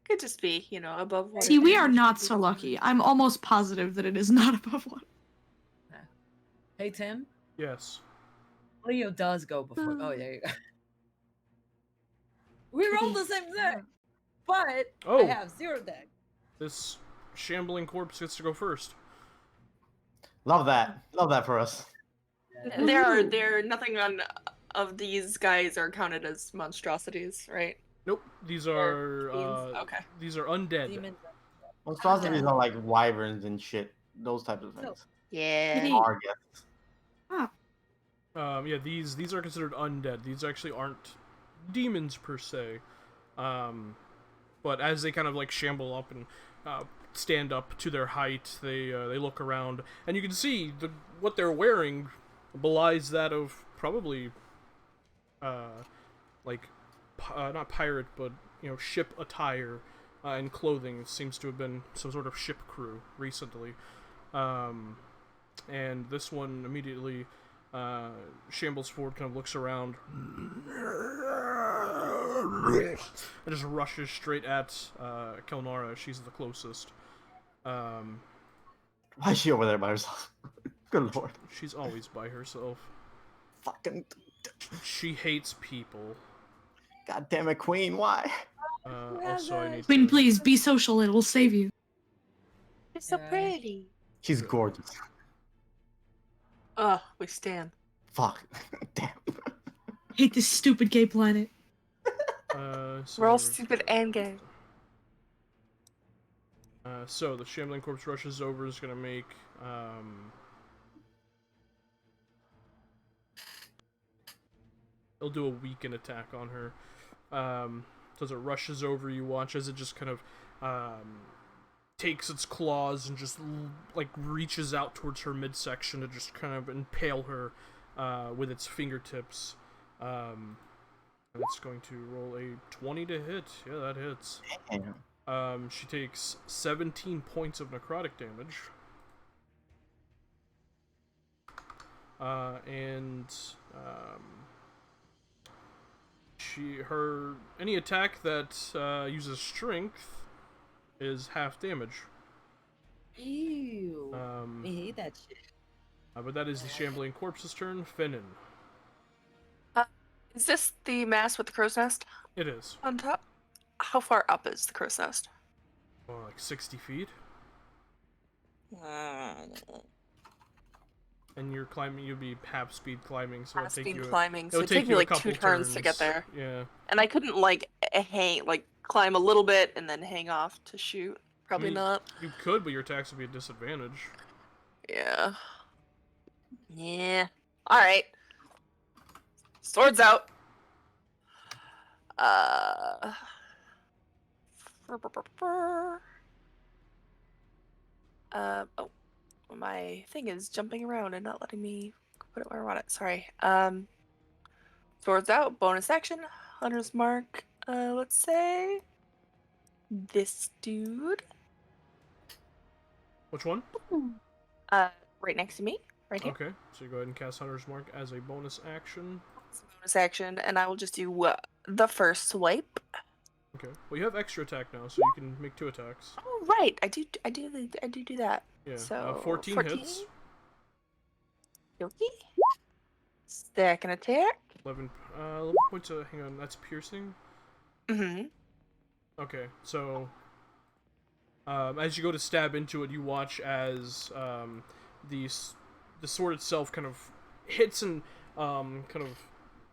[SPEAKER 1] Could just be, above water.
[SPEAKER 2] See, we are
[SPEAKER 1] damage.
[SPEAKER 2] not
[SPEAKER 1] We
[SPEAKER 2] so
[SPEAKER 1] don't know.
[SPEAKER 2] lucky. I'm almost positive that it is not above water.
[SPEAKER 6] Hey, Tim.
[SPEAKER 4] Yes.
[SPEAKER 6] Leo does go before. Oh, there you go. We rolled the same thing, but I
[SPEAKER 4] Oh,
[SPEAKER 6] have 0 deck.
[SPEAKER 4] this shambling corpse gets to go first.
[SPEAKER 3] Love that. Love that for us.
[SPEAKER 1] There nothing of these guys are counted as monstrosities, right?
[SPEAKER 4] Nope, these are
[SPEAKER 1] Okay.
[SPEAKER 4] these are undead.
[SPEAKER 6] Demons.
[SPEAKER 3] Monstrosities are like wyverns and shit. Those types of things.
[SPEAKER 1] Yeah.
[SPEAKER 3] Targets.
[SPEAKER 4] Yeah, these are considered undead. These actually aren't demons per se, but as they kind of like shamble up and stand up to their height, they look around, and you can see what they're wearing belies that of probably not pirate, but ship attire and clothing. It seems to have been some sort of ship crew recently, and this one immediately shambles forward, kind of looks around, and just rushes straight at Kelnara. She's the closest.
[SPEAKER 3] Why is she over there by herself? Good lord.
[SPEAKER 4] She's always by herself.
[SPEAKER 3] Fucking.
[SPEAKER 4] She hates people.
[SPEAKER 3] God damn it, Queen. Why?
[SPEAKER 4] Also, I need
[SPEAKER 2] Queen,
[SPEAKER 4] to...
[SPEAKER 2] please be social. It will save you.
[SPEAKER 1] You're so pretty.
[SPEAKER 3] She's gorgeous.
[SPEAKER 1] We stand.
[SPEAKER 3] Fuck. Damn.
[SPEAKER 2] Hate this stupid gay planet.
[SPEAKER 1] We're all stupid and gay.
[SPEAKER 4] So the shambling corpse rushes over, is gonna make it'll do a weaken attack on her. So as it rushes over, you watch as it just kind of takes its claws and just like reaches out towards her midsection to just kind of impale her with its fingertips. And it's going to roll a 20 to hit. Yeah, that hits.
[SPEAKER 3] Damn.
[SPEAKER 4] She takes 17 points of necrotic damage. Any attack that uses strength is half damage.
[SPEAKER 6] Ew. I hate that shit.
[SPEAKER 4] But that is the shambling corpse's turn. Finnan.
[SPEAKER 1] Is this the mast with the crow's nest
[SPEAKER 4] It is.
[SPEAKER 1] on top? How far up is the crow's nest?
[SPEAKER 4] Oh, like 60 feet. And you're climbing, you'd be half speed climbing, so
[SPEAKER 1] Half
[SPEAKER 4] it'll take
[SPEAKER 1] speed
[SPEAKER 4] you.
[SPEAKER 1] climbing, so
[SPEAKER 4] It'll
[SPEAKER 1] it'd take me
[SPEAKER 4] you a
[SPEAKER 1] like
[SPEAKER 4] couple
[SPEAKER 1] 2 turns to get
[SPEAKER 4] turns.
[SPEAKER 1] there.
[SPEAKER 4] Yeah.
[SPEAKER 1] And I couldn't climb a little bit and then hang off to shoot. Probably not.
[SPEAKER 4] You could, but your attacks would be a disadvantage.
[SPEAKER 1] Yeah. Yeah. Alright. Swords out. Oh, my thing is jumping around and not letting me put it where I want it. Sorry. Swords out, bonus action, Hunter's Mark. Let's say this dude.
[SPEAKER 4] Which one?
[SPEAKER 1] Right next to me, right here.
[SPEAKER 4] Okay, so you go ahead and cast Hunter's Mark as a bonus action.
[SPEAKER 1] Bonus action, and I will just do the first swipe.
[SPEAKER 4] Okay. Well, you have extra attack now, so you can make 2 attacks.
[SPEAKER 1] Oh, right. I do that.
[SPEAKER 4] Yeah.
[SPEAKER 1] So
[SPEAKER 4] 14 hits.
[SPEAKER 1] Yoki. Second attack.
[SPEAKER 4] 11 points of, hang on, that's piercing?
[SPEAKER 1] Mm-hmm.
[SPEAKER 4] Okay, so as you go to stab into it, you watch as the sword itself kind of hits and kind of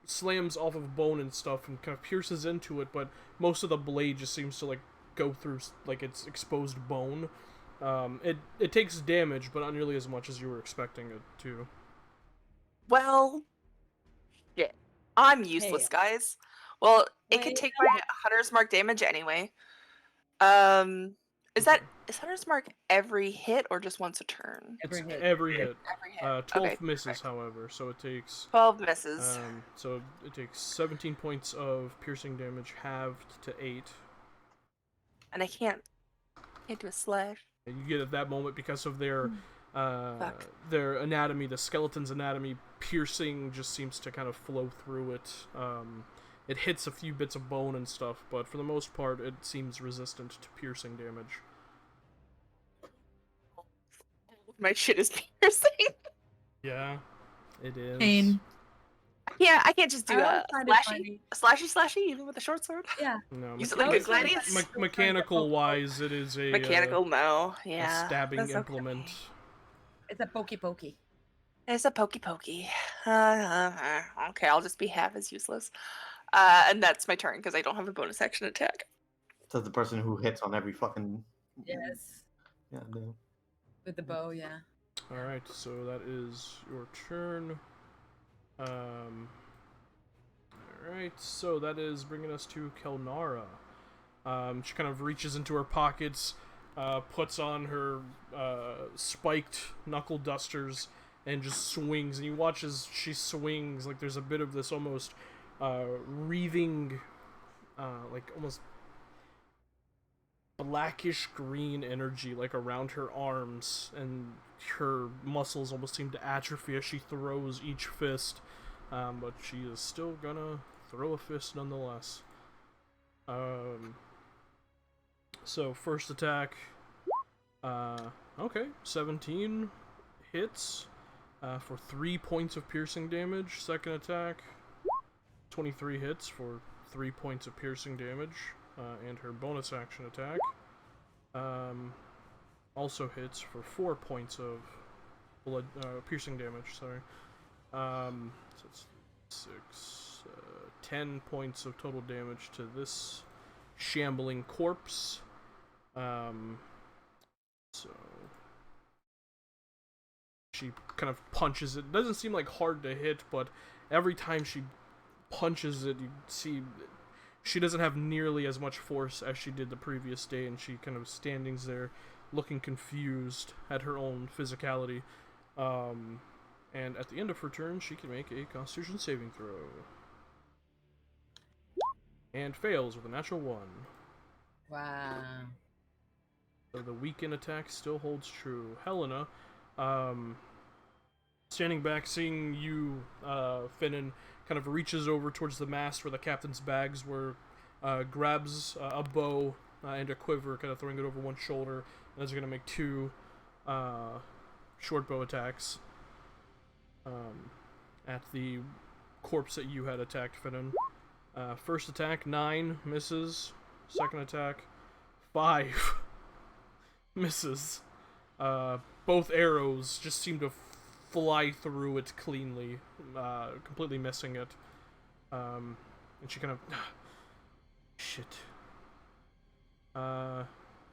[SPEAKER 4] slams off of bone and stuff and kind of pierces into it, but most of the blade just seems to like go through like its exposed bone. It takes damage, but not nearly as much as you were expecting it to.
[SPEAKER 1] Well, yeah, I'm useless, guys. Well, it could take my Hunter's Mark damage anyway. Is Hunter's Mark every hit or just once a turn?
[SPEAKER 4] Every hit.
[SPEAKER 1] Every hit.
[SPEAKER 4] 12
[SPEAKER 1] Okay,
[SPEAKER 4] misses,
[SPEAKER 1] perfect.
[SPEAKER 4] however, so it takes
[SPEAKER 1] 12 misses.
[SPEAKER 4] So it takes 17 points of piercing damage, halved to 8.
[SPEAKER 1] And I can't do a slash.
[SPEAKER 4] And you get at that moment because of their
[SPEAKER 1] Fuck.
[SPEAKER 4] their anatomy, the skeleton's anatomy, piercing just seems to kind of flow through it. It hits a few bits of bone and stuff, but for the most part, it seems resistant to piercing damage.
[SPEAKER 1] My shit is piercing.
[SPEAKER 4] Yeah, it is.
[SPEAKER 2] Pain.
[SPEAKER 1] Yeah, I can't just do
[SPEAKER 6] I
[SPEAKER 1] a
[SPEAKER 6] always find it
[SPEAKER 1] slashy, slashy, even with a short sword.
[SPEAKER 6] Yeah.
[SPEAKER 4] No,
[SPEAKER 1] Use it
[SPEAKER 6] I
[SPEAKER 1] like a
[SPEAKER 6] always find it
[SPEAKER 1] gladius.
[SPEAKER 6] funny.
[SPEAKER 4] mechanical wise, it is a
[SPEAKER 1] Mechanical, no.
[SPEAKER 4] a
[SPEAKER 1] Yeah.
[SPEAKER 4] stabbing
[SPEAKER 1] that's
[SPEAKER 4] implement.
[SPEAKER 1] Okay.
[SPEAKER 6] It's a pokey.
[SPEAKER 1] It's a pokey. Okay, I'll just be half as useless. And that's my turn because I don't have a bonus action attack.
[SPEAKER 3] Says the person who hits on every fucking.
[SPEAKER 6] Yes.
[SPEAKER 3] Yeah, no.
[SPEAKER 6] With the bow, yeah.
[SPEAKER 4] All right, so that is your turn. All right, so that is bringing us to Kelnara. She kind of reaches into her pockets, puts on her spiked knuckle dusters, and just swings. And you watch as she swings, like there's a bit of this almost wreathing, like almost blackish green energy, like around her arms, and her muscles almost seem to atrophy as she throws each fist. But she is still gonna throw a fist nonetheless. So first attack, okay, 17 hits for 3 points of piercing damage. Second attack, 23 hits for 3 points of piercing damage. And her bonus action attack also hits for 4 points of blood piercing damage. Sorry, so it's 6, 10 points of total damage to this shambling corpse. So she kind of punches it. Doesn't seem like hard to hit, but every time she punches it, you see she doesn't have nearly as much force as she did the previous day, and she kind of stands there looking confused at her own physicality. And at the end of her turn, she can make a Constitution saving throw. And fails with a natural 1.
[SPEAKER 6] Wow.
[SPEAKER 4] So the weaken attack still holds true. Helena, standing back, seeing you, Finnan, kind of reaches over towards the mast where the captain's bags were, grabs a bow and a quiver, kind of throwing it over one shoulder, and is going to make 2 short bow attacks at the corpse that you had attacked, Finnan. First attack, 9, misses. Second attack, 5, misses. Both arrows just seem to fly through it cleanly, completely missing it. And she kind of... shit.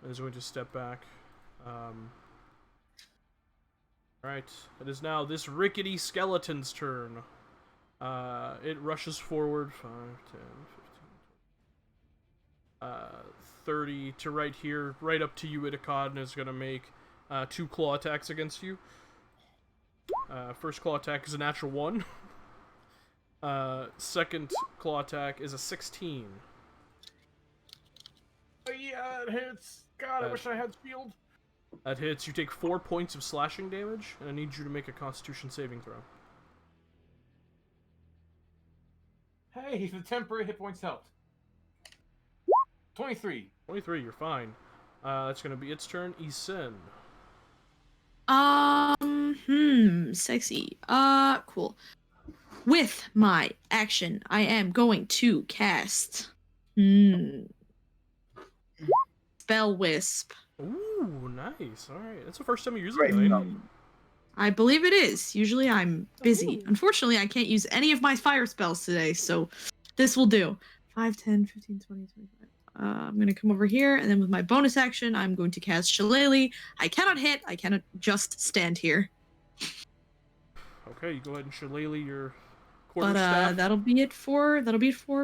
[SPEAKER 4] Is going to step back. Alright, it is now this rickety skeleton's turn. It rushes forward 5, 10, 15, 30 to right here, right up to you, Itakad, and is going to make 2 claw attacks against you. First claw attack is a natural 1. Second claw attack is a 16.
[SPEAKER 7] Yeah, it hits. God, I wish I had shield.
[SPEAKER 4] That hits. You take 4 points of slashing damage, and I need you to make a Constitution saving throw.
[SPEAKER 7] Hey, the temporary hit points helped. 23.
[SPEAKER 4] 23, you're fine. That's going to be its turn. Isen.
[SPEAKER 2] Sexy. Cool. With my action, I am going to cast Spell Wisp.
[SPEAKER 4] Ooh, nice. Alright, that's the first time you're using
[SPEAKER 3] Great
[SPEAKER 4] it,
[SPEAKER 3] stuff.
[SPEAKER 4] right?
[SPEAKER 2] I believe it is. Usually I'm busy.
[SPEAKER 4] Ooh.
[SPEAKER 2] Unfortunately, I can't use any of my fire spells today, so this will do. 5, 10, 15, 20, 25. I'm going to come over here, and then with my bonus action, I'm going to cast Shillelagh. I cannot hit. I cannot just stand here.
[SPEAKER 4] Okay, you go ahead and shillelagh your quarterstaff.
[SPEAKER 2] That'll be it for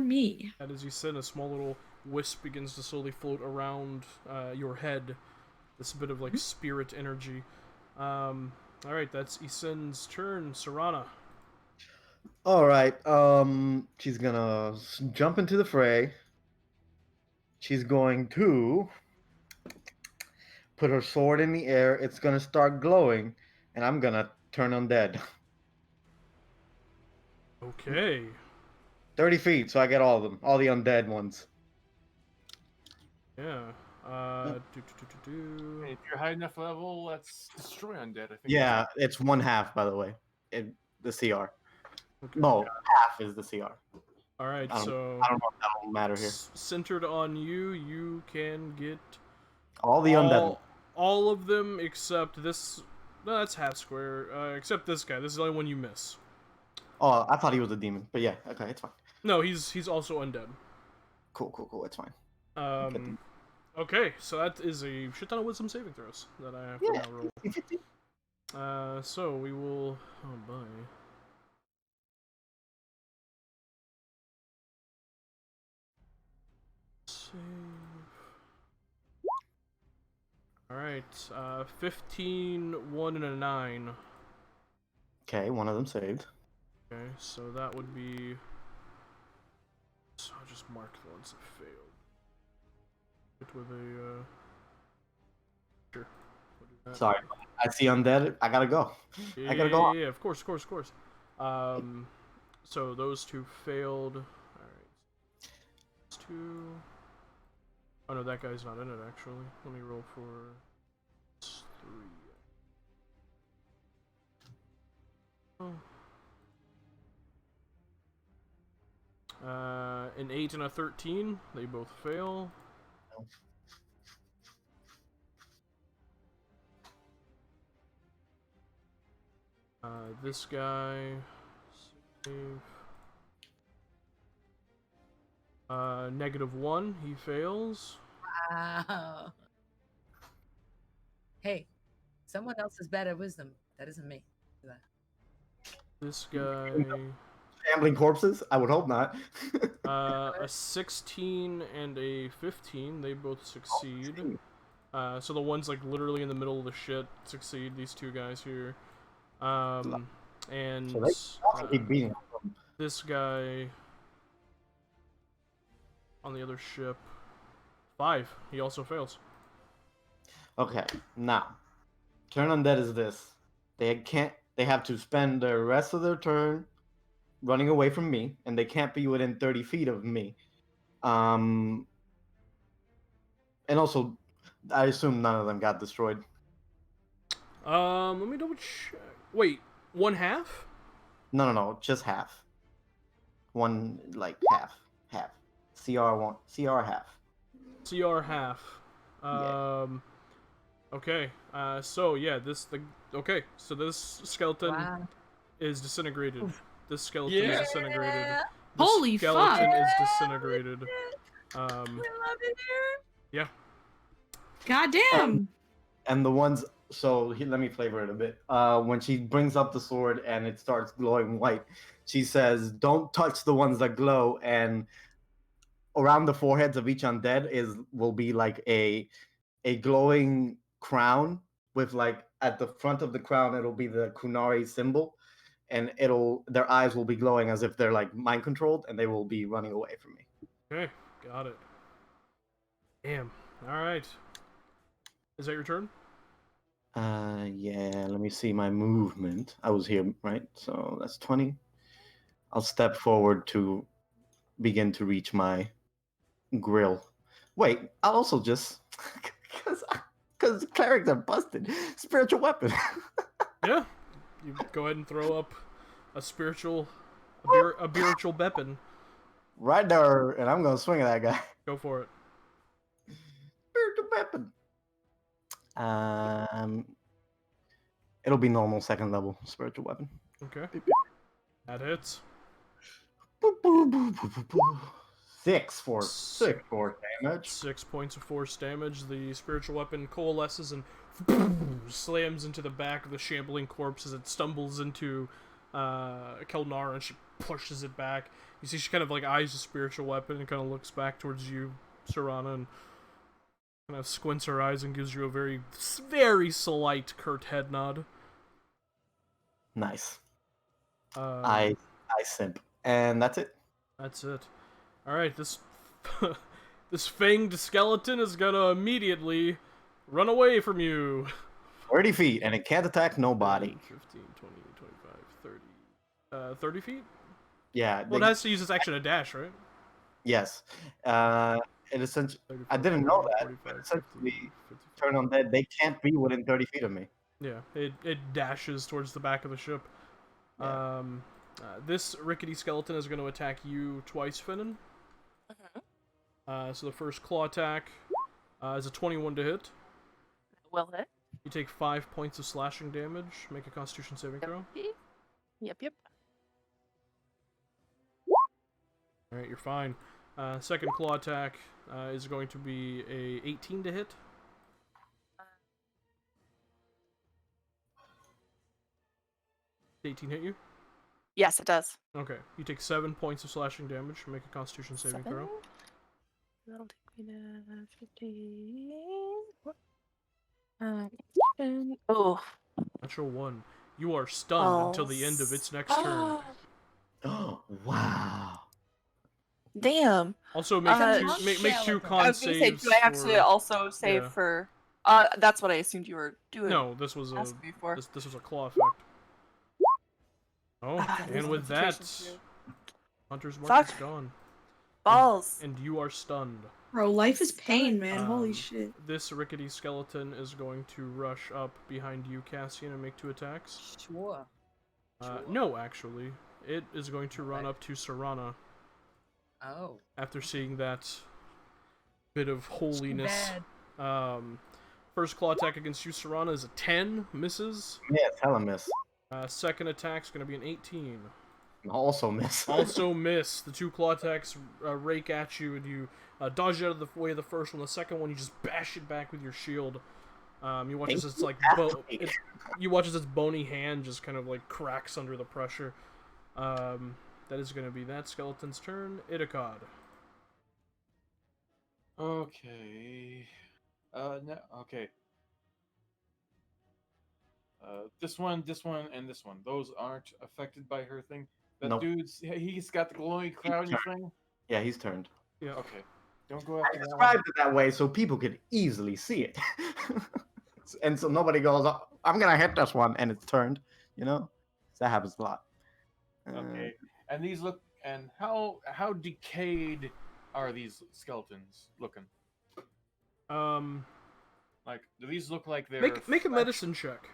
[SPEAKER 2] me.
[SPEAKER 4] And as you send a small little wisp begins to slowly float around your head. This bit of like spirit energy. Alright, that's Isen's turn. Serana.
[SPEAKER 3] All right. She's gonna jump into the fray. She's going to put her sword in the air. It's gonna start glowing, and I'm gonna turn undead.
[SPEAKER 4] Okay.
[SPEAKER 3] 30 feet, so I get all of them, all the undead ones.
[SPEAKER 4] Yeah.
[SPEAKER 7] Hey, if you're high enough level, let's destroy undead. I think.
[SPEAKER 3] Yeah, it's 1/2, by the way. The CR.
[SPEAKER 4] Okay.
[SPEAKER 3] No, half is the CR.
[SPEAKER 4] All right.
[SPEAKER 3] I don't
[SPEAKER 4] So
[SPEAKER 3] know if that'll matter here.
[SPEAKER 4] centered on you, you can get
[SPEAKER 3] All the undead.
[SPEAKER 4] all of them except this. No, that's half square. Except this guy. This is the only one you miss.
[SPEAKER 3] Oh, I thought he was a demon, but yeah, okay, it's fine.
[SPEAKER 4] No, he's also undead.
[SPEAKER 3] Cool, it's fine.
[SPEAKER 4] Okay, so that is a shit ton of wisdom saving throws that I have to now roll. So we will. Oh boy. Save. Alright, 15, 1, and a 9.
[SPEAKER 3] Okay, one of them saved.
[SPEAKER 4] Okay, so that would be. So I'll just mark the ones that failed. It with a. Sure. We'll do that.
[SPEAKER 3] Sorry, I see undead. I gotta go. I gotta go.
[SPEAKER 4] Yeah, of course. So those two failed. Alright. Those two. Oh no, that guy's not in it actually. Let me roll for 3. Oh. An 8 and a 13. They both fail. This guy. Save. -1. He fails.
[SPEAKER 6] Wow. Hey, someone else has better wisdom. That isn't me.
[SPEAKER 4] This guy.
[SPEAKER 3] Shambling corpses? I would hope not.
[SPEAKER 4] A 16 and a 15. They both succeed. So the ones like literally in the middle of the shit succeed. These two guys here. And
[SPEAKER 3] So they also keep beating them.
[SPEAKER 4] this guy on the other ship. 5. He also fails.
[SPEAKER 3] Okay, now turn undead is this. They have to spend the rest of their turn running away from me, and they can't be within 30 feet of me. And also, I assume none of them got destroyed.
[SPEAKER 4] Let me double check. Wait, 1/2?
[SPEAKER 3] No, just half. One, like half. CR half.
[SPEAKER 4] CR half.
[SPEAKER 3] Yeah.
[SPEAKER 4] Okay. So yeah, okay. So this skeleton
[SPEAKER 6] Wow.
[SPEAKER 4] is disintegrated.
[SPEAKER 6] Oof.
[SPEAKER 4] This skeleton is disintegrated.
[SPEAKER 6] Yeah.
[SPEAKER 4] This
[SPEAKER 2] Holy
[SPEAKER 4] skeleton
[SPEAKER 2] fuck.
[SPEAKER 4] is disintegrated.
[SPEAKER 6] We love it here.
[SPEAKER 4] Yeah.
[SPEAKER 2] God damn.
[SPEAKER 3] And the ones, let me flavor it a bit. When she brings up the sword and it starts glowing white, she says, "Don't touch the ones that glow." And around the foreheads of each undead will be like a glowing crown with, like, at the front of the crown it'll be the kunari symbol, and their eyes will be glowing as if they're like mind controlled, and they will be running away from me.
[SPEAKER 4] Okay. Got it. Damn. All right. Is that your turn?
[SPEAKER 3] Yeah, let me see my movement. I was here, right? So that's 20. I'll step forward to begin to reach my grill. Wait, I'll also just because clerics are busted. Spiritual weapon.
[SPEAKER 4] Yeah. You go ahead and throw up a spiritual weapon.
[SPEAKER 3] Right there, and I'm gonna swing at that guy.
[SPEAKER 4] Go for it.
[SPEAKER 3] Spiritual weapon. It'll be normal second level spiritual weapon.
[SPEAKER 4] Okay. That hits.
[SPEAKER 3] 6 force damage.
[SPEAKER 4] 6 points of force damage. The spiritual weapon coalesces and slams into the back of the shambling corpse as it stumbles into Kelnara, and she pushes it back. You see she kind of like eyes the spiritual weapon and kind of looks back towards you, Serana, and kind of squints her eyes and gives you a very, very slight curt head nod.
[SPEAKER 3] Nice. I simp. And that's it.
[SPEAKER 4] That's it. Alright, this this fanged skeleton is gonna immediately run away from you.
[SPEAKER 3] 30 feet, and it can't attack nobody.
[SPEAKER 4] 10, 15, 20, 25, 30. 30 feet?
[SPEAKER 3] Yeah.
[SPEAKER 4] Well, it has to use its action to dash, right?
[SPEAKER 3] Yes. It essentially,
[SPEAKER 4] 34,
[SPEAKER 3] I didn't know
[SPEAKER 4] 40,
[SPEAKER 3] that,
[SPEAKER 4] 45,
[SPEAKER 3] but
[SPEAKER 4] 50,
[SPEAKER 3] essentially,
[SPEAKER 4] 55.
[SPEAKER 3] turn on dead, they can't be within 30 feet of me.
[SPEAKER 4] Yeah, it dashes towards the back of the ship.
[SPEAKER 3] Yeah.
[SPEAKER 4] This rickety skeleton is going to attack you twice, Finnan. So the first claw attack is a 21 to hit.
[SPEAKER 1] Will hit.
[SPEAKER 4] You take 5 points of slashing damage. Make a Constitution saving throw.
[SPEAKER 1] Yep.
[SPEAKER 4] Alright, you're fine. Second claw attack is going to be a 18 to hit. Did 18 hit you?
[SPEAKER 1] Yes, it does.
[SPEAKER 4] Okay, you take 7 points of slashing damage. Make a Constitution saving throw.
[SPEAKER 1] That'll take me to 15. Oh.
[SPEAKER 4] Natural 1. You are stunned until the end of its next turn.
[SPEAKER 3] Oh, wow.
[SPEAKER 1] Damn.
[SPEAKER 4] Also, make two
[SPEAKER 1] I
[SPEAKER 4] con
[SPEAKER 1] was gonna say,
[SPEAKER 4] saves.
[SPEAKER 1] do I have to also save
[SPEAKER 4] yeah.
[SPEAKER 1] for? That's what I assumed you were doing.
[SPEAKER 4] No, this was a
[SPEAKER 1] asking me for.
[SPEAKER 4] this was a claw effect. Oh,
[SPEAKER 1] there's
[SPEAKER 4] and with that,
[SPEAKER 1] notifications too.
[SPEAKER 4] Hunter's Mark is gone.
[SPEAKER 1] Balls.
[SPEAKER 4] And you are stunned.
[SPEAKER 2] Bro, life is pain, man. Holy shit.
[SPEAKER 4] This rickety skeleton is going to rush up behind you, Cassian, and make 2 attacks.
[SPEAKER 6] Sure.
[SPEAKER 4] No, actually. It is going to run up to Serana
[SPEAKER 6] Oh.
[SPEAKER 4] after seeing that bit of holiness.
[SPEAKER 6] Bad.
[SPEAKER 4] First claw attack against you, Serana, is a 10. Misses.
[SPEAKER 3] Yeah, tell him miss.
[SPEAKER 4] Second attack's going to be an 18.
[SPEAKER 3] Also miss.
[SPEAKER 4] Also miss. The 2 claw attacks rake at you, and you dodge out of the way of the first one. The second one, you just bash it back with your shield. You watch as its you watch as its bony hand just kind of like cracks under the pressure. That is going to be that skeleton's turn. Itakad.
[SPEAKER 7] Okay. No, okay. This one, and this one. Those aren't affected by her thing. That
[SPEAKER 3] Nope.
[SPEAKER 7] he's got the glowing crowny thing.
[SPEAKER 3] Yeah, he's turned.
[SPEAKER 4] Yeah.
[SPEAKER 7] Okay. Don't go
[SPEAKER 3] I
[SPEAKER 7] after that one.
[SPEAKER 3] described it that way so people could easily see it. And so nobody goes, oh, I'm going to hit this one, and it's turned, you know? That happens a lot.
[SPEAKER 7] Okay. And these look, and how decayed are these skeletons looking? Like, do these look like they're...
[SPEAKER 4] Make a medicine check.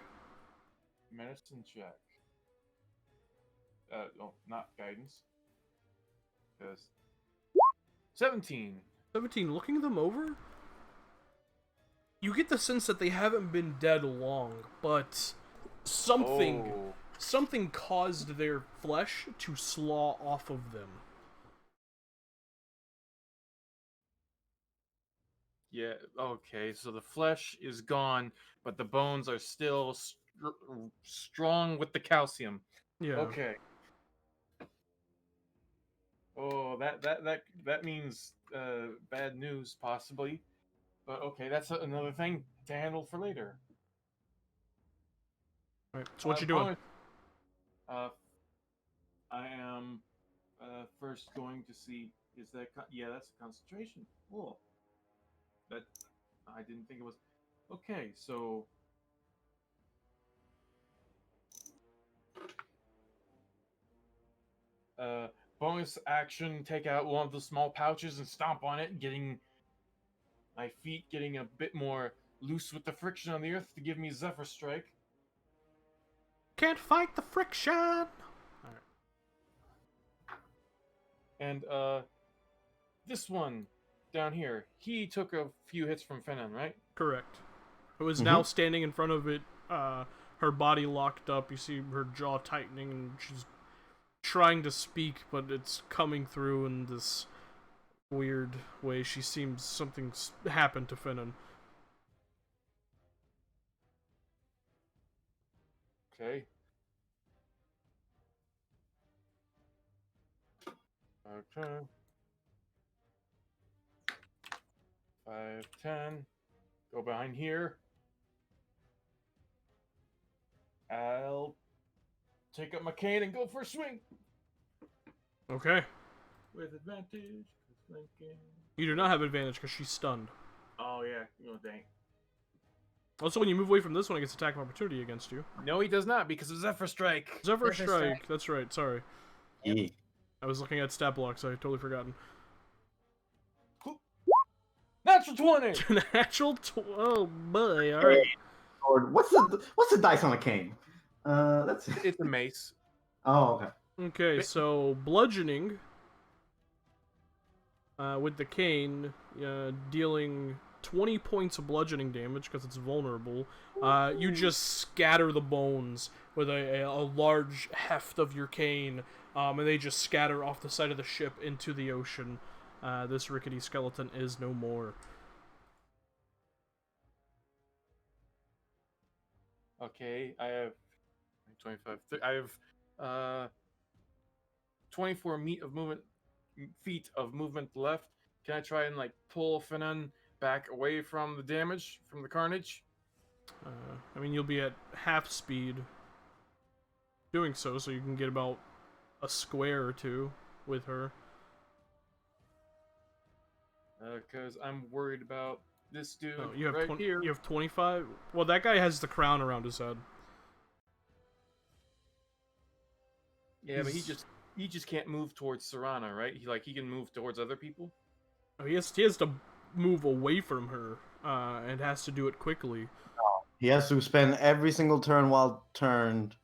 [SPEAKER 7] Medicine check. Oh, not guidance. 17.
[SPEAKER 4] 17. Looking them over, you get the sense that they haven't been dead long, but something caused their flesh to slaw off of them.
[SPEAKER 7] Yeah, okay, so the flesh is gone, but the bones are still strong with the calcium.
[SPEAKER 4] Yeah.
[SPEAKER 7] Okay. Oh, that means bad news, possibly. But okay, that's another thing to handle for later.
[SPEAKER 4] All right. So what you doing?
[SPEAKER 7] I am first going to see. Is that? Yeah, that's a concentration. Cool. That I didn't think it was. Okay, so. Bonus action, take out one of the small pouches and stomp on it, getting my feet getting a bit more loose with the friction on the earth to give me Zephyr Strike.
[SPEAKER 4] Can't fight the friction! Alright.
[SPEAKER 7] And, this one down here, he took a few hits from Fenon, right?
[SPEAKER 4] Correct. Who is now standing in front of it, her body locked up. You see her jaw tightening, and she's trying to speak, but it's coming through in this weird way. She seems something's happened to Finnan.
[SPEAKER 7] Okay. Okay. 5, 10. Go behind here. I'll take up my cane and go for a swing.
[SPEAKER 4] Okay.
[SPEAKER 7] With advantage. 'Cause flanking.
[SPEAKER 4] You do not have advantage because she's stunned.
[SPEAKER 7] Oh, yeah. Oh, dang.
[SPEAKER 4] Also, when you move away from this one, it gets attack of opportunity against you.
[SPEAKER 7] No, he does not, because of Zephyr Strike.
[SPEAKER 4] Zephyr
[SPEAKER 6] Zephyr
[SPEAKER 4] Strike.
[SPEAKER 6] Strike.
[SPEAKER 4] That's right. Sorry.
[SPEAKER 3] Yeah.
[SPEAKER 4] I was looking at stat blocks. I had totally forgotten.
[SPEAKER 7] Natural 20!
[SPEAKER 4] Natural oh boy, alright.
[SPEAKER 3] Lord, what's the dice on a cane? Let's see.
[SPEAKER 7] It's a mace.
[SPEAKER 3] Oh, okay.
[SPEAKER 4] Okay, so bludgeoning with the cane, dealing 20 points of bludgeoning damage because it's vulnerable. You just scatter the bones with a large heft of your cane, and they just scatter off the side of the ship into the ocean. This rickety skeleton is no more.
[SPEAKER 7] Okay, I have 25. I have 24 feet of movement left. Can I try and like pull Finan back away from the damage, from the carnage?
[SPEAKER 4] I mean, you'll be at half speed doing so you can get about a square or two with her.
[SPEAKER 7] Because I'm worried about this dude
[SPEAKER 4] Oh, you have
[SPEAKER 7] right here.
[SPEAKER 4] You have 25. Well, that guy has the crown around his head.
[SPEAKER 7] Yeah, but he just can't move towards Serana, right? He can move towards other people.
[SPEAKER 4] Oh, he has to move away from her, and has to do it quickly.
[SPEAKER 3] He has to spend every single turn while turned.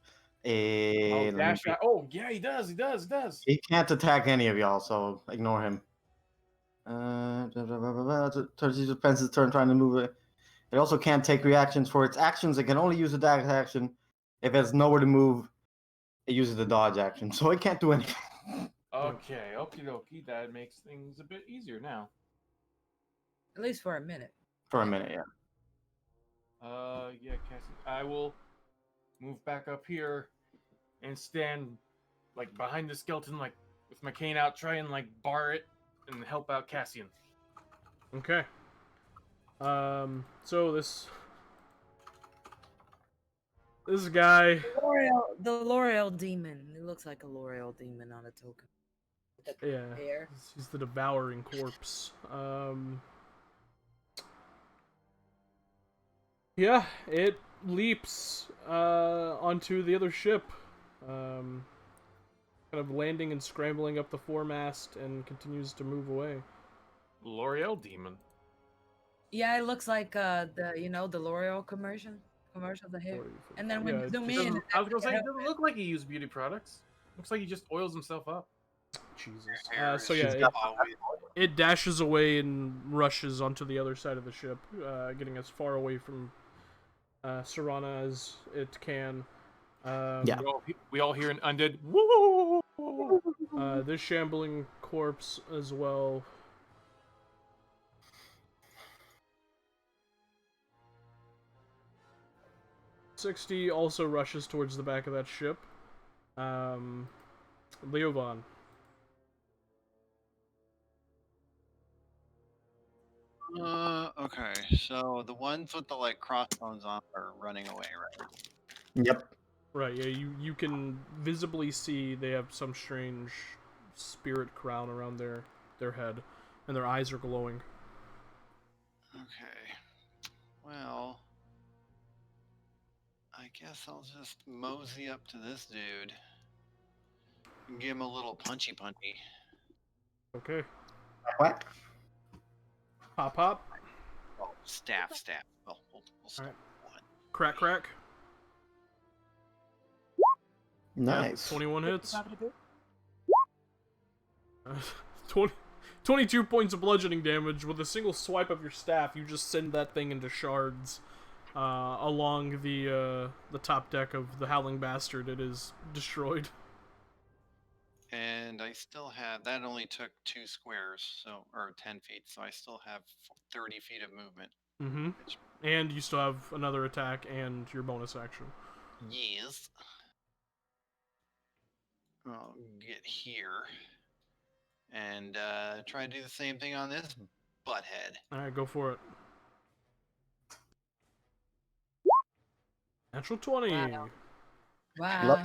[SPEAKER 7] Dash out. Oh, yeah, he does. He does.
[SPEAKER 3] He can't attack any of y'all, so ignore him. He spends his turn trying to move it. It also can't take reactions for its actions. It can only use a dash action. If it has nowhere to move, it uses the dodge action. So it can't do anything.
[SPEAKER 7] Okay, okie dokie. That makes things a bit easier now.
[SPEAKER 6] At least for a minute.
[SPEAKER 3] For a minute, yeah.
[SPEAKER 7] Yeah, Cassie. I will move back up here and stand like behind the skeleton, like with my cane out, try and like bar it and help out Cassian.
[SPEAKER 4] Okay. So this guy.
[SPEAKER 6] The L'Oreal demon. It looks like a L'Oreal demon on a token.
[SPEAKER 4] Yeah.
[SPEAKER 6] Hair.
[SPEAKER 4] He's the devouring corpse. Yeah, it leaps onto the other ship, kind of landing and scrambling up the foremast, and continues to move away.
[SPEAKER 7] L'Oreal demon.
[SPEAKER 6] Yeah, it looks like the L'Oreal commercial of the hair. And then when you zoom in,
[SPEAKER 7] I was gonna say, it doesn't look like he used beauty products. Looks like he just oils himself up.
[SPEAKER 4] Jesus. So yeah, it dashes away and rushes onto the other side of the ship, getting as far away from Serana as it can.
[SPEAKER 3] Yeah.
[SPEAKER 7] We all hear an undead woo.
[SPEAKER 4] This shambling corpse as well. $60 also rushes towards the back of that ship. Leovan.
[SPEAKER 5] Okay, so the ones with the like crossbones on are running away, right?
[SPEAKER 3] Yep.
[SPEAKER 4] Right, yeah, you can visibly see they have some strange spirit crown around their head, and their eyes are glowing.
[SPEAKER 5] Okay. Well, I guess I'll just mosey up to this dude and give him a little punchy.
[SPEAKER 4] Okay.
[SPEAKER 3] What?
[SPEAKER 4] Pop.
[SPEAKER 5] Oh, staff. Well, we'll start with one.
[SPEAKER 4] Crack.
[SPEAKER 3] Nice.
[SPEAKER 4] Yeah, 21 hits. 22 points of bludgeoning damage. With a single swipe of your staff, you just send that thing into shards along the top deck of the Howling Bastard. It is destroyed.
[SPEAKER 5] And I still have, that only took 2 squares, or 10 feet, so I still have 30 feet of movement.
[SPEAKER 4] Mm-hmm. And you still have another attack and your bonus action.
[SPEAKER 5] Yes. I'll get here and try to do the same thing on this butthead.
[SPEAKER 4] Alright, go for it. Natural 20.
[SPEAKER 6] Wow.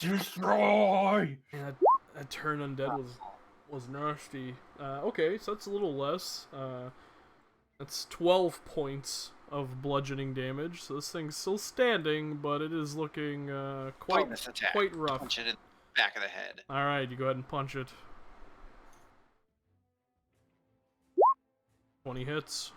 [SPEAKER 7] Destroy!
[SPEAKER 4] Yeah, that turn undead was nasty. Okay, so that's a little less. That's 12 points of bludgeoning damage. So this thing's still standing, but it is looking
[SPEAKER 5] Bonus attack.
[SPEAKER 4] quite rough.
[SPEAKER 5] Punch it in the back of the head.
[SPEAKER 4] All right, you go ahead and punch it. 20 hits.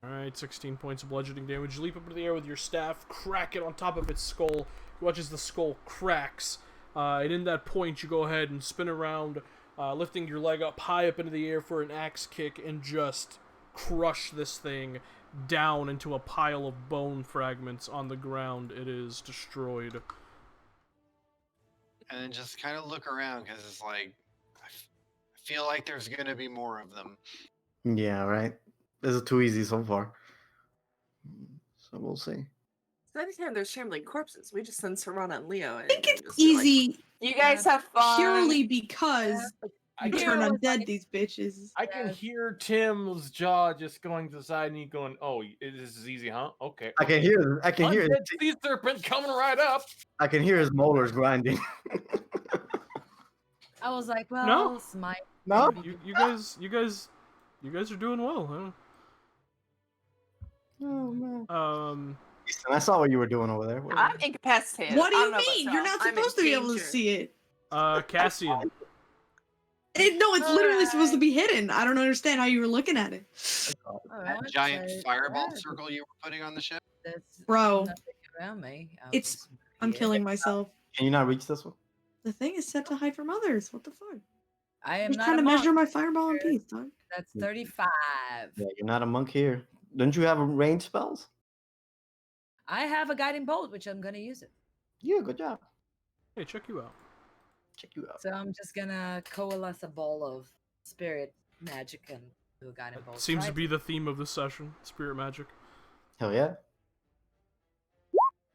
[SPEAKER 4] Alright, 16 points of bludgeoning damage. You leap up into the air with your staff, crack it on top of its skull. You watch as the skull cracks. And in that point, you go ahead and spin around, lifting your leg up high up into the air for an axe kick, and just crush this thing down into a pile of bone fragments on the ground. It is destroyed.
[SPEAKER 5] And then just kind of look around, because it's like, I feel like there's going to be more of them.
[SPEAKER 3] Yeah, right. This is too easy so far. So we'll see.
[SPEAKER 1] So anytime there's shambling corpses, we just send Serana and Leo.
[SPEAKER 2] I think it's easy
[SPEAKER 1] you guys have fun.
[SPEAKER 2] purely because
[SPEAKER 7] I
[SPEAKER 2] you
[SPEAKER 7] can,
[SPEAKER 2] turn undead these bitches.
[SPEAKER 7] I can hear Tim's jaw just going to the side, and he going, "Oh, this is easy, huh? Okay."
[SPEAKER 3] I can hear. I can hear.
[SPEAKER 7] Undead sea serpent coming right up.
[SPEAKER 3] I can hear his molars grinding.
[SPEAKER 6] I was like, well,
[SPEAKER 4] No.
[SPEAKER 6] smite.
[SPEAKER 3] No?
[SPEAKER 4] You guys are doing well. Huh?
[SPEAKER 3] Oh man.
[SPEAKER 4] Um,
[SPEAKER 3] I saw what you were doing over there.
[SPEAKER 1] I'm incapacitated.
[SPEAKER 2] What do
[SPEAKER 1] I
[SPEAKER 2] you
[SPEAKER 1] don't know about
[SPEAKER 2] mean?
[SPEAKER 1] y'all.
[SPEAKER 2] You're not
[SPEAKER 1] I'm in
[SPEAKER 2] supposed to be able to
[SPEAKER 1] danger.
[SPEAKER 2] see it.
[SPEAKER 4] Cassian.
[SPEAKER 2] No, it's literally supposed to be hidden. I don't understand how you were looking at it.
[SPEAKER 5] That giant fireball circle you were putting on the ship?
[SPEAKER 6] That's
[SPEAKER 2] Bro,
[SPEAKER 6] nothing around me.
[SPEAKER 2] it's- I'm killing myself.
[SPEAKER 3] Can you not reach this one?
[SPEAKER 2] The thing is set to hide from others. What the fuck?
[SPEAKER 6] I
[SPEAKER 2] I'm
[SPEAKER 6] am
[SPEAKER 2] just
[SPEAKER 6] not
[SPEAKER 2] trying
[SPEAKER 6] a
[SPEAKER 2] to
[SPEAKER 6] monk.
[SPEAKER 2] measure my fireball in peace, dog.
[SPEAKER 6] That's 35.
[SPEAKER 3] Yeah, you're not a monk here. Don't you have range spells?
[SPEAKER 6] I have a guiding bolt, which I'm gonna use it.
[SPEAKER 3] Yeah, good job.
[SPEAKER 4] Hey, check you out.
[SPEAKER 3] Check you out.
[SPEAKER 6] So I'm just gonna coalesce a ball of spirit magic and do a guiding bolt.
[SPEAKER 4] Seems to be the theme of this session. Spirit magic.
[SPEAKER 3] Hell yeah.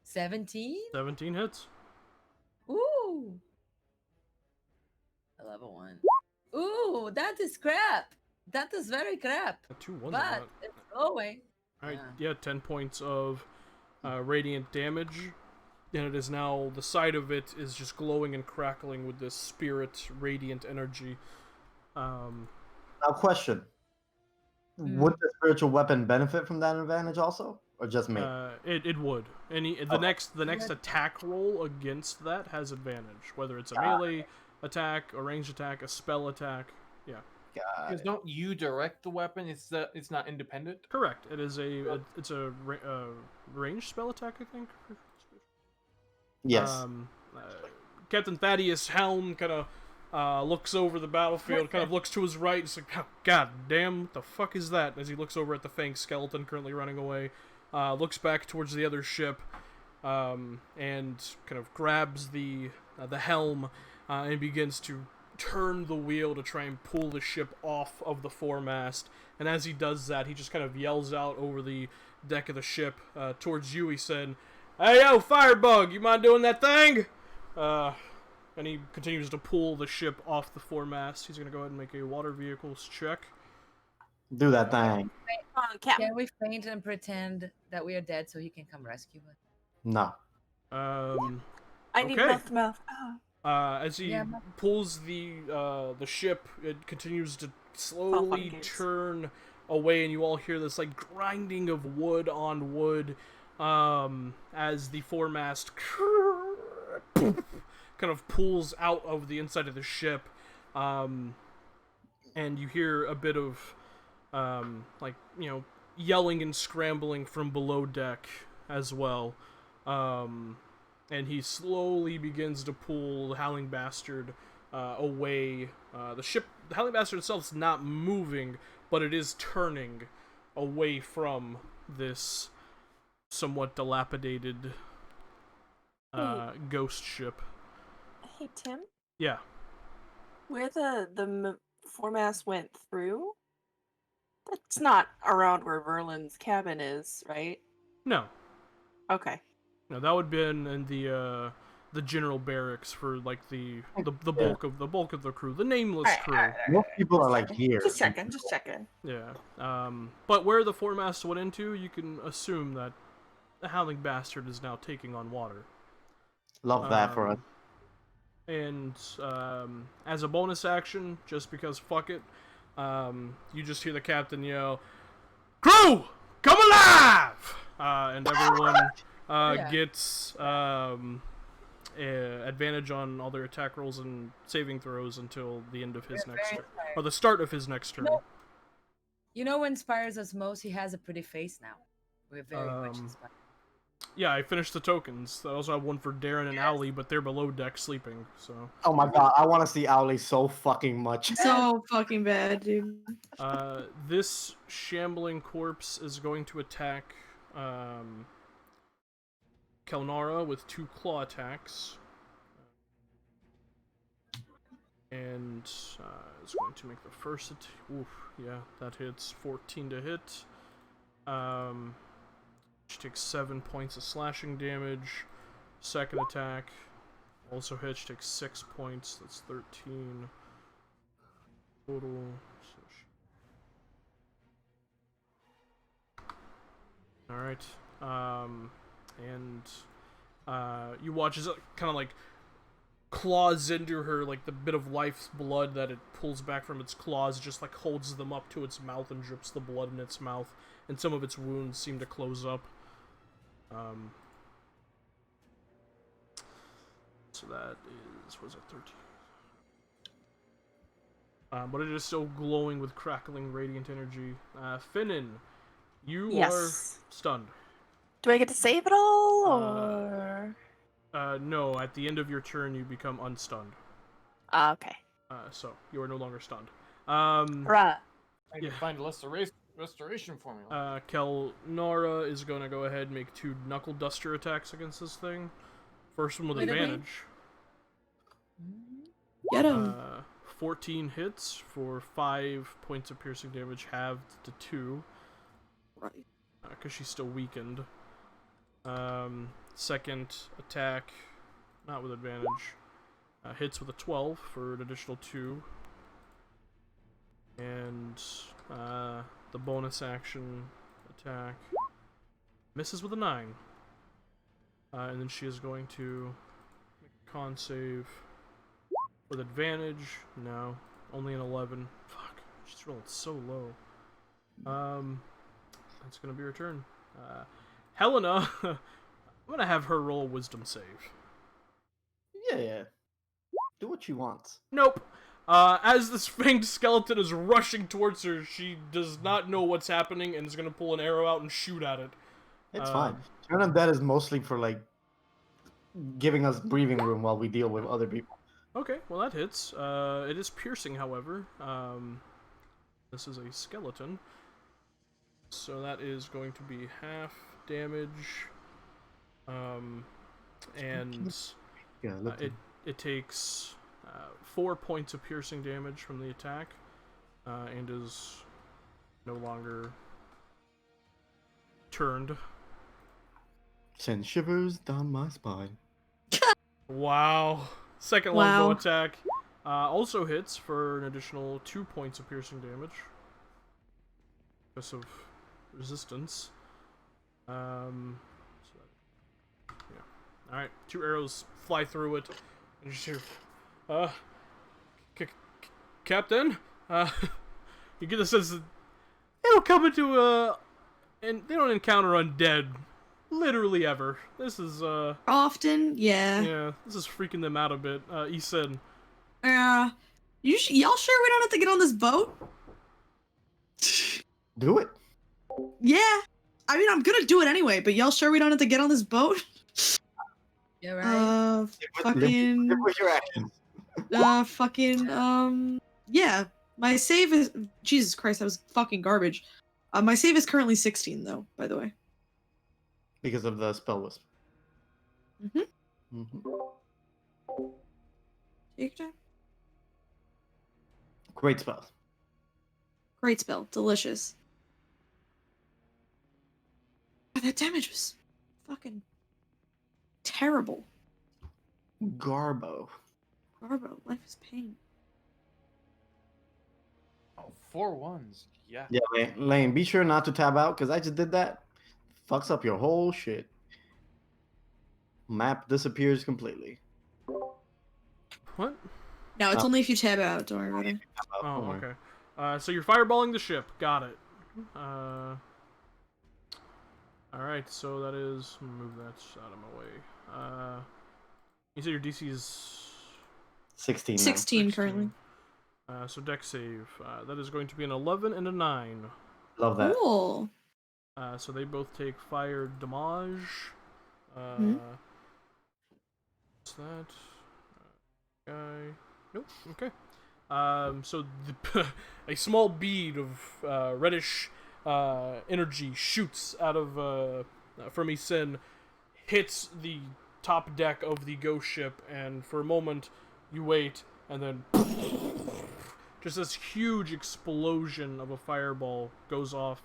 [SPEAKER 6] 17.
[SPEAKER 4] 17 hits.
[SPEAKER 6] Ooh. A level 1. Ooh, that is crap. That is very crap.
[SPEAKER 4] 2 ones on
[SPEAKER 6] But
[SPEAKER 4] that.
[SPEAKER 6] it's going.
[SPEAKER 4] Alright, yeah, 10 points of radiant damage. And it is now, the side of it is just glowing and crackling with this spirit radiant energy.
[SPEAKER 3] Now, question. Would the spiritual weapon benefit from that advantage also? Or just me?
[SPEAKER 4] It would. The next attack roll against that has advantage, whether it's a melee attack, a ranged attack, a spell attack. Yeah.
[SPEAKER 7] Because don't you direct the weapon? It's not independent.
[SPEAKER 4] Correct. It is a ranged spell attack, I think.
[SPEAKER 3] Yes.
[SPEAKER 4] Captain Thaddeus Helm kind of looks over the battlefield, kind of looks to his right. It's like, oh, God damn, what the fuck is that? As he looks over at the Fang skeleton currently running away, looks back towards the other ship, and kind of grabs the helm and begins to turn the wheel to try and pull the ship off of the foremast. And as he does that, he just kind of yells out over the deck of the ship towards you. He said, "Hey, yo, Firebug, you mind doing that thing?" And he continues to pull the ship off the foremast. He's going to go ahead and make a water vehicles check.
[SPEAKER 3] Do that thing.
[SPEAKER 6] Can we faint and pretend that we are dead so he can come rescue us?
[SPEAKER 3] No.
[SPEAKER 1] I need
[SPEAKER 4] okay.
[SPEAKER 1] mouth to mouth.
[SPEAKER 4] As he pulls the ship, it continues to slowly turn away, and you all hear this like grinding of wood on wood as the foremast kind of pulls out of the inside of the ship, and you hear a bit of yelling and scrambling from below deck as well. And he slowly begins to pull the Howling Bastard away. The Howling Bastard itself is not moving, but it is turning away from this somewhat dilapidated ghost ship.
[SPEAKER 1] Hey, Tim?
[SPEAKER 4] Yeah.
[SPEAKER 1] Where the foremast went through? That's not around where Verlin's cabin is, right?
[SPEAKER 4] No.
[SPEAKER 1] Okay.
[SPEAKER 4] No, that would have been in the general barracks for like the bulk of the crew, the nameless crew.
[SPEAKER 3] Most people are like here.
[SPEAKER 1] Just checking.
[SPEAKER 4] Yeah. But where the foremast went into, you can assume that the Howling Bastard is now taking on water.
[SPEAKER 3] Love that for us.
[SPEAKER 4] And as a bonus action, just because fuck it, You just hear the captain yell, "Crew, come alive!" And everyone gets advantage on all their attack rolls and saving throws until the end of his next turn, or the start of his next turn.
[SPEAKER 6] You know what inspires us most? He has a pretty face now. We're very much inspired.
[SPEAKER 4] Yeah, I finished the tokens. I also have one for Darren and Owly, but they're below deck sleeping, so...
[SPEAKER 3] Oh my god, I want to see Owly so fucking much.
[SPEAKER 2] So fucking bad, dude.
[SPEAKER 4] This shambling corpse is going to attack Kelnara with 2 claw attacks. And is going to make the first oof, yeah, that hits. 14 to hit. She takes 7 points of slashing damage. Second attack also hits. She takes 6 points. That's 13 total. Alright. You watch as it kind of like claws into her, like the bit of life's blood that it pulls back from its claws just like holds them up to its mouth and drips the blood in its mouth, and some of its wounds seem to close up. So that is, was it 13? But it is still glowing with crackling radiant energy. Finnan, you are stunned.
[SPEAKER 1] Do I get to save it all, or...?
[SPEAKER 4] No, at the end of your turn, you become unstunned.
[SPEAKER 1] Okay.
[SPEAKER 4] So, you are no longer stunned.
[SPEAKER 1] Right.
[SPEAKER 7] I can find a restoration formula.
[SPEAKER 4] Kelnara is going to go ahead and make 2 knuckle duster attacks against this thing. First one with advantage.
[SPEAKER 2] Get him.
[SPEAKER 4] 14 hits for 5 points of piercing damage, halved to 2.
[SPEAKER 2] Right.
[SPEAKER 4] Because she's still weakened. Second attack, not with advantage, hits with a 12 for an additional 2. And the bonus action attack misses with a 9. And then she is going to make a con save with advantage. No, only an 11. Fuck, she's rolled so low. That's going to be her turn. Helena, I'm going to have her roll a wisdom save.
[SPEAKER 3] Yeah. Do what you want.
[SPEAKER 4] Nope. As this fanged skeleton is rushing towards her, she does not know what's happening and is going to pull an arrow out and shoot at it.
[SPEAKER 3] It's fine. Turn Undead is mostly for, like, giving us breathing room while we deal with other people.
[SPEAKER 4] Okay, well that hits. It is piercing, however. This is a skeleton. So that is going to be half damage. It takes 4 points of piercing damage from the attack, and is no longer turned.
[SPEAKER 3] Send shivers down my spine.
[SPEAKER 4] Wow. Second longbow attack also hits for an additional 2 points of piercing damage because of resistance. All right, 2 arrows fly through it, and you just hear, Captain, you get the sense that they don't come into and they don't encounter undead literally ever. This is
[SPEAKER 2] often, yeah,
[SPEAKER 4] this is freaking them out a bit. He said,
[SPEAKER 2] y'all sure we don't have to get on this boat?
[SPEAKER 3] Do it.
[SPEAKER 2] Yeah, I mean, I'm gonna do it anyway, but y'all sure we don't have to get on this boat?
[SPEAKER 6] Yeah, right.
[SPEAKER 2] Fucking.
[SPEAKER 3] Live with your actions.
[SPEAKER 2] Yeah. My save is. Jesus Christ, that was fucking garbage. My save is currently 16, though, by the way.
[SPEAKER 3] Because of the spell wisp.
[SPEAKER 2] Take your time.
[SPEAKER 3] Great spell.
[SPEAKER 2] Great spell. Delicious. That damage was fucking terrible.
[SPEAKER 3] Garbo.
[SPEAKER 2] Life is pain.
[SPEAKER 7] Oh, 4 ones. Yeah.
[SPEAKER 3] Yeah, Lane, be sure not to tab out, because I just did that. Fucks up your whole shit. Map disappears completely.
[SPEAKER 4] what?
[SPEAKER 2] No, it's only if you tab out. Don't worry about it.
[SPEAKER 4] Oh, okay. So you're fireballing the ship. Got it. Alright, so that is... Move that out of my way. You said your DC is...
[SPEAKER 3] 16 now.
[SPEAKER 2] 16 currently.
[SPEAKER 4] So dex save. That is going to be an 11 and a 9.
[SPEAKER 3] Love that.
[SPEAKER 2] Cool.
[SPEAKER 4] So they both take fire damage.
[SPEAKER 2] Mhm.
[SPEAKER 4] What's that? Guy. Nope. Okay. So a small bead of reddish energy shoots out of from Isin, hits the top deck of the ghost ship, and for a moment you wait, and then just this huge explosion of a fireball goes off,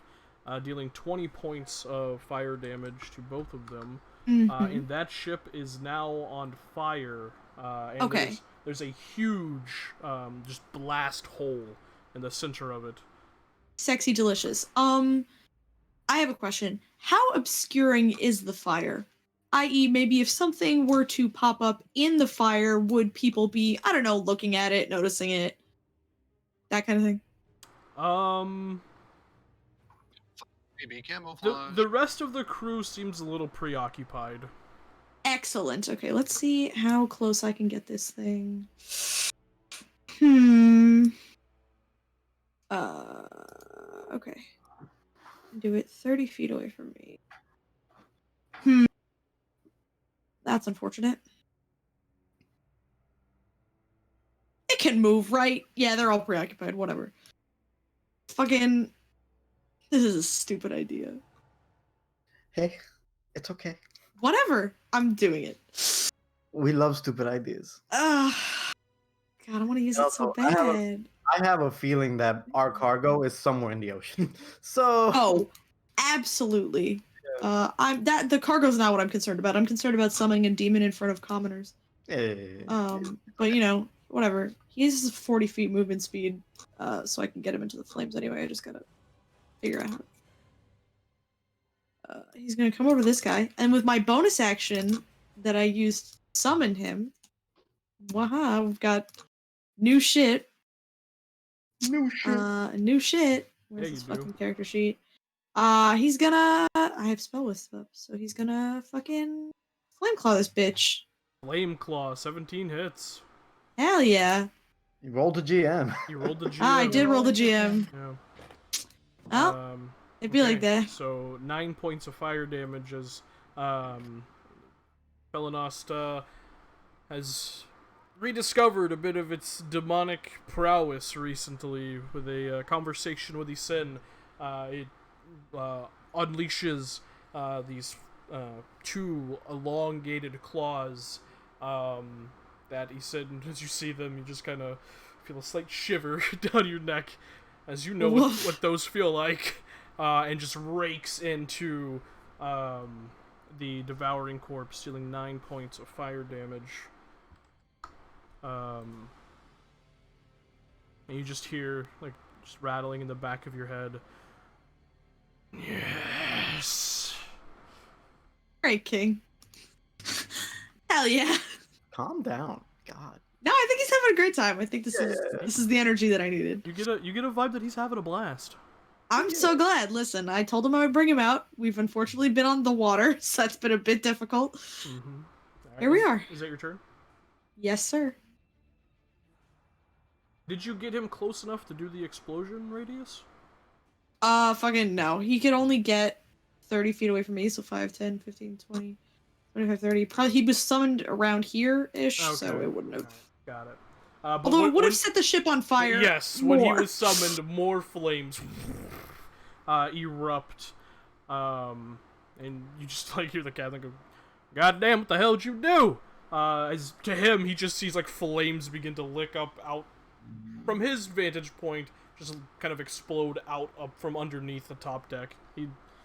[SPEAKER 4] dealing 20 points of fire damage to both of them. And that ship is now on fire. And
[SPEAKER 2] Okay.
[SPEAKER 4] there's a huge just blast hole in the center of it.
[SPEAKER 2] Sexy delicious. I have a question. How obscuring is the fire? I.e., maybe if something were to pop up in the fire, would people be, I don't know, looking at it, noticing it? That kind of thing.
[SPEAKER 5] Maybe camouflage.
[SPEAKER 4] The rest of the crew seems a little preoccupied.
[SPEAKER 2] Excellent. Okay, let's see how close I can get this thing. Okay. Do it 30 feet away from me. That's unfortunate. It can move, right? Yeah, they're all preoccupied. Whatever. Fucking... This is a stupid idea.
[SPEAKER 3] Hey, it's okay.
[SPEAKER 2] Whatever. I'm doing it.
[SPEAKER 3] We love stupid ideas.
[SPEAKER 2] God, I want to use it so
[SPEAKER 3] Also,
[SPEAKER 2] bad.
[SPEAKER 3] I have a feeling that our cargo is somewhere in the ocean. So
[SPEAKER 2] Oh, absolutely. The cargo's not what I'm concerned about. I'm concerned about summoning a demon in front of commoners. But you know, whatever. He uses 40 feet movement speed, so I can get him into the flames anyway. I just gotta figure out how. He's gonna come over to this guy, and with my bonus action that I used to summon him, waha, we've got new shit. New shit. Where's
[SPEAKER 4] Yeah,
[SPEAKER 2] this
[SPEAKER 4] you do.
[SPEAKER 2] fucking character sheet? He's gonna... I have spell wisp up, so he's gonna fucking flame claw this bitch.
[SPEAKER 4] Flame Claw, 17 hits.
[SPEAKER 2] Hell yeah.
[SPEAKER 3] you rolled a GM.
[SPEAKER 4] You rolled the GM.
[SPEAKER 2] I did roll the GM.
[SPEAKER 4] Yeah.
[SPEAKER 2] Oh, it'd be like
[SPEAKER 4] Okay,
[SPEAKER 2] that.
[SPEAKER 4] So 9 points of fire damage as Felenost has rediscovered a bit of its demonic prowess recently with a conversation with Isin. It unleashes these two elongated claws that Isin, as you see them, you just kind of feel a slight shiver down your neck as you know what those feel like, and just rakes into the devouring corpse, dealing 9 points of fire damage. And you just hear, like, just rattling in the back of your head. Yes.
[SPEAKER 2] Great, King. Hell yeah.
[SPEAKER 3] Calm down. God.
[SPEAKER 2] No, I think he's having a great time. I think this is the energy that I needed.
[SPEAKER 4] You get a vibe that he's having a blast.
[SPEAKER 2] I'm so glad. Listen, I told him I would bring him out. We've unfortunately been on the water, so that's been a bit difficult.
[SPEAKER 4] Mm-hmm. Right,
[SPEAKER 2] Here we are.
[SPEAKER 4] Is that your turn?
[SPEAKER 2] Yes, sir.
[SPEAKER 4] Did you get him close enough to do the explosion radius?
[SPEAKER 2] Fucking no. He could only get 30 feet away from me, so 5, 10, 15, 20, 25, 30. Probably he was summoned around here-ish, so it wouldn't have...
[SPEAKER 4] Got it.
[SPEAKER 2] Although it would have set the ship on fire.
[SPEAKER 4] Yes, when he was summoned, more flames erupt. And you just like hear the captain go, "God damn, what the hell did you do?" As to him, he just sees like flames begin to lick up out from his vantage point, just kind of explode out up from underneath the top deck.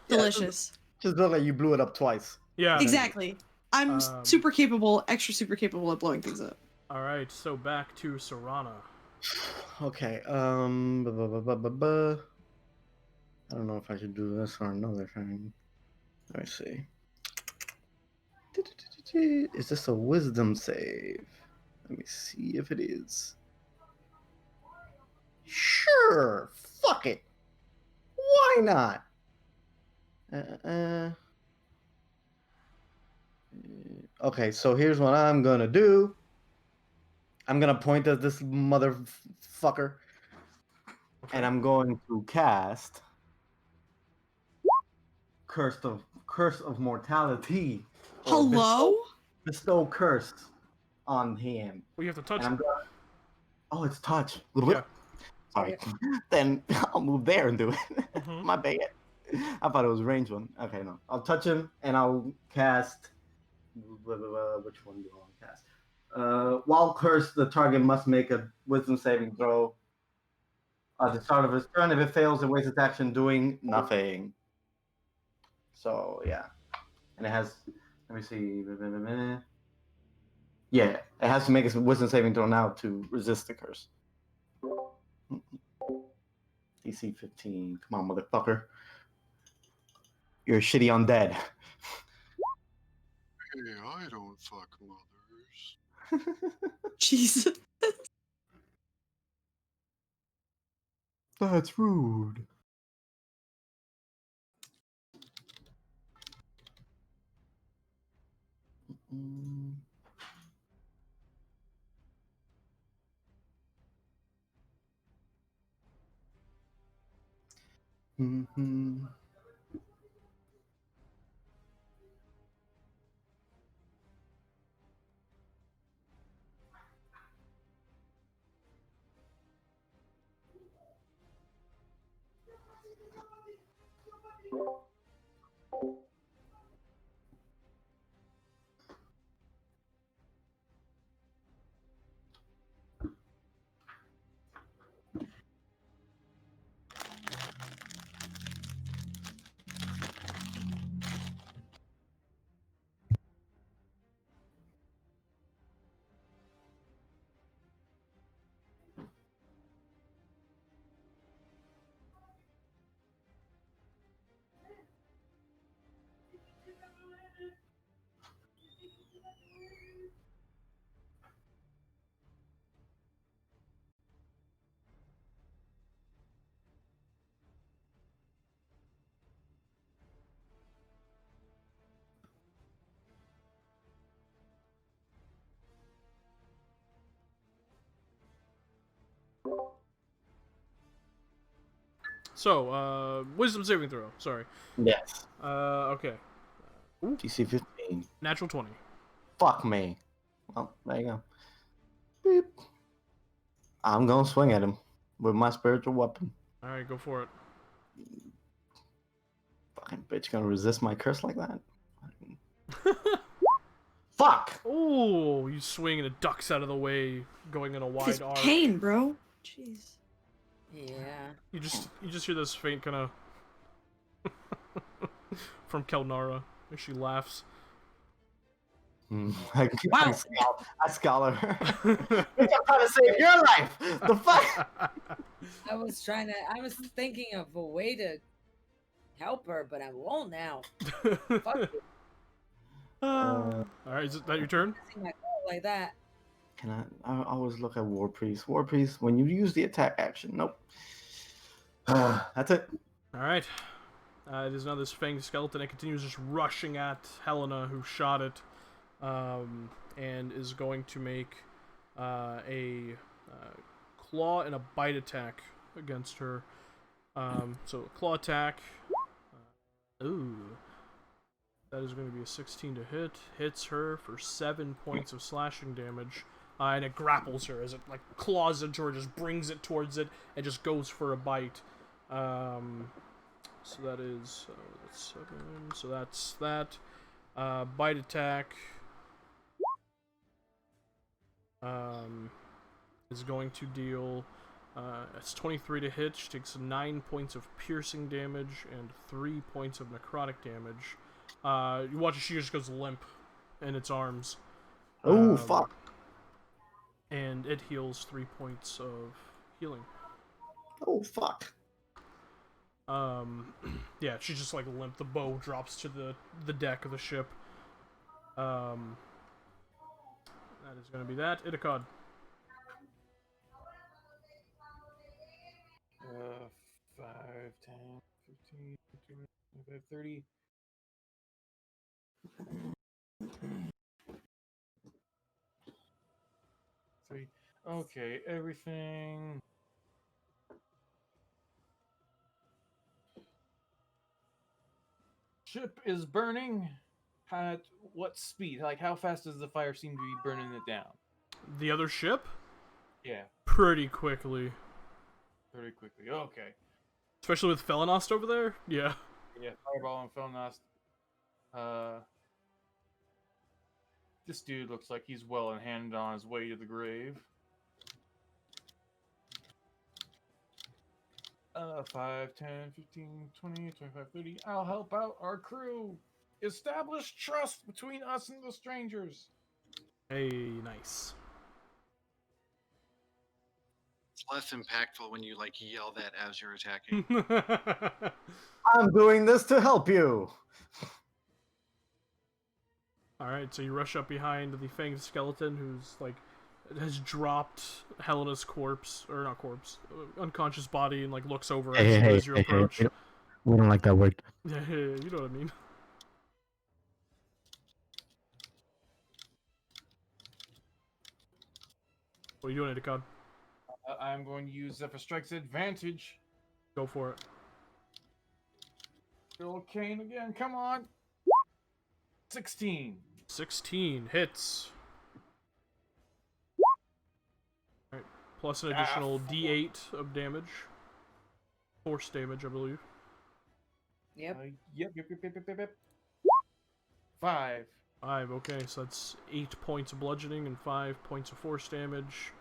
[SPEAKER 2] Delicious.
[SPEAKER 3] Just look like you blew it up twice.
[SPEAKER 4] Yeah.
[SPEAKER 2] Exactly. I'm super capable, extra super capable at blowing things up.
[SPEAKER 4] Alright, so back to Serana.
[SPEAKER 3] Okay, I don't know if I should do this or another thing. Let me see. Is this a wisdom save? Let me see if it is. Sure. Why not? Okay, so here's what I'm gonna do. I'm gonna point at this motherfucker, and I'm going to cast Curse of Mortality. or
[SPEAKER 2] Hello?
[SPEAKER 3] bestow curse on him.
[SPEAKER 4] Well, you have to touch
[SPEAKER 3] And I'm
[SPEAKER 4] it.
[SPEAKER 3] gonna. Oh, it's touch.
[SPEAKER 4] Yeah.
[SPEAKER 3] Sorry. Then I'll move there and do it.
[SPEAKER 4] Mhm.
[SPEAKER 3] My bad. I thought it was a range one. Okay, no. I'll touch him and I'll cast. Which one do I want to cast? While cursed, the target must make a wisdom saving throw at the start of his turn. If it fails, it wastes its action doing nothing. So, yeah. And it has. Let me see. Yeah, it has to make a wisdom saving throw now to resist the curse. DC 15. Come on, motherfucker. You're a shitty undead.
[SPEAKER 8] Hey, I don't fuck mothers.
[SPEAKER 2] Jesus.
[SPEAKER 3] That's rude. Mm-hmm.
[SPEAKER 4] So, wisdom saving throw. Sorry.
[SPEAKER 3] Yes.
[SPEAKER 4] Okay.
[SPEAKER 3] DC 15.
[SPEAKER 4] Natural 20.
[SPEAKER 3] Fuck me. Well, there you go. Beep. I'm gonna swing at him with my spiritual weapon.
[SPEAKER 4] All right, go for it.
[SPEAKER 3] Fucking bitch gonna resist my curse like that? Fuck!
[SPEAKER 4] Oh, you swing and it ducks out of the way, going in a wide
[SPEAKER 2] This
[SPEAKER 4] arc.
[SPEAKER 2] pain, bro. Jeez.
[SPEAKER 6] Yeah.
[SPEAKER 4] You just hear this faint kind of from Kelnara as she laughs.
[SPEAKER 3] I scholar her. Bitch, I'm trying to save your life! The fuck?
[SPEAKER 6] I was thinking of a way to help her, but I won't now. Fuck you.
[SPEAKER 4] All right, is that your turn?
[SPEAKER 6] Using my call like that.
[SPEAKER 3] Can I always look at War Priest. War Priest, when you use the attack action, nope. That's it.
[SPEAKER 4] All right. It is now this fanged skeleton. It continues just rushing at Helena, who shot it, and is going to make a claw and a bite attack against her. So a claw attack. Ooh. That is going to be a 16 to hit. Hits her for 7 points of slashing damage. And it grapples her as it like claws into her, just brings it towards it, and just goes for a bite. So that is that's 7. So that's that. Bite attack is going to deal. It's 23 to hit. She takes 9 points of piercing damage and 3 points of necrotic damage. You watch as she just goes limp in its arms.
[SPEAKER 3] Oh, fuck.
[SPEAKER 4] And it heals 3 points of healing.
[SPEAKER 3] Oh, fuck.
[SPEAKER 4] Yeah, she's just like limp. The bow drops to the deck of the ship. That is going to be that. Itakad.
[SPEAKER 7] 5, 10, 15, 20, 25, 30. Three. Okay, everything. Ship is burning. At what speed? Like, how fast does the fire seem to be burning it down?
[SPEAKER 4] The other ship?
[SPEAKER 7] Yeah,
[SPEAKER 4] Pretty quickly.
[SPEAKER 7] very quickly. Okay.
[SPEAKER 4] Especially with Felenost over there? Yeah.
[SPEAKER 7] Yeah, Fireball and Felnost. This dude looks like he's well in hand on his way to the grave. 5, 10, 15, 20, 25, 30. I'll help out our crew. Establish trust between us and the strangers.
[SPEAKER 4] Hey, nice.
[SPEAKER 8] It's less impactful when you like yell that as you're attacking.
[SPEAKER 3] I'm doing this to help you.
[SPEAKER 4] Alright, so you rush up behind the fanged skeleton who's, like, has dropped Helena's corpse, or not corpse, unconscious body, and, like, looks over at you as you approach.
[SPEAKER 9] We don't like that word.
[SPEAKER 4] Yeah, you know what I mean. What are you doing, Edicon?
[SPEAKER 7] I'm going to use Zephyr Strike's advantage.
[SPEAKER 4] Go for it.
[SPEAKER 7] Bill Kane again, come on. 16.
[SPEAKER 4] 16 hits. Alright, plus an additional D8 of damage. Force damage, I believe.
[SPEAKER 6] Yep.
[SPEAKER 7] Yep. 5.
[SPEAKER 4] 5, okay, so that's 8 points of bludgeoning and 5 points of force damage.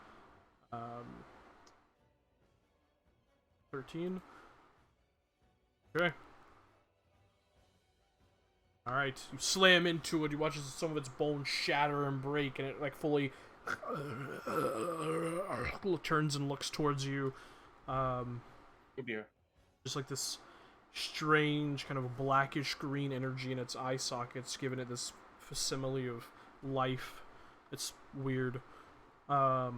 [SPEAKER 4] 13. Okay. Alright, you slam into it, you watch some of its bones shatter and break, and it like fully turns and looks towards you.
[SPEAKER 7] Good beer.
[SPEAKER 4] Just like this strange kind of blackish green energy in its eye sockets, giving it this facsimile of life. It's weird. Right,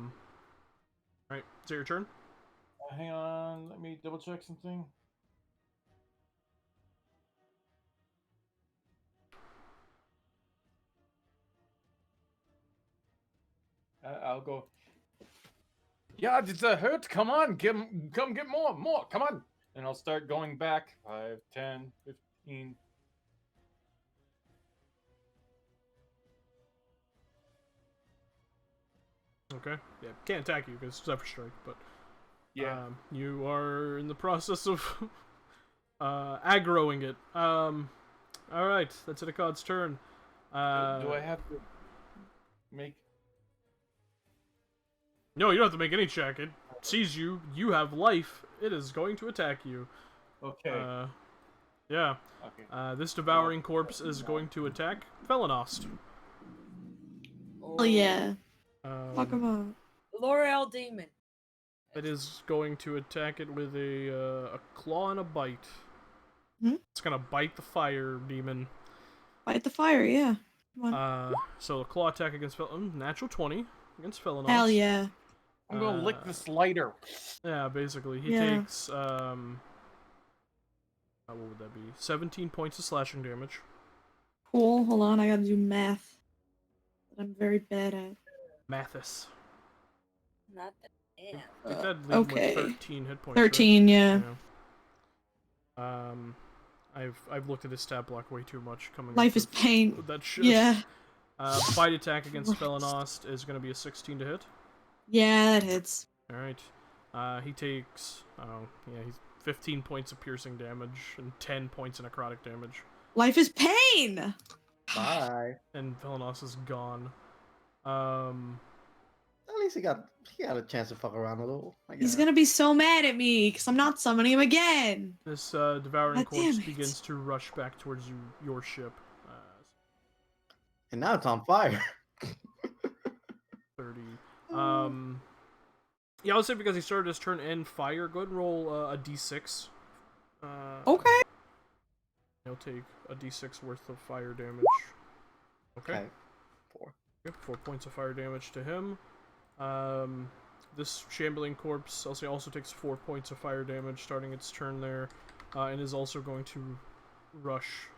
[SPEAKER 4] is it your turn?
[SPEAKER 7] Hang on, let me double check something. I'll go. Yeah, does that hurt? Come on, come get more, come on. And I'll start going back. 5, 10, 15.
[SPEAKER 4] Okay. Yeah, can't attack you because Zephyr Strike, but
[SPEAKER 7] Yeah.
[SPEAKER 4] you are in the process of aggroing it. Alright, that's Itakad's turn.
[SPEAKER 7] Do I have to make...
[SPEAKER 4] No, you don't have to make any check. It sees you. You have life. It is going to attack you.
[SPEAKER 7] Okay.
[SPEAKER 4] Yeah.
[SPEAKER 7] Okay.
[SPEAKER 4] This devouring corpse is going to attack Felenost.
[SPEAKER 2] Oh yeah. Fuck him up.
[SPEAKER 6] L'Oreal Demon.
[SPEAKER 4] It is going to attack it with a claw and a bite.
[SPEAKER 2] Hmm?
[SPEAKER 4] It's gonna bite the fire demon.
[SPEAKER 2] Fight the fire, yeah. Come on.
[SPEAKER 4] So a claw attack against natural 20 against Felenost.
[SPEAKER 2] Hell yeah.
[SPEAKER 7] I'm gonna lick this lighter.
[SPEAKER 4] Yeah, basically. He
[SPEAKER 2] Yeah.
[SPEAKER 4] takes what would that be? 17 points of slashing damage.
[SPEAKER 2] Cool. Hold on, I gotta do math. That I'm very bad at.
[SPEAKER 4] Mathis.
[SPEAKER 6] Not that. Yeah.
[SPEAKER 4] I think that'd leave him
[SPEAKER 2] Okay.
[SPEAKER 4] with 13 hit points. Right?
[SPEAKER 2] 13, yeah.
[SPEAKER 4] I've looked at his stat block way too much. Coming
[SPEAKER 2] Life
[SPEAKER 4] up
[SPEAKER 2] is
[SPEAKER 4] with
[SPEAKER 2] pain.
[SPEAKER 4] that shit.
[SPEAKER 2] Yeah.
[SPEAKER 4] Bite attack against
[SPEAKER 2] Right.
[SPEAKER 4] Felenost is going to be a 16 to hit.
[SPEAKER 2] Yeah, that hits.
[SPEAKER 4] Alright. He takes, he's 15 points of piercing damage and 10 points of necrotic damage.
[SPEAKER 2] Life is pain!
[SPEAKER 3] Bye.
[SPEAKER 4] And Felenost is gone.
[SPEAKER 3] At least he got a chance to fuck around a little. I
[SPEAKER 2] He's
[SPEAKER 3] guess.
[SPEAKER 2] gonna be so mad at me, because I'm not summoning him again!
[SPEAKER 4] This devouring
[SPEAKER 2] God
[SPEAKER 4] corpse
[SPEAKER 2] damn it.
[SPEAKER 4] begins to rush back towards your ship.
[SPEAKER 3] And now it's on fire.
[SPEAKER 4] 30. Yeah, I would say because he started his turn in fire, go ahead and roll a d6.
[SPEAKER 2] Okay.
[SPEAKER 4] He'll take a d6 worth of fire damage. Okay.
[SPEAKER 3] 4.
[SPEAKER 4] Yep, 4 points of fire damage to him. This shambling corpse also takes 4 points of fire damage starting its turn there. and is also going to rush.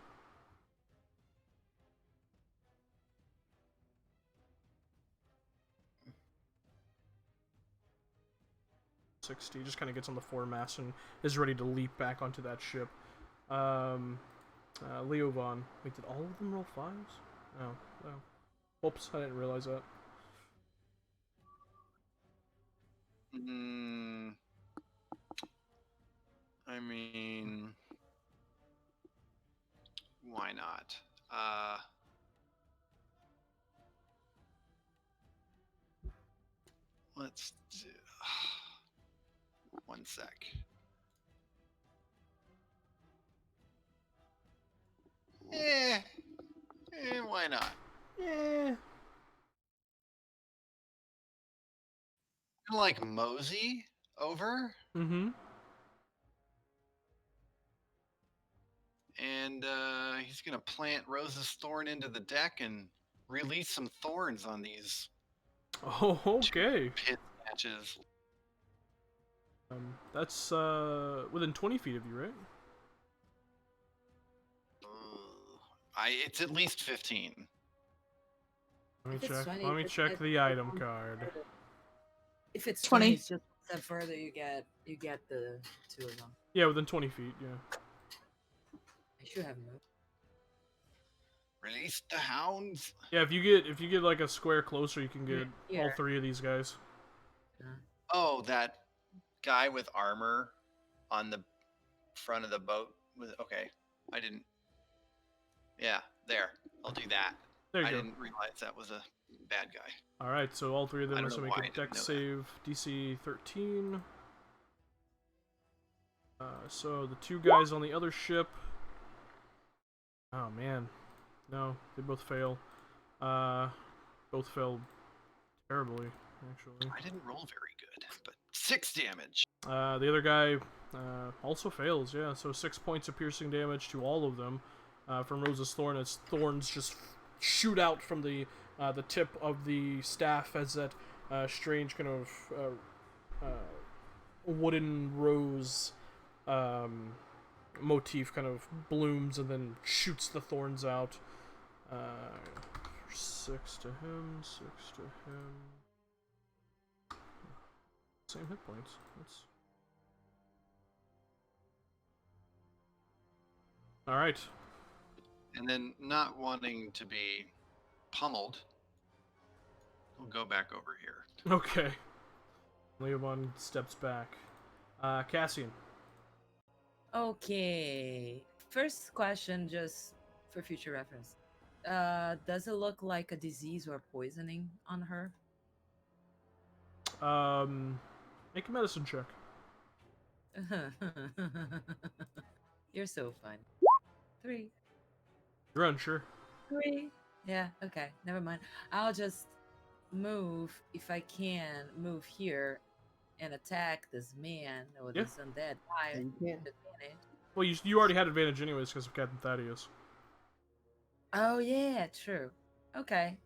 [SPEAKER 4] Just kind of gets on the foremast and is ready to leap back onto that ship. Leovan. Wait, did all of them roll 5s? Oh. Oops, I didn't realize that.
[SPEAKER 5] I mean, why not? Let's do... One sec. Why not? Like mosey over.
[SPEAKER 4] Mm-hmm.
[SPEAKER 5] And he's gonna plant Rose's thorn into the deck and release some thorns on these.
[SPEAKER 4] Oh, okay.
[SPEAKER 5] Pit matches.
[SPEAKER 4] That's within 20 feet of you, right?
[SPEAKER 5] It's at least 15.
[SPEAKER 4] Let me
[SPEAKER 6] If it's
[SPEAKER 4] check.
[SPEAKER 6] 20,
[SPEAKER 4] Let me
[SPEAKER 6] it's
[SPEAKER 4] check
[SPEAKER 6] like
[SPEAKER 4] the item card.
[SPEAKER 6] If it's
[SPEAKER 2] 20.
[SPEAKER 6] 20, it's just one step further. You get the 2 of them.
[SPEAKER 4] Yeah, within 20 feet. Yeah.
[SPEAKER 6] I should have moved.
[SPEAKER 5] Release the hounds.
[SPEAKER 4] Yeah, if you get like a square closer, you can get all 3 of these guys.
[SPEAKER 5] Oh, that guy with armor on the front of the boat. Okay, I didn't. Yeah, there. I'll do that.
[SPEAKER 4] There you
[SPEAKER 5] I
[SPEAKER 4] go.
[SPEAKER 5] didn't realize that was a bad guy.
[SPEAKER 4] All right, so all 3 of them
[SPEAKER 5] I
[SPEAKER 4] are
[SPEAKER 5] don't
[SPEAKER 4] to
[SPEAKER 5] know
[SPEAKER 4] make
[SPEAKER 5] why I
[SPEAKER 4] a
[SPEAKER 5] didn't
[SPEAKER 4] dex
[SPEAKER 5] know that.
[SPEAKER 4] save, DC 13. So the 2 guys on the other ship. Oh man, no, they both fail. Both failed terribly, actually.
[SPEAKER 5] I didn't roll very good, but 6 damage.
[SPEAKER 4] The other guy also fails, yeah. So 6 points of piercing damage to all of them from Rose's thorn. As thorns just shoot out from the tip of the staff as that strange kind of wooden rose motif kind of blooms and then shoots the thorns out. 6 to him, 6 to him. Same hit points. That's... Alright.
[SPEAKER 5] And then, not wanting to be pummeled, we'll go back over here.
[SPEAKER 4] Okay. Leovan steps back. Cassian.
[SPEAKER 6] Okay. First question, just for future reference. Does it look like a disease or poisoning on her?
[SPEAKER 4] Make a medicine check.
[SPEAKER 6] You're so fun. 3.
[SPEAKER 4] You're unsure.
[SPEAKER 6] 3. Yeah, okay. Never mind. I'll just move, if I can, move here and attack this man or this undead guy.
[SPEAKER 3] You can.
[SPEAKER 4] Well, you already had advantage anyways because of Captain Thaddeus.
[SPEAKER 6] Oh, yeah, true. Okay.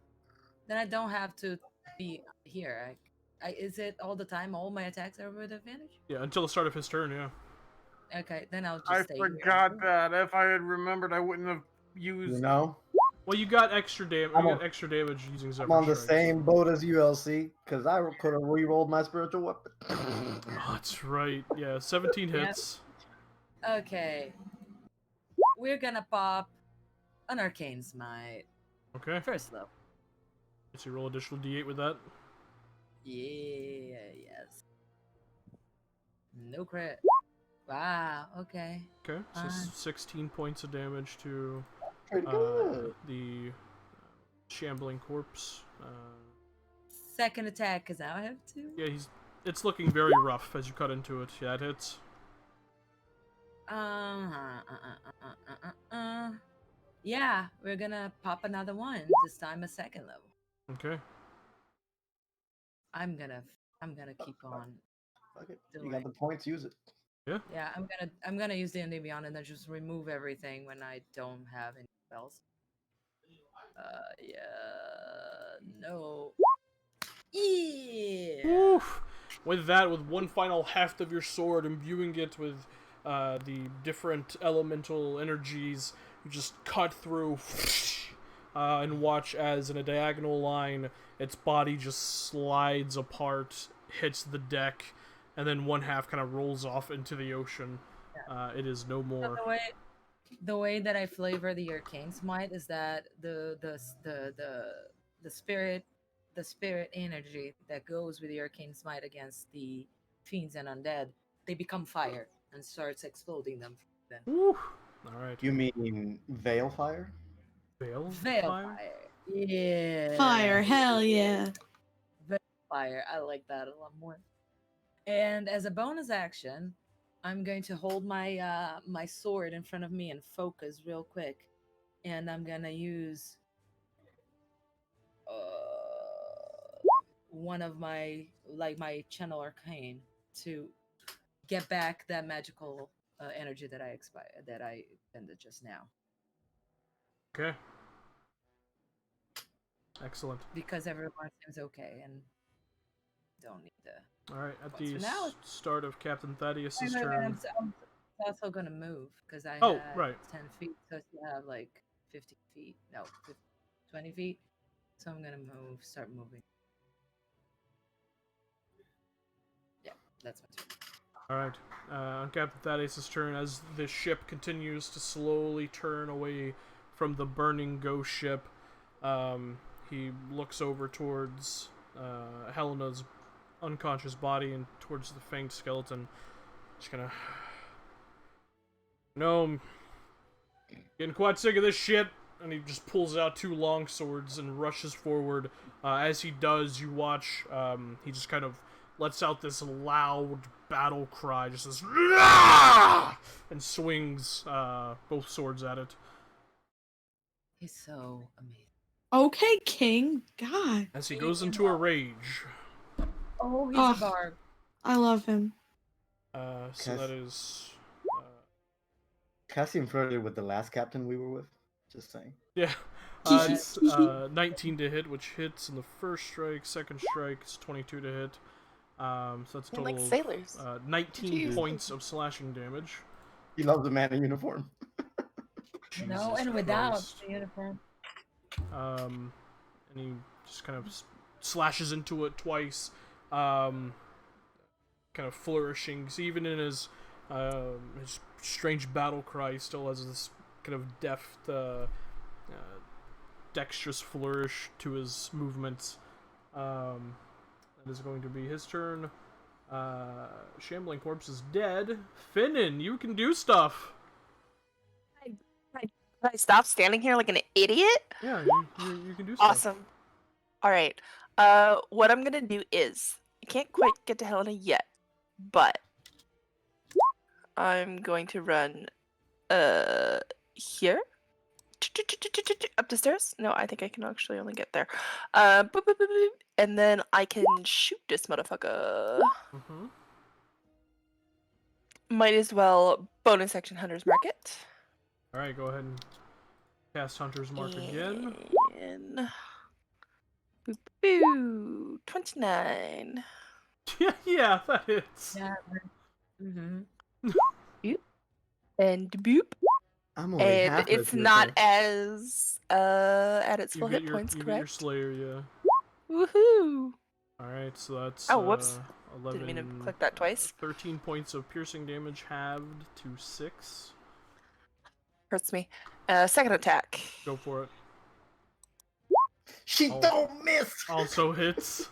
[SPEAKER 6] Then I don't have to be here. Is it all the time? All my attacks are with advantage?
[SPEAKER 4] Yeah, until the start of his turn, yeah.
[SPEAKER 6] Okay, then I'll just
[SPEAKER 7] I
[SPEAKER 6] stay
[SPEAKER 7] forgot
[SPEAKER 6] here.
[SPEAKER 7] that. If I had remembered, I wouldn't have used.
[SPEAKER 3] You know,
[SPEAKER 4] Well, you got extra damage. You got extra damage using Zephyr
[SPEAKER 3] I'm on the
[SPEAKER 4] Strike,
[SPEAKER 3] same
[SPEAKER 4] so-
[SPEAKER 3] boat as ULC because I could have re-rolled my spiritual weapon.
[SPEAKER 4] Oh, that's right. Yeah, 17 hits.
[SPEAKER 6] Okay. We're gonna pop an Arcane Smite.
[SPEAKER 4] Okay.
[SPEAKER 6] First level.
[SPEAKER 4] So you roll additional D8 with that.
[SPEAKER 6] Yeah, yes. No crit. Wow, okay.
[SPEAKER 4] Okay, so 16 points of damage to
[SPEAKER 3] Pretty good.
[SPEAKER 4] the shambling corpse.
[SPEAKER 6] Second attack, because now I have 2.
[SPEAKER 4] Yeah, it's looking very rough as you cut into it. Yeah, it hits.
[SPEAKER 6] Yeah, we're gonna pop another one. This time a second level.
[SPEAKER 4] Okay.
[SPEAKER 6] I'm gonna keep on.
[SPEAKER 3] Fuck it. You got the points, use it.
[SPEAKER 6] Yeah, I'm gonna use D&D Beyond and then just remove everything when I don't have any spells. Yeah, no. Yeah.
[SPEAKER 4] Oof. With that, with one final heft of your sword, imbuing it with the different elemental energies. You just cut through and watch as in a diagonal line, its body just slides apart, hits the deck, and then one half kind of rolls off into the ocean. It is no more.
[SPEAKER 6] So the way that I flavor the arcane smite is that the spirit energy that goes with the arcane smite against the fiends and undead, they become fire and starts exploding them. Then.
[SPEAKER 4] Woo. All right.
[SPEAKER 3] You mean Veil Fire?
[SPEAKER 4] Veil
[SPEAKER 6] Fire. Yeah.
[SPEAKER 2] Fire, hell yeah.
[SPEAKER 6] Veil fire. I like that a lot more. And as a bonus action, I'm going to hold my my sword in front of me and focus real quick. And I'm gonna use one of my my channel arcane to get back that magical energy that I ended just now.
[SPEAKER 4] Okay. Excellent.
[SPEAKER 6] Because everyone seems okay and don't need to.
[SPEAKER 4] All right. At
[SPEAKER 6] But
[SPEAKER 4] the
[SPEAKER 6] for now,
[SPEAKER 4] start of Captain Thaddeus'
[SPEAKER 6] I'm
[SPEAKER 4] turn.
[SPEAKER 6] also gonna move because I
[SPEAKER 4] Oh,
[SPEAKER 6] had
[SPEAKER 4] right.
[SPEAKER 6] 10 feet, so you have like 50 feet. No, 20 feet. So I'm gonna start moving. Yeah, that's my turn.
[SPEAKER 4] All right. On Captain Thaddeus' turn, as the ship continues to slowly turn away from the burning ghost ship, he looks over towards Helena's unconscious body and towards the fanged skeleton. Just gonna... No, I'm getting quite sick of this shit. And he just pulls out two long swords and rushes forward. As he does, you watch, he just kind of lets out this loud battle cry, just this, and swings both swords at it.
[SPEAKER 6] He's so amazing.
[SPEAKER 2] Okay, King. God.
[SPEAKER 4] As he goes into a rage.
[SPEAKER 6] Oh, he's
[SPEAKER 2] Oh.
[SPEAKER 6] a barb.
[SPEAKER 2] I love him.
[SPEAKER 4] So that is...
[SPEAKER 3] Cassian flirted with the last captain we were with. Just saying.
[SPEAKER 4] Yeah. It's 19 to hit, which hits in the first strike. Second strike is 22 to hit. So that's a
[SPEAKER 1] They're
[SPEAKER 4] total
[SPEAKER 1] like sailors.
[SPEAKER 4] of 19 points of slashing damage.
[SPEAKER 3] He loves a man in uniform.
[SPEAKER 6] No,
[SPEAKER 4] Jesus
[SPEAKER 6] and without
[SPEAKER 4] Christ.
[SPEAKER 6] the uniform.
[SPEAKER 4] And he just kind of slashes into it twice, kind of flourishing. So even in his strange battle cry, he still has this kind of deft, dexterous flourish to his movements. That is going to be his turn. Shambling Corpse is dead. Finnan, you can do stuff.
[SPEAKER 1] Can I stop standing here like an idiot?
[SPEAKER 4] Yeah, you can do stuff.
[SPEAKER 1] Awesome. All right. What I'm gonna do is I can't quite get to Helena yet, but I'm going to run here up the stairs. No, I think I can actually only get there. Boop, boop, boop, boop, and then I can shoot this motherfucker.
[SPEAKER 4] Mm-hmm.
[SPEAKER 1] Might as well bonus action Hunter's Market.
[SPEAKER 4] Alright, go ahead and cast Hunter's Mark again.
[SPEAKER 1] And boop, boo, 29.
[SPEAKER 4] Yeah, that hits.
[SPEAKER 6] Yeah. Mm-hmm.
[SPEAKER 1] Boop. And boop.
[SPEAKER 3] I'm only
[SPEAKER 1] And
[SPEAKER 3] half
[SPEAKER 1] it's
[SPEAKER 3] as
[SPEAKER 1] not
[SPEAKER 3] good,
[SPEAKER 1] as at its
[SPEAKER 4] You
[SPEAKER 1] full
[SPEAKER 4] get
[SPEAKER 1] hit
[SPEAKER 4] your,
[SPEAKER 1] points,
[SPEAKER 4] you get your
[SPEAKER 1] correct?
[SPEAKER 4] Slayer, yeah.
[SPEAKER 1] Woohoo!
[SPEAKER 4] Alright, so that's
[SPEAKER 1] Oh, whoops.
[SPEAKER 4] 11,
[SPEAKER 1] Didn't mean to click that twice.
[SPEAKER 4] 13 points of piercing damage halved to 6.
[SPEAKER 1] Hurts me. Second attack.
[SPEAKER 4] Go for it.
[SPEAKER 3] She
[SPEAKER 4] Oh.
[SPEAKER 3] don't miss.
[SPEAKER 4] Also hits.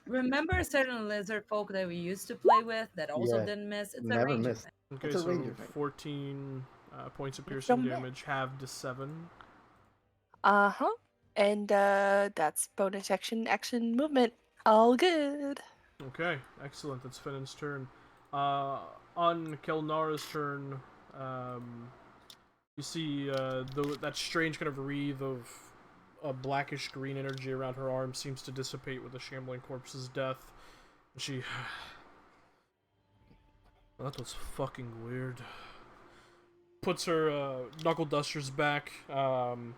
[SPEAKER 6] Remember a certain lizard folk that we used to play with that also
[SPEAKER 3] Yeah,
[SPEAKER 6] didn't miss? It's a
[SPEAKER 3] never
[SPEAKER 6] ranger
[SPEAKER 3] missed.
[SPEAKER 6] thing.
[SPEAKER 4] Okay,
[SPEAKER 3] It's a
[SPEAKER 4] so
[SPEAKER 3] ranger thing.
[SPEAKER 4] 14 points of
[SPEAKER 1] You
[SPEAKER 4] piercing
[SPEAKER 1] don't miss.
[SPEAKER 4] damage halved to 7.
[SPEAKER 1] Uh-huh. And that's bonus action movement. All good.
[SPEAKER 4] Okay, excellent. That's Finnan's turn. On Kelnara's turn, you see that strange kind of wreath of blackish green energy around her arm seems to dissipate with the shambling corpse's death. And she... Well, that was fucking weird. Puts her knuckle dusters back, and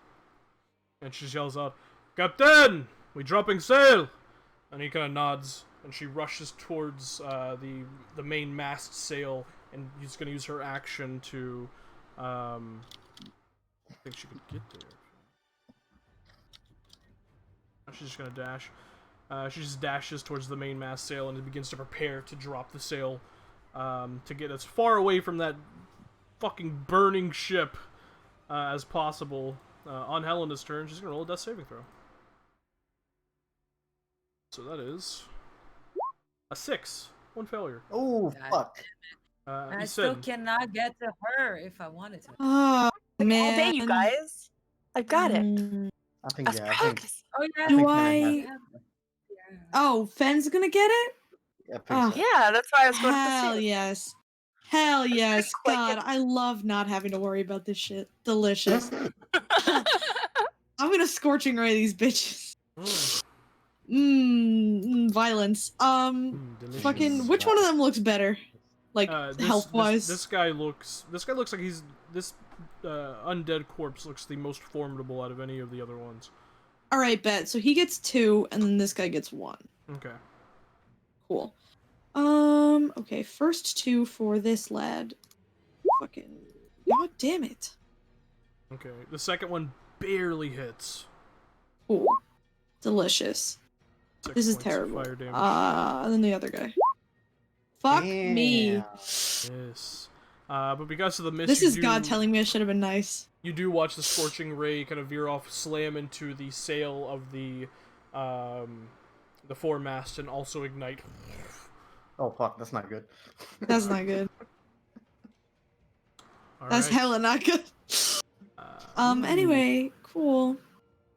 [SPEAKER 4] she yells out, "Captain! We dropping sail!" And he kind of nods, and she rushes towards the main mast sail and she's gonna use her action to. I think she could get there. She's just gonna dash. She just dashes towards the mainmast sail and begins to prepare to drop the sail to get as far away from that fucking burning ship as possible. On Helena's turn, she's gonna roll a death saving throw. So that is a 6. 1 failure.
[SPEAKER 3] Oh,
[SPEAKER 6] God
[SPEAKER 3] fuck.
[SPEAKER 6] I still cannot get to her if I wanted to.
[SPEAKER 2] Oh, man.
[SPEAKER 1] All day, you guys. I've got it.
[SPEAKER 3] I think,
[SPEAKER 1] Let's
[SPEAKER 3] yeah, I think,
[SPEAKER 1] practice.
[SPEAKER 6] Oh yeah.
[SPEAKER 2] Do
[SPEAKER 3] think
[SPEAKER 2] I? Oh, Fenn's gonna get it?
[SPEAKER 3] I think
[SPEAKER 2] Oh,
[SPEAKER 3] so.
[SPEAKER 1] Yeah, that's why I was going to
[SPEAKER 2] hell
[SPEAKER 1] pursue.
[SPEAKER 2] yes. Hell yes.
[SPEAKER 1] quite
[SPEAKER 2] God,
[SPEAKER 1] get-
[SPEAKER 2] I love not having to worry about this shit. Delicious. I'm gonna scorching ray these bitches. Violence.
[SPEAKER 4] Delicious.
[SPEAKER 2] Fucking, which one of them looks better? Like, health-wise?
[SPEAKER 4] This guy looks like he's this undead corpse looks the most formidable out of any of the other ones.
[SPEAKER 2] Alright, bet. So he gets 2, and then this guy gets 1.
[SPEAKER 4] Okay.
[SPEAKER 2] Cool. Okay, first 2 for this lad. Fucking, god damn it.
[SPEAKER 4] Okay. The second one barely hits.
[SPEAKER 2] Cool. Delicious.
[SPEAKER 4] 6
[SPEAKER 2] This is
[SPEAKER 4] points of
[SPEAKER 2] terrible.
[SPEAKER 4] Fire damage.
[SPEAKER 2] And then the other guy. Fuck me.
[SPEAKER 3] Damn.
[SPEAKER 4] Yes. But because of the miss,
[SPEAKER 2] This
[SPEAKER 4] you
[SPEAKER 2] is God telling me I should have been nice.
[SPEAKER 4] You do watch the scorching ray kind of veer off, slam into the sail of the foremast, and also ignite.
[SPEAKER 3] Oh, fuck, that's not good.
[SPEAKER 2] That's not good. That's
[SPEAKER 4] Alright.
[SPEAKER 2] hella not good. Anyway, cool.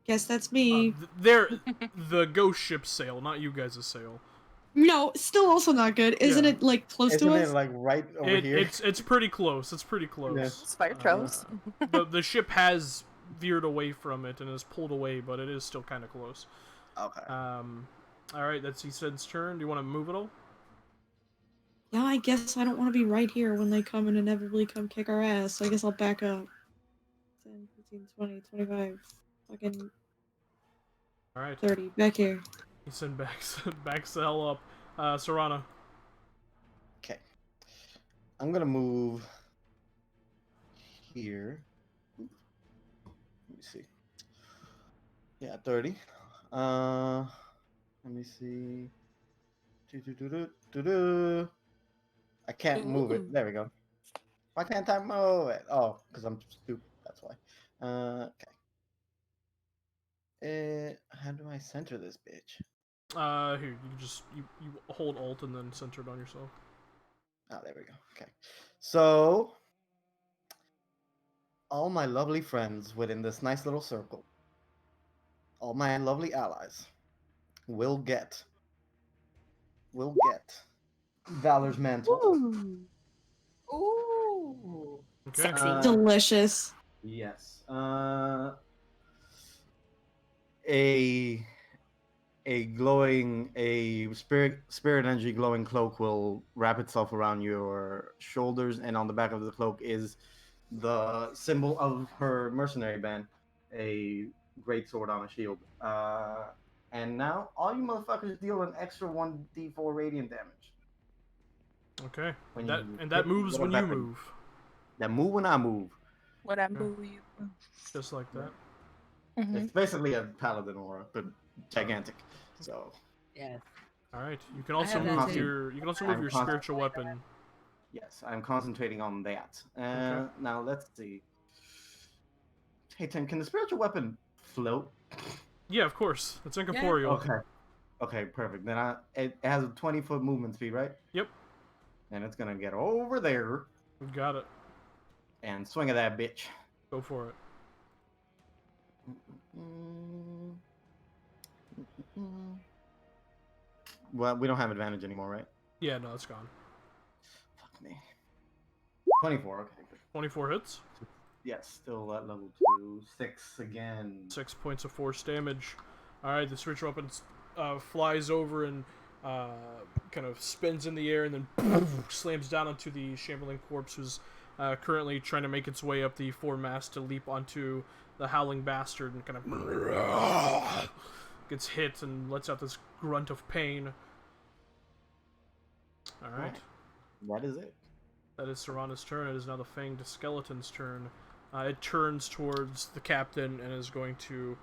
[SPEAKER 2] Guess that's me.
[SPEAKER 4] The ghost ship's sail, not you guys' sail.
[SPEAKER 2] No, still also not good. Isn't
[SPEAKER 4] Yeah.
[SPEAKER 2] it, like, close
[SPEAKER 3] Isn't
[SPEAKER 2] to
[SPEAKER 3] it,
[SPEAKER 2] us?
[SPEAKER 3] like, right over here?
[SPEAKER 4] It's pretty close. It's pretty close.
[SPEAKER 3] Yeah.
[SPEAKER 1] Fire throws.
[SPEAKER 4] The ship has veered away from it and is pulled away, but it is still kind of close.
[SPEAKER 3] Okay.
[SPEAKER 4] All right, that's Easted's turn. Do you want to move at all?
[SPEAKER 2] Yeah, I guess I don't want to be right here when they come and inevitably come kick our ass, so I guess I'll back up. 10, 15, 20, 25, fucking
[SPEAKER 4] All right.
[SPEAKER 2] 30. Back here.
[SPEAKER 4] Easted backs the hell up. Serrano.
[SPEAKER 3] Okay. I'm gonna move here. Let me see. Yeah, 30. Let me see. Do-do-do-do-do-do. I can't move it. There we go. Why can't I move it? Oh, because I'm stupid. That's why. Okay. How do I center this bitch?
[SPEAKER 4] Here, you hold Alt and then center it on yourself.
[SPEAKER 3] Oh, there we go. Okay. So, all my lovely friends within this nice little circle, all my lovely allies, will get Valor's Mantle.
[SPEAKER 6] Ooh.
[SPEAKER 4] Okay.
[SPEAKER 1] Sexy.
[SPEAKER 2] Delicious.
[SPEAKER 3] Yes. A spirit energy glowing cloak will wrap itself around your shoulders, and on the back of the cloak is the symbol of her mercenary band, a great sword on a shield. And now all you motherfuckers deal an extra 1d4 radiant damage.
[SPEAKER 4] Okay.
[SPEAKER 3] When
[SPEAKER 4] That
[SPEAKER 3] you
[SPEAKER 4] and that
[SPEAKER 3] hit
[SPEAKER 4] moves
[SPEAKER 3] with a
[SPEAKER 4] when you
[SPEAKER 3] weapon.
[SPEAKER 4] move.
[SPEAKER 3] That move when I move.
[SPEAKER 1] When I move you.
[SPEAKER 4] Just like that.
[SPEAKER 3] It's basically a paladin aura, but gigantic. So
[SPEAKER 6] Yes.
[SPEAKER 4] All right. You can also
[SPEAKER 6] have that
[SPEAKER 4] move
[SPEAKER 6] too.
[SPEAKER 4] your spiritual weapon.
[SPEAKER 3] yes, I'm concentrating on that.
[SPEAKER 4] Okay.
[SPEAKER 3] Now let's see. Hey Tim, can the spiritual weapon float?
[SPEAKER 4] Yeah, of course. It's incorporeal.
[SPEAKER 3] Okay. Okay, perfect. Then it has a 20-foot movement speed, right?
[SPEAKER 4] Yep.
[SPEAKER 3] And it's gonna get over there
[SPEAKER 4] You got it.
[SPEAKER 3] and swing at that bitch.
[SPEAKER 4] Go for it.
[SPEAKER 3] Well, we don't have advantage anymore, right?
[SPEAKER 4] Yeah, no, it's gone.
[SPEAKER 3] Fuck me. 24. Okay. Good.
[SPEAKER 4] 24 hits.
[SPEAKER 3] Yes, still at level 2. 6 again.
[SPEAKER 4] 6 points of force damage. All right, the spiritual weapon flies over and kind of spins in the air and then slams down onto the shambling corpse, who's currently trying to make its way up the foremast to leap onto the howling bastard, and kind of gets hit and lets out this grunt of pain. All right.
[SPEAKER 3] That is it.
[SPEAKER 4] That is Serana's turn. It is now the Fanged Skeleton's turn. It turns towards the captain and is going to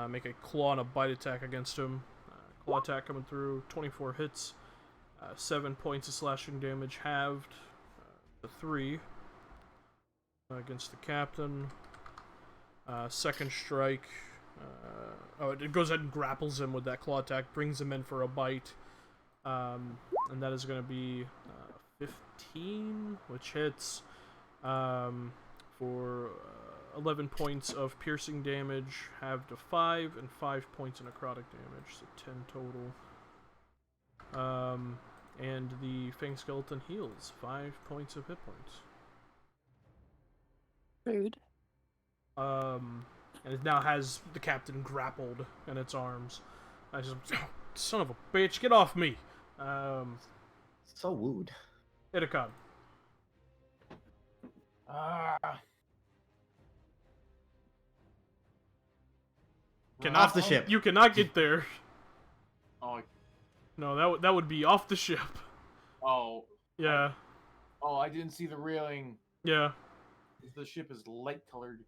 [SPEAKER 4] make a claw and a bite attack against him. Claw attack coming through, 24 hits, 7 points of slashing damage halved, to 3 against the captain. Second strike. It goes ahead and grapples him with that claw attack, brings him in for a bite. And that is going to be 15, which hits for 11 points of piercing damage, halved to 5, and 5 points of necrotic damage, so 10 total. And the Fang Skeleton heals 5 points of hit points.
[SPEAKER 1] Rude.
[SPEAKER 4] And it now has the captain grappled in its arms. I just, son of a bitch, get off me!
[SPEAKER 3] So wooed.
[SPEAKER 4] Itakon.
[SPEAKER 3] Off the ship.
[SPEAKER 4] You cannot get there.
[SPEAKER 7] Oh,
[SPEAKER 4] No, that would be off the ship.
[SPEAKER 7] oh,
[SPEAKER 4] Yeah,
[SPEAKER 7] I didn't see the railing.
[SPEAKER 4] yeah.
[SPEAKER 7] The ship is light colored.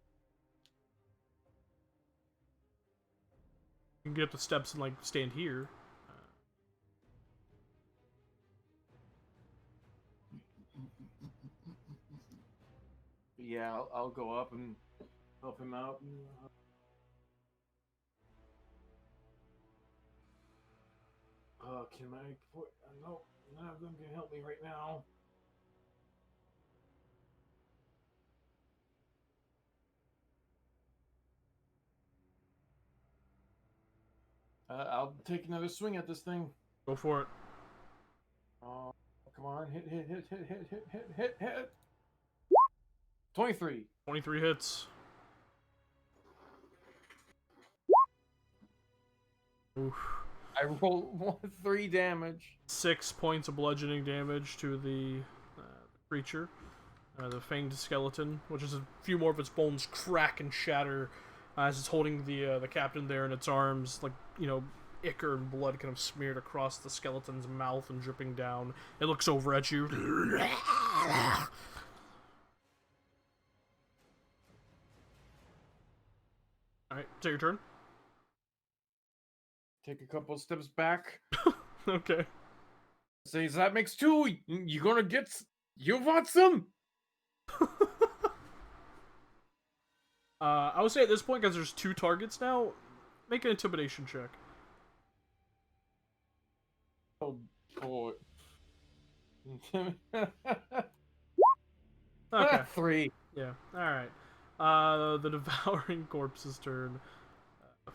[SPEAKER 4] You can get up the steps and like stand here.
[SPEAKER 7] Yeah, I'll go up and help him out. Can I put? No, none of them can help me right now. I'll take another swing at this thing.
[SPEAKER 4] Go for it.
[SPEAKER 7] Oh, come on, hit. 23.
[SPEAKER 4] 23 hits. Oof.
[SPEAKER 7] I roll 3 damage.
[SPEAKER 4] 6 points of bludgeoning damage to the creature. The Fanged Skeleton, which is a few more of its bones crack and shatter as it's holding the captain there in its arms, like, you know, ichor and blood kind of smeared across the skeleton's mouth and dripping down. It looks over at you. Alright, take your turn.
[SPEAKER 7] Take a couple steps back.
[SPEAKER 4] Okay.
[SPEAKER 7] Says that makes 2. You're gonna get. You want some?
[SPEAKER 4] I would say at this point, because there's 2 targets now, make an intimidation check.
[SPEAKER 7] Oh boy.
[SPEAKER 4] Okay.
[SPEAKER 7] 3.
[SPEAKER 4] Yeah, alright. The Devouring Corpse's turn. 5,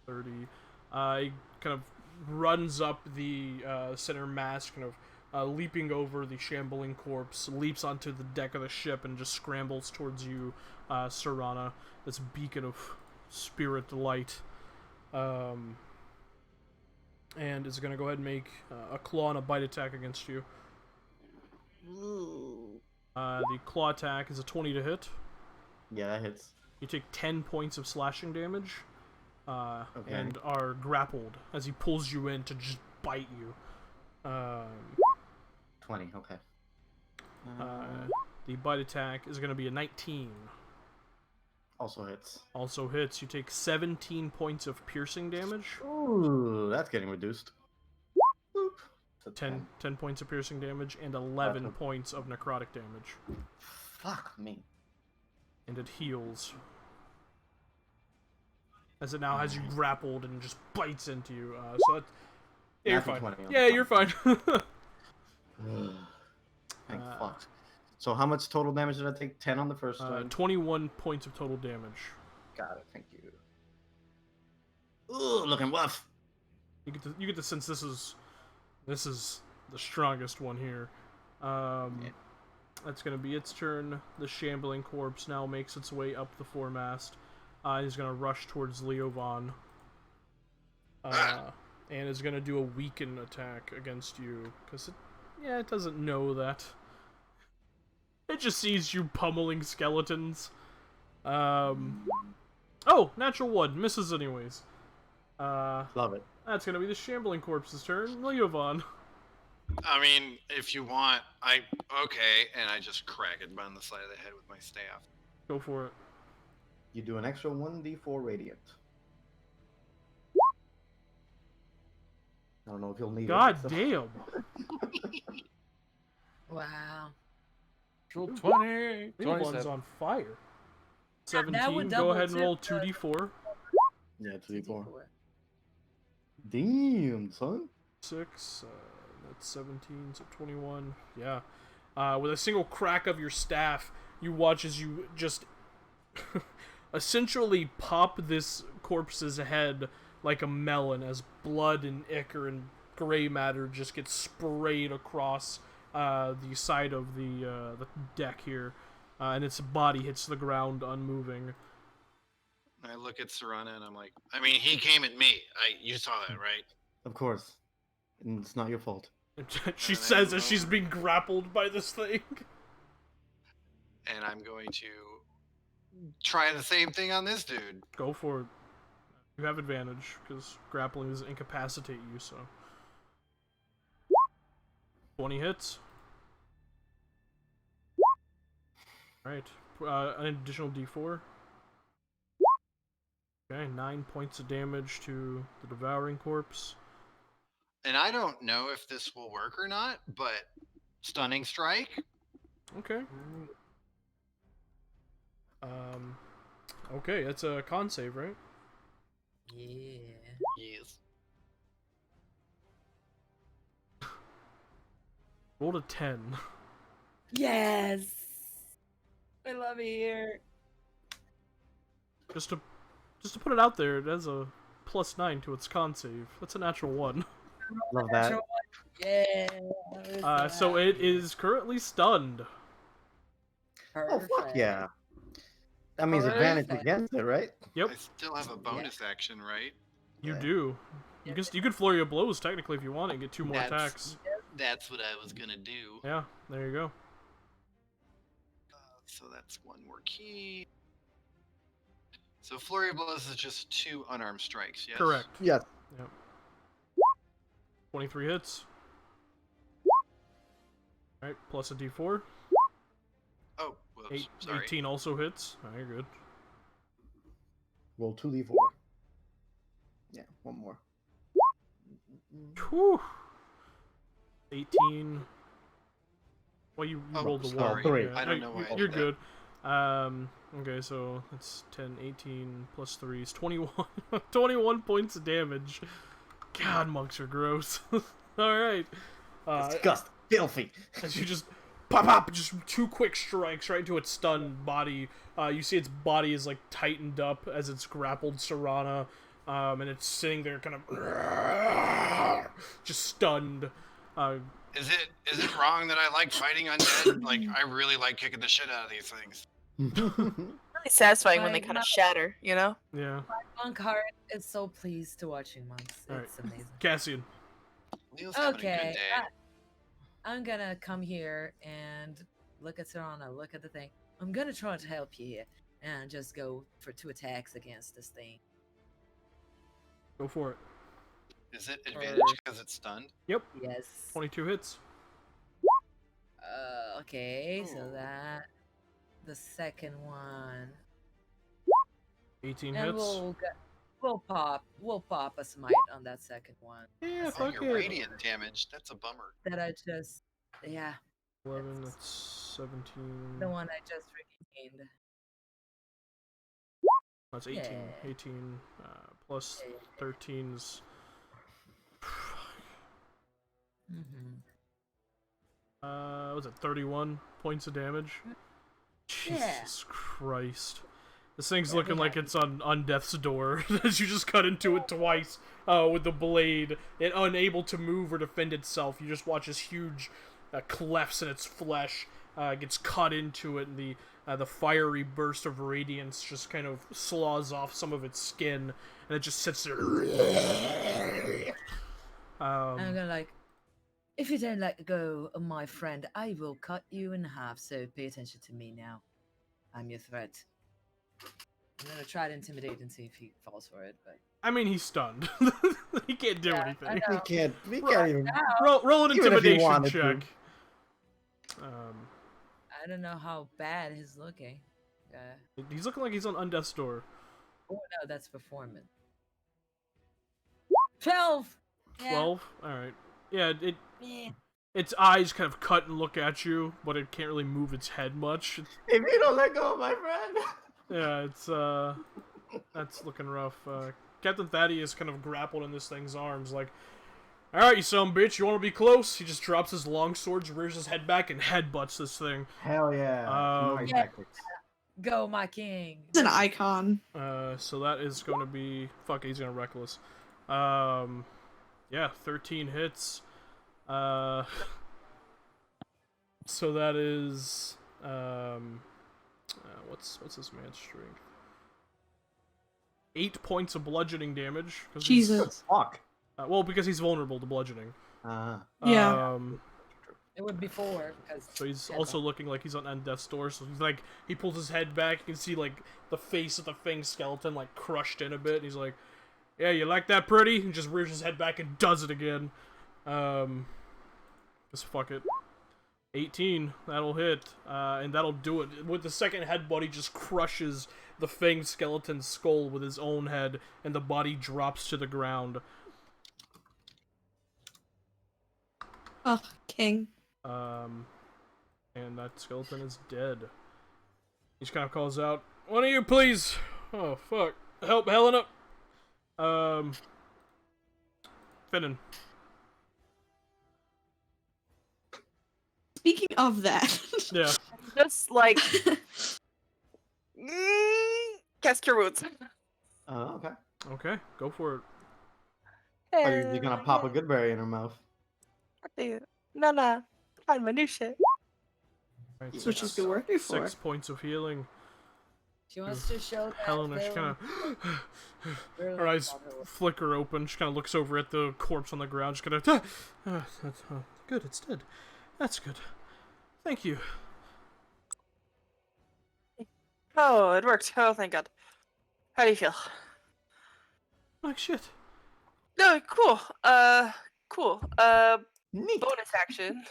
[SPEAKER 4] 10, 30. He kind of runs up the center mast, kind of leaping over the shambling corpse, leaps onto the deck of the ship, and just scrambles towards you, Serana, this beacon of spirit light. And is going to go ahead and make a claw and a bite attack against you. The claw attack is a 20 to hit.
[SPEAKER 3] Yeah, that hits.
[SPEAKER 4] You take 10 points of slashing damage.
[SPEAKER 3] Okay.
[SPEAKER 4] And are grappled as he pulls you in to just bite you.
[SPEAKER 3] 20, okay.
[SPEAKER 4] The bite attack is going to be a 19.
[SPEAKER 3] Also hits.
[SPEAKER 4] Also hits. You take 17 points of piercing damage.
[SPEAKER 3] Ooh, that's getting reduced. Boop. So
[SPEAKER 4] 10 points of piercing damage and 11 points of necrotic damage.
[SPEAKER 3] Fuck me.
[SPEAKER 4] And it heals. As it now has you grappled and just bites into you. So that, yeah, you're fine.
[SPEAKER 3] 20,
[SPEAKER 4] Yeah, you're fine.
[SPEAKER 3] Thank fuck. So how much total damage did I take? 10 on the first one?
[SPEAKER 4] 21 points of total damage.
[SPEAKER 3] Got it, thank you. Ooh, looking rough.
[SPEAKER 4] You get the sense this is the strongest one here. That's gonna be its turn. The shambling corpse now makes its way up the foremast. He's gonna rush towards Leovan. And is gonna do a weaken attack against you because it doesn't know that. It just sees you pummeling skeletons. Oh, natural 1 misses anyways.
[SPEAKER 3] Love it.
[SPEAKER 4] That's gonna be the shambling corpse's turn. Leovan.
[SPEAKER 5] I mean, if you want, okay, and I just crack it on the side of the head with my staff.
[SPEAKER 4] Go for it.
[SPEAKER 3] You do an extra 1d4 radiant. I don't know if you'll need
[SPEAKER 4] God
[SPEAKER 3] it.
[SPEAKER 4] damn.
[SPEAKER 6] Wow.
[SPEAKER 7] Roll 20.
[SPEAKER 4] Leovan's
[SPEAKER 7] 27.
[SPEAKER 4] on fire.
[SPEAKER 6] Now we're
[SPEAKER 4] 17. Go
[SPEAKER 6] double
[SPEAKER 4] ahead and
[SPEAKER 6] tip
[SPEAKER 4] roll
[SPEAKER 6] the-
[SPEAKER 4] 2d4.
[SPEAKER 3] Yeah, 2d4. Damn, son.
[SPEAKER 4] 6. That's 17, so 21. Yeah. With a single crack of your staff, you watch as you just essentially pop this corpse's head like a melon as blood and ichor and gray matter just gets sprayed across the side of the deck here, and its body hits the ground unmoving.
[SPEAKER 5] I look at Serana and I'm like, I mean, he came at me. You saw that, right?
[SPEAKER 3] Of course. And it's not your fault.
[SPEAKER 4] She says as she's being grappled by this thing.
[SPEAKER 5] And I'm going to try the same thing on this dude.
[SPEAKER 4] Go for it. You have advantage, because grappling doesn't incapacitate you, so. 20 hits. Alright. An additional d4. Okay, 9 points of damage to the devouring corpse.
[SPEAKER 5] And I don't know if this will work or not, but stunning strike.
[SPEAKER 4] Okay. Okay, that's a con save, right?
[SPEAKER 6] Yeah.
[SPEAKER 5] Yes.
[SPEAKER 4] Rolled a 10.
[SPEAKER 6] Yes. I love it here.
[SPEAKER 4] Just to put it out there, it has a +9 to its con save. That's a natural 1.
[SPEAKER 3] Love that.
[SPEAKER 6] Yeah.
[SPEAKER 4] So it is currently stunned.
[SPEAKER 3] Oh, fuck yeah. That means advantage against it, right?
[SPEAKER 4] Yep,
[SPEAKER 5] I still have a bonus action, right?
[SPEAKER 4] you
[SPEAKER 3] Yeah.
[SPEAKER 4] do. You can flurry of blows technically if you want and get 2 more
[SPEAKER 5] That's-
[SPEAKER 4] attacks.
[SPEAKER 5] That's what I was gonna do.
[SPEAKER 4] Yeah, there you go.
[SPEAKER 5] So that's 1 more key. So flurry of blows is just 2 unarmed strikes. Yes.
[SPEAKER 4] Correct.
[SPEAKER 3] Yes.
[SPEAKER 4] 23 hits. Alright, plus a d4.
[SPEAKER 5] Oh, whoops. Sorry.
[SPEAKER 4] 18 also hits. Oh, you're good.
[SPEAKER 3] Roll 2d4. Yeah, one more.
[SPEAKER 4] Whew. 18. Well, you
[SPEAKER 5] Oh,
[SPEAKER 4] rolled the
[SPEAKER 5] sorry.
[SPEAKER 4] 1.
[SPEAKER 3] Three.
[SPEAKER 5] I don't know why I
[SPEAKER 4] You're
[SPEAKER 5] did
[SPEAKER 4] good. Okay, so that's 10, 18 plus 3 is 21. 21 points of damage. God, monks are gross. Alright.
[SPEAKER 3] Disgusting. Filthy.
[SPEAKER 4] As you just pop, just 2 quick strikes right into its stunned body. You see its body is like tightened up as it's grappled Serana, and it's sitting there kind of just stunned.
[SPEAKER 5] Is it wrong that I like fighting undead? Like, I really like kicking the shit out of these things.
[SPEAKER 1] Really satisfying when they
[SPEAKER 6] Like,
[SPEAKER 1] kind of
[SPEAKER 6] not-
[SPEAKER 1] shatter, you know?
[SPEAKER 4] Yeah.
[SPEAKER 6] Monk heart is so pleased to watching monks.
[SPEAKER 4] Alright.
[SPEAKER 6] It's amazing.
[SPEAKER 4] Cassian.
[SPEAKER 5] Leo's having a
[SPEAKER 6] Okay,
[SPEAKER 5] good day.
[SPEAKER 6] I'm gonna come here and look at Serana, look at the thing. I'm gonna try to help you here and just go for 2 attacks against this thing.
[SPEAKER 4] Go for it.
[SPEAKER 5] Is it advantage because it's stunned?
[SPEAKER 4] Yep.
[SPEAKER 6] Yes.
[SPEAKER 4] 22 hits.
[SPEAKER 6] Okay, so
[SPEAKER 5] Ooh.
[SPEAKER 6] that the second one,
[SPEAKER 4] 18
[SPEAKER 6] and
[SPEAKER 4] hits.
[SPEAKER 6] we'll pop a smite on that second one
[SPEAKER 4] Yeah,
[SPEAKER 5] Oh,
[SPEAKER 4] fuck
[SPEAKER 5] your
[SPEAKER 4] it.
[SPEAKER 5] radiant damage. That's a bummer.
[SPEAKER 6] that I just, yeah,
[SPEAKER 4] 11, that's 17.
[SPEAKER 6] the one I just regained.
[SPEAKER 4] That's 18.
[SPEAKER 6] Yeah.
[SPEAKER 4] 18 plus 13's.
[SPEAKER 6] Mm-hmm.
[SPEAKER 4] Was it 31 points of damage?
[SPEAKER 6] Yeah.
[SPEAKER 4] Jesus Christ. This thing's
[SPEAKER 6] Yeah,
[SPEAKER 4] looking
[SPEAKER 6] we
[SPEAKER 4] like
[SPEAKER 6] have-
[SPEAKER 4] it's on death's door as you just cut into it twice with the blade. It unable to move or defend itself. You just watch this huge clefts in its flesh gets cut into it, and the fiery burst of radiance just kind of slaws off some of its skin, and it just sits there.
[SPEAKER 6] I'm gonna like, if you don't let go of my friend, I will cut you in half. So pay attention to me now. I'm your threat. I'm gonna try to intimidate and see if he falls for it, but
[SPEAKER 4] I mean, he's stunned. He can't do anything.
[SPEAKER 6] I
[SPEAKER 3] He
[SPEAKER 6] know.
[SPEAKER 3] can't even.
[SPEAKER 4] Roll an
[SPEAKER 3] Even if he
[SPEAKER 4] intimidation
[SPEAKER 3] wanted
[SPEAKER 4] check.
[SPEAKER 3] to.
[SPEAKER 6] I don't know how bad he's looking.
[SPEAKER 4] He's looking like he's on Undeath's door.
[SPEAKER 6] Oh no, that's performance. 12.
[SPEAKER 4] 12? Alright. Yeah,
[SPEAKER 6] Yeah.
[SPEAKER 4] its eyes kind of cut and look at you, but it can't really move its head much.
[SPEAKER 3] If you don't let go, my friend.
[SPEAKER 4] Yeah, it's, that's looking rough. Captain Thaddeus kind of grappled in this thing's arms, like, alright, you son of a bitch, you want to be close? He just drops his long swords, rears his head back, and headbutts this thing.
[SPEAKER 3] Hell yeah. Nice
[SPEAKER 6] Yeah.
[SPEAKER 3] tactics.
[SPEAKER 6] Go, my king.
[SPEAKER 2] It's an icon.
[SPEAKER 4] So that is going to be... Fuck, he's going to reckless. Yeah, 13 hits. So that is... what's this man's strength? 8 points of bludgeoning damage.
[SPEAKER 2] Jesus.
[SPEAKER 3] Fuck.
[SPEAKER 4] Well, because he's vulnerable to bludgeoning.
[SPEAKER 2] Yeah.
[SPEAKER 6] It would be 4 because.
[SPEAKER 4] So he's also looking like he's on Undeath's door. So he's like, he pulls his head back. You can see like the face of the Fang skeleton like crushed in a bit. And he's like, "Yeah, you like that, pretty?" And just rears his head back and does it again. Just fuck it. 18. That'll hit, and that'll do it. With the second headbutt, he just crushes the Fang skeleton's skull with his own head, and the body drops to the ground.
[SPEAKER 2] Oh, king.
[SPEAKER 4] And that skeleton is dead. He just kind of calls out, "One of you, please! Oh, fuck. Help Helena!" Finnan.
[SPEAKER 2] Speaking of that.
[SPEAKER 4] Yeah.
[SPEAKER 1] Just like cast Cure Wounds.
[SPEAKER 3] Okay.
[SPEAKER 4] Okay, go for it.
[SPEAKER 3] Are you gonna pop a good berry in her mouth?
[SPEAKER 1] No. Find my new shit.
[SPEAKER 4] Right,
[SPEAKER 2] That's what she's been working for.
[SPEAKER 4] 6 points of healing.
[SPEAKER 6] She wants to show that.
[SPEAKER 4] Helena, she kind of... her eyes flicker open. She kind of looks over at the corpse on the ground. She's kind of... good, it's dead. That's good. Thank you.
[SPEAKER 1] Oh, it worked. Oh, thank God. How do you feel?
[SPEAKER 4] Like shit.
[SPEAKER 1] No, cool. Cool.
[SPEAKER 3] Neat.
[SPEAKER 1] Bonus action.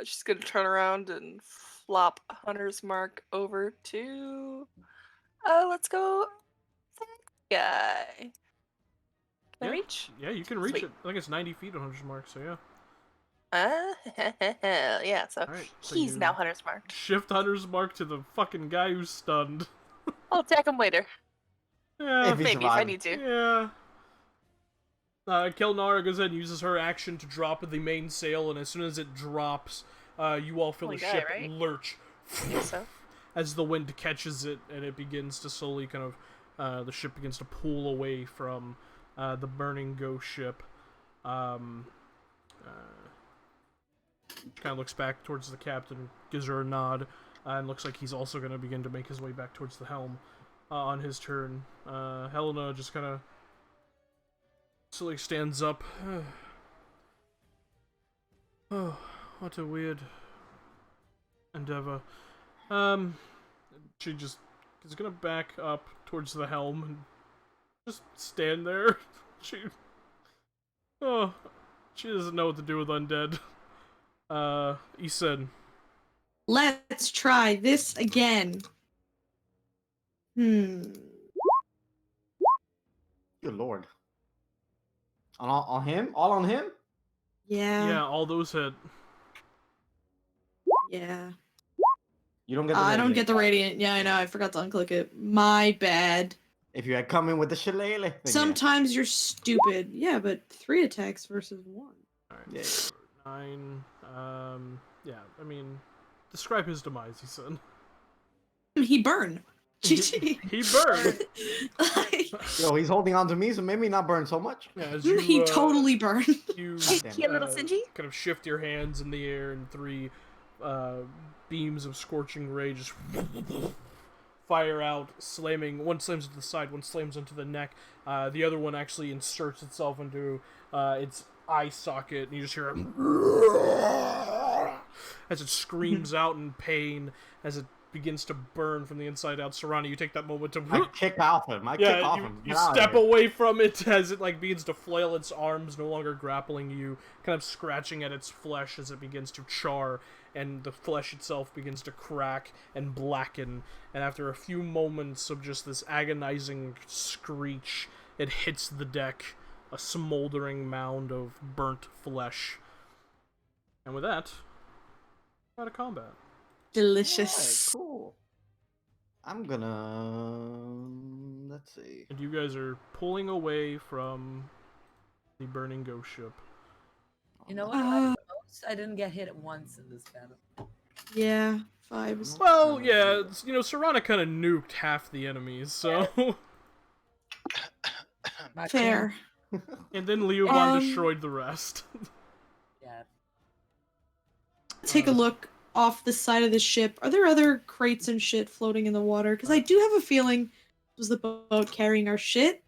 [SPEAKER 1] She's gonna turn around and flop Hunter's Mark over to. Let's go. That guy. Can I reach?
[SPEAKER 4] Yeah, you can reach
[SPEAKER 1] Sweet.
[SPEAKER 4] it. I think it's 90 feet on Hunter's Mark, so yeah.
[SPEAKER 1] Yeah, so
[SPEAKER 4] Alright, so
[SPEAKER 1] he's
[SPEAKER 4] you
[SPEAKER 1] now Hunter's Mark.
[SPEAKER 4] Shift Hunter's Mark to the fucking guy who's stunned.
[SPEAKER 1] I'll attack him later.
[SPEAKER 4] Yeah,
[SPEAKER 3] If he
[SPEAKER 1] Maybe if I
[SPEAKER 3] survives.
[SPEAKER 1] need to.
[SPEAKER 4] yeah. Kelnara goes ahead and uses her action to drop the mainsail, and as soon as it drops, you all feel
[SPEAKER 1] Only
[SPEAKER 4] the
[SPEAKER 1] guy,
[SPEAKER 4] ship
[SPEAKER 1] right?
[SPEAKER 4] lurch
[SPEAKER 1] So
[SPEAKER 4] as the wind catches it, and it begins to slowly kind of, the ship begins to pull away from the burning ghost ship. Kind of looks back towards the captain, gives her a nod, and looks like he's also going to begin to make his way back towards the helm on his turn. Helena just kind of slowly stands up. Oh, what a weird endeavor. She just is gonna back up towards the helm and just stand there. She doesn't know what to do with undead. Isen.
[SPEAKER 2] Let's try this again.
[SPEAKER 3] Good lord. On him? All on him?
[SPEAKER 4] Yeah, all those hit.
[SPEAKER 2] Yeah.
[SPEAKER 3] You don't get the
[SPEAKER 2] I don't
[SPEAKER 3] radiant.
[SPEAKER 2] get the radiant. Yeah, I know. I forgot to unclick it. My bad.
[SPEAKER 3] If you had come in with the shillelagh, then yeah.
[SPEAKER 2] Sometimes you're stupid. Yeah, but 3 attacks versus 1.
[SPEAKER 4] Alright,
[SPEAKER 3] Yeah.
[SPEAKER 4] 9. Yeah, I mean, describe his demise, he said.
[SPEAKER 2] He burned. GG.
[SPEAKER 4] He burned!
[SPEAKER 2] Like,
[SPEAKER 3] Yo, he's holding on to me, so maybe not burn so much.
[SPEAKER 4] Yeah, as
[SPEAKER 2] he totally burned.
[SPEAKER 4] You
[SPEAKER 1] he a little singy.
[SPEAKER 4] kind of shift your hands in the air, and 3 beams of scorching ray just fire out, slamming. One slams into the side, one slams into the neck. The other one actually inserts itself into its eye socket, and you just hear it as it screams out in pain as it begins to burn from the inside out. Serrano, you take that moment to
[SPEAKER 3] I kick off him. Get out
[SPEAKER 4] you
[SPEAKER 3] of
[SPEAKER 4] step
[SPEAKER 3] here.
[SPEAKER 4] away from it as it like begins to flail its arms, no longer grappling you, kind of scratching at its flesh as it begins to char, and the flesh itself begins to crack and blacken. And after a few moments of just this agonizing screech, it hits the deck, a smoldering mound of burnt flesh. And with that, we're out of combat.
[SPEAKER 2] Delicious.
[SPEAKER 3] Alright, cool. I'm gonna... Let's see.
[SPEAKER 4] And you guys are pulling away from the burning ghost ship.
[SPEAKER 6] You know what I like the most? I didn't get hit once in this battle.
[SPEAKER 2] Yeah, 5s.
[SPEAKER 4] Well, yeah, Serrano kind of nuked half the enemies, so...
[SPEAKER 2] Fair.
[SPEAKER 4] And then Leoban destroyed the rest.
[SPEAKER 6] Yeah.
[SPEAKER 2] Take a look off the side of the ship. Are there other crates and shit floating in the water? Because I do have a feeling it was the boat carrying our shit.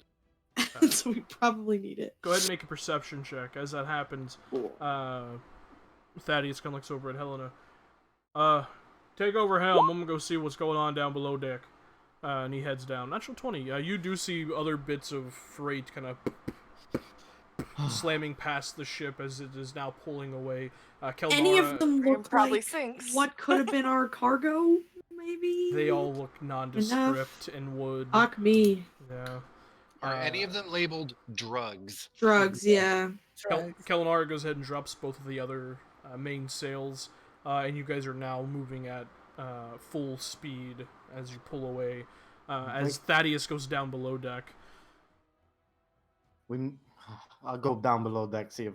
[SPEAKER 2] So we probably need it.
[SPEAKER 4] Go ahead and make a perception check. As that happens, Thaddeus kind of looks over at Helena. Take over helm. I'm gonna go see what's going on down below deck. And he heads down. Natural 20. You do see other bits of freight kind of slamming past the ship as it is now pulling away.
[SPEAKER 2] Any of them look
[SPEAKER 1] probably
[SPEAKER 2] like
[SPEAKER 1] sinks.
[SPEAKER 2] what could have been our cargo, maybe?
[SPEAKER 4] They all look nondescript and wood.
[SPEAKER 2] Fuck me.
[SPEAKER 4] Yeah.
[SPEAKER 5] Are any of them labeled drugs?
[SPEAKER 2] Drugs, yeah.
[SPEAKER 4] Kellenara goes ahead and drops both of the other main sails, and you guys are now moving at full speed as you pull away. As Thaddeus goes down below deck.
[SPEAKER 3] I'll go down below deck, see if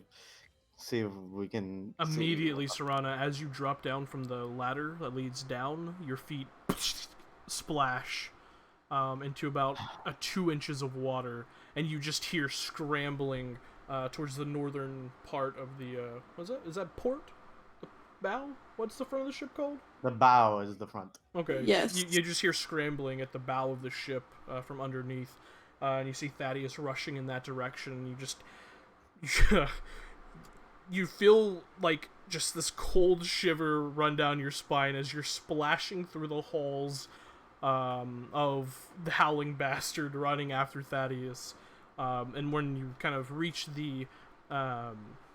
[SPEAKER 3] we can
[SPEAKER 4] immediately, Serrana, as you drop down from the ladder that leads down, your feet splash into about 2 inches of water, and you just hear scrambling towards the northern part of the is that port? The bow? What's the front of the ship called?
[SPEAKER 3] The bow is the front.
[SPEAKER 4] Okay.
[SPEAKER 2] Yes.
[SPEAKER 4] You just hear scrambling at the bow of the ship from underneath, and you see Thaddeus rushing in that direction, and you just you feel like just this cold shiver run down your spine as you're splashing through the halls of the Howling Bastard running after Thaddeus. And when you kind of reach the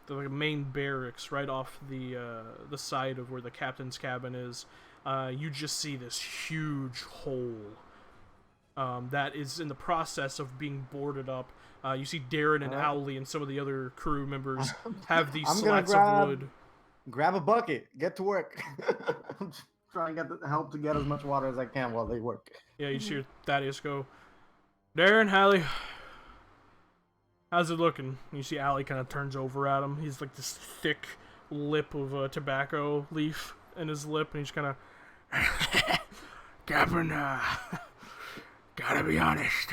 [SPEAKER 4] main barracks right off the side of where the captain's cabin is, you just see this huge hole that is in the process of being boarded up. You see Darren and Owly and some of the other crew members have these slats of wood.
[SPEAKER 3] Grab a bucket. Get to work. I'm just trying to help to get as much water as I can while they work.
[SPEAKER 4] Yeah, you just hear Thaddeus go, Darren, Hallie, how's it looking? And you see Allie kind of turns over at him. He's like this thick lip of a tobacco leaf in his lip, and he's kind of, Captain, gotta be honest.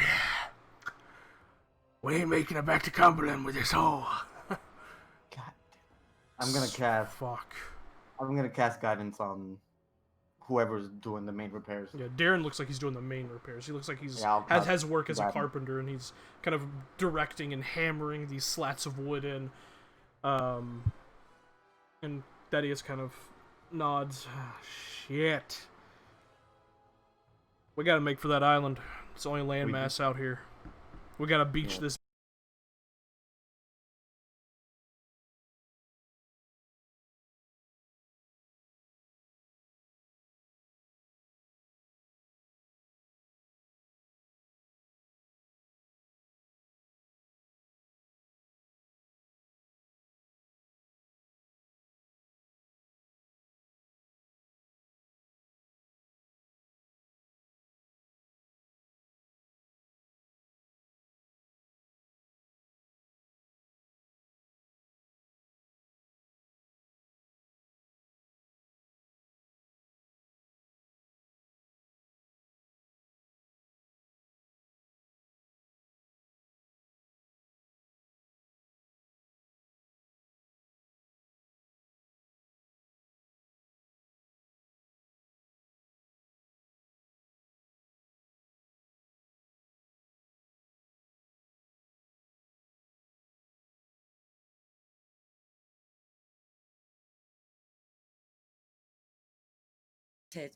[SPEAKER 4] We ain't making it back to Cumberland with this hole.
[SPEAKER 3] God. I'm gonna cast guidance on whoever's doing the main repairs.
[SPEAKER 4] Yeah, Darren looks like he's doing the main repairs. He looks like he's has work as a carpenter, and he's kind of directing and hammering these slats of wood in. And Thaddeus kind of nods. Shit. We gotta make for that island. It's the only landmass out here. We gotta beach this.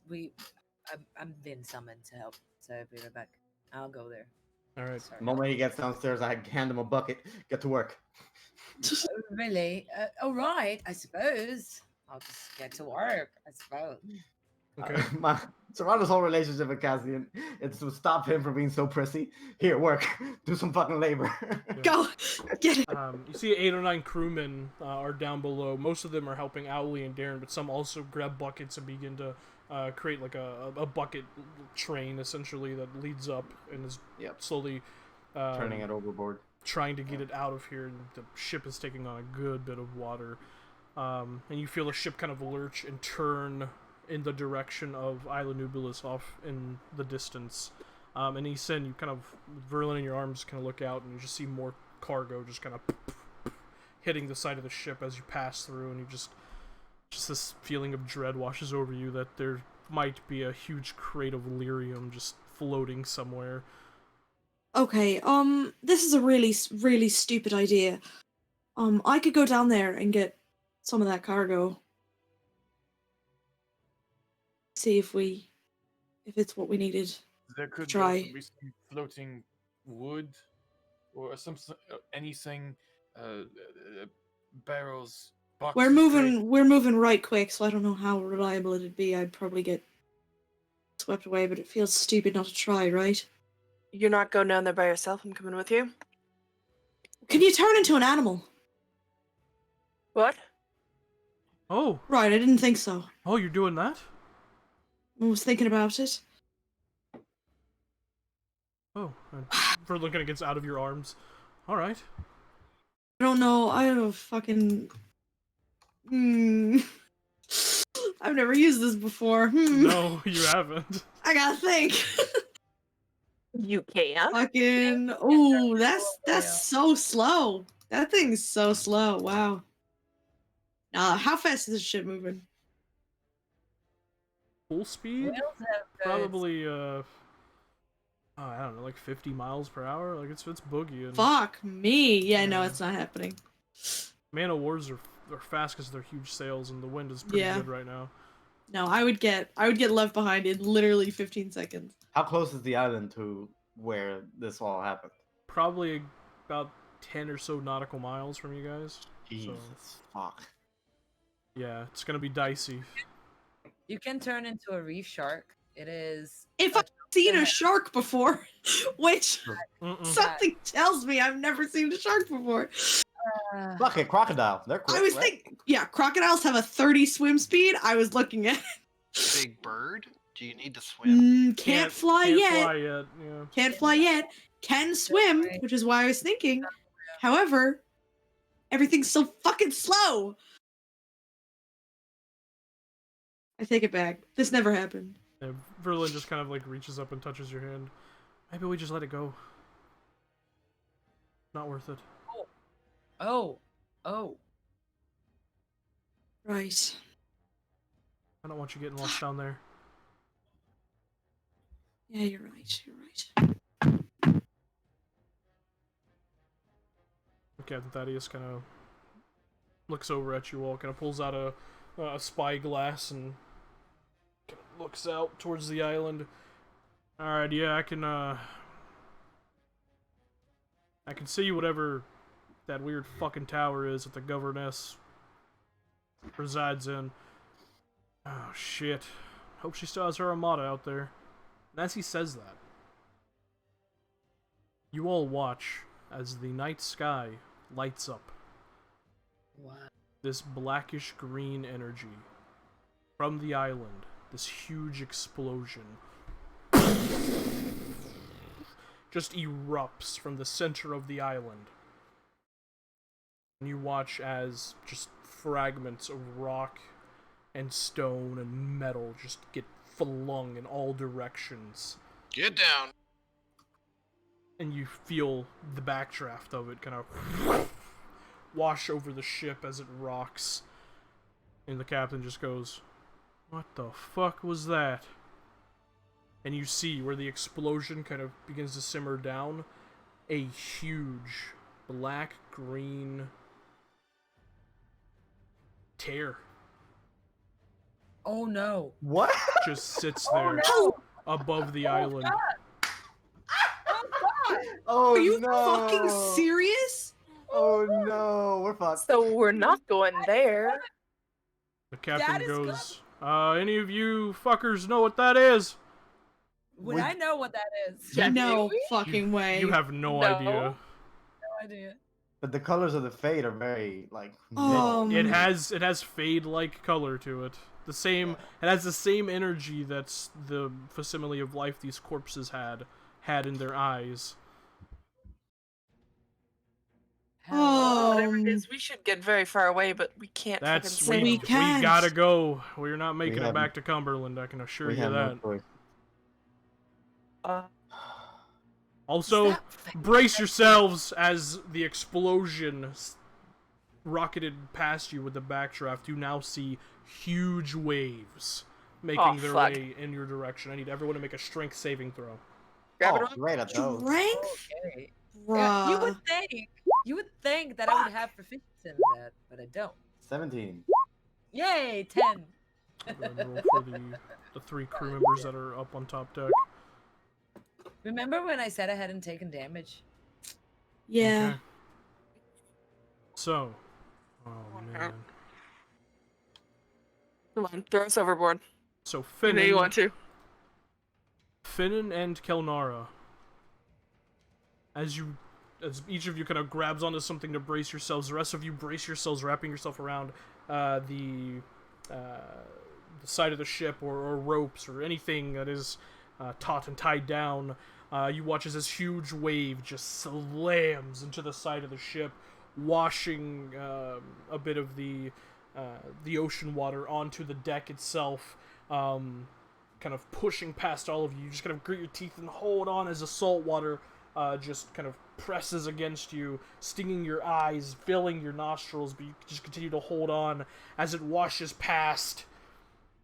[SPEAKER 6] We I've been summoned to help, so I'll be right back. I'll go there.
[SPEAKER 4] All right.
[SPEAKER 6] Sorry.
[SPEAKER 3] The moment he gets downstairs, I hand him a bucket. Get to work.
[SPEAKER 6] Really? All right. I suppose I'll just get to work. I suppose.
[SPEAKER 4] Okay.
[SPEAKER 3] Serrano's whole relationship with Cassian is to stop him from being so prissy. Here, work. Do some fucking labor.
[SPEAKER 2] Go! Get it!
[SPEAKER 4] You see 8 or 9 crewmen are down below. Most of them are helping Owly and Darren, but some also grab buckets and begin to create like a bucket train, essentially, that leads up and is slowly
[SPEAKER 3] Turning it overboard.
[SPEAKER 4] trying to get it out of here. And the ship is taking on a good bit of water. And you feel the ship kind of lurch and turn in the direction of Isla Nubilis off in the distance. And Isen, you kind of, Verlin in your arms, kind of look out and you just see more cargo just kind of hitting the side of the ship as you pass through, and you just this feeling of dread washes over you that there might be a huge crate of lyrium just floating somewhere.
[SPEAKER 2] Okay, this is a really, really stupid idea. I could go down there and get some of that cargo. See if it's what we needed.
[SPEAKER 7] There could
[SPEAKER 2] Try.
[SPEAKER 7] also be some floating wood or anything, barrels, boxes.
[SPEAKER 2] We're moving right quick, so I don't know how reliable it'd be. I'd probably get swept away, but it feels stupid not to try, right?
[SPEAKER 1] You're not going down there by yourself. I'm coming with you.
[SPEAKER 2] Can you turn into an animal?
[SPEAKER 1] What?
[SPEAKER 4] Oh.
[SPEAKER 2] Right, I didn't think so.
[SPEAKER 4] Oh, you're doing that?
[SPEAKER 2] I was thinking about it.
[SPEAKER 4] Oh, Verlin kind of gets out of your arms. All right.
[SPEAKER 2] I don't know. I have a fucking. I've never used this before.
[SPEAKER 4] No, you haven't.
[SPEAKER 2] I gotta think.
[SPEAKER 1] You can.
[SPEAKER 2] Fucking. Oh, that's so slow. That thing's so slow. Wow. How fast is this shit moving?
[SPEAKER 4] Full speed? Probably I don't know, like 50 miles per hour. Like it's boogieing.
[SPEAKER 2] Fuck me. Yeah, no, it's not happening.
[SPEAKER 4] Man of Wars are fast because they're huge sails and the wind is pretty good right now.
[SPEAKER 2] No, I would get left behind in literally 15 seconds.
[SPEAKER 3] How close is the island to where this all happened?
[SPEAKER 4] Probably about 10 or so nautical miles from you guys.
[SPEAKER 3] Jesus, fuck.
[SPEAKER 4] Yeah, it's gonna be dicey.
[SPEAKER 6] You can turn into a reef shark. It is.
[SPEAKER 2] If I've seen a shark before, which
[SPEAKER 4] Mm-mm.
[SPEAKER 2] something tells me I've never seen a shark before.
[SPEAKER 3] Fuck it, crocodile. They're quick.
[SPEAKER 2] I was thinking, yeah, crocodiles have a 30 swim speed. I was looking at.
[SPEAKER 5] Big bird? Do you need to swim?
[SPEAKER 2] Can't fly yet.
[SPEAKER 4] Yeah.
[SPEAKER 2] Can't fly yet. Can swim, which is why I was thinking. However, everything's so fucking slow. I take it back. This never happened.
[SPEAKER 4] Yeah, Verlin just kind of like reaches up and touches your hand. Maybe we just let it go. Not worth it.
[SPEAKER 6] Oh.
[SPEAKER 2] Right.
[SPEAKER 4] I don't want you getting lost down there.
[SPEAKER 2] Yeah, you're right. You're right.
[SPEAKER 4] Captain Thaddeus kind of looks over at you all, kind of pulls out a spyglass and kind of looks out towards the island. Alright, yeah, I can see whatever that weird fucking tower is that the governess resides in. Oh, shit. Hope she still has her armada out there. And as he says that, you all watch as the night sky lights up.
[SPEAKER 6] What?
[SPEAKER 4] This blackish green energy from the island, this huge explosion just erupts from the center of the island. And you watch as just fragments of rock and stone and metal just get flung in all directions.
[SPEAKER 5] Get down.
[SPEAKER 4] And you feel the backdraft of it kind of wash over the ship as it rocks. And the captain just goes, "What the fuck was that?" And you see where the explosion kind of begins to simmer down, a huge black-green tear.
[SPEAKER 6] Oh no.
[SPEAKER 3] What?
[SPEAKER 4] just sits there above the island.
[SPEAKER 3] Oh
[SPEAKER 9] Are you
[SPEAKER 3] no!
[SPEAKER 9] fucking serious?
[SPEAKER 3] Oh no, we're fucked.
[SPEAKER 1] So we're not going there.
[SPEAKER 4] The captain
[SPEAKER 6] That is
[SPEAKER 4] goes, any of you fuckers know what that is?
[SPEAKER 6] Would I know what that is?
[SPEAKER 1] Yeah,
[SPEAKER 9] No
[SPEAKER 1] do we?
[SPEAKER 9] fucking way.
[SPEAKER 4] You have no
[SPEAKER 1] No.
[SPEAKER 4] idea.
[SPEAKER 6] No idea.
[SPEAKER 3] But the colors of the fade are very like.
[SPEAKER 4] It has fade-like color to it. The same. It has the same energy that's the facsimile of life these corpses had in their eyes.
[SPEAKER 1] Whatever it is, we should get very far away, but we can't
[SPEAKER 4] That's
[SPEAKER 1] fucking
[SPEAKER 4] we,
[SPEAKER 1] sail.
[SPEAKER 9] We can't.
[SPEAKER 4] gotta go. We're not making it
[SPEAKER 3] haven't-
[SPEAKER 4] back to Cumberland. I can assure
[SPEAKER 3] We
[SPEAKER 4] you
[SPEAKER 3] have
[SPEAKER 4] that.
[SPEAKER 3] no choice.
[SPEAKER 4] Also, brace yourselves as the explosion rocketed past you with the backdraft. You now see huge waves making their
[SPEAKER 1] fuck.
[SPEAKER 4] way in your direction. I need everyone to make a strength saving throw.
[SPEAKER 1] Grab it
[SPEAKER 3] Oh,
[SPEAKER 1] up.
[SPEAKER 3] great at those.
[SPEAKER 9] Strength?
[SPEAKER 6] Okay. Yeah,
[SPEAKER 9] Bruh.
[SPEAKER 6] you would think that I would have proficiency in that, but I don't.
[SPEAKER 3] 17.
[SPEAKER 6] Yay, 10.
[SPEAKER 4] Go ahead and roll for the 3 crew members that are up on top deck.
[SPEAKER 6] Remember when I said I hadn't taken damage?
[SPEAKER 9] Yeah.
[SPEAKER 4] Okay. So, oh man.
[SPEAKER 1] Come on, throw us overboard.
[SPEAKER 4] So
[SPEAKER 1] I know you want to.
[SPEAKER 4] Finnan and Kelnara, as each of you kind of grabs onto something to brace yourselves, the rest of you brace yourselves, wrapping yourself around the side of the ship or ropes or anything that is taut and tied down. You watch as this huge wave just slams into the side of the ship, washing a bit of the ocean water onto the deck itself, kind of pushing past all of you. You just kind of grit your teeth and hold on as the salt water just kind of presses against you, stinging your eyes, filling your nostrils, but you just continue to hold on as it washes past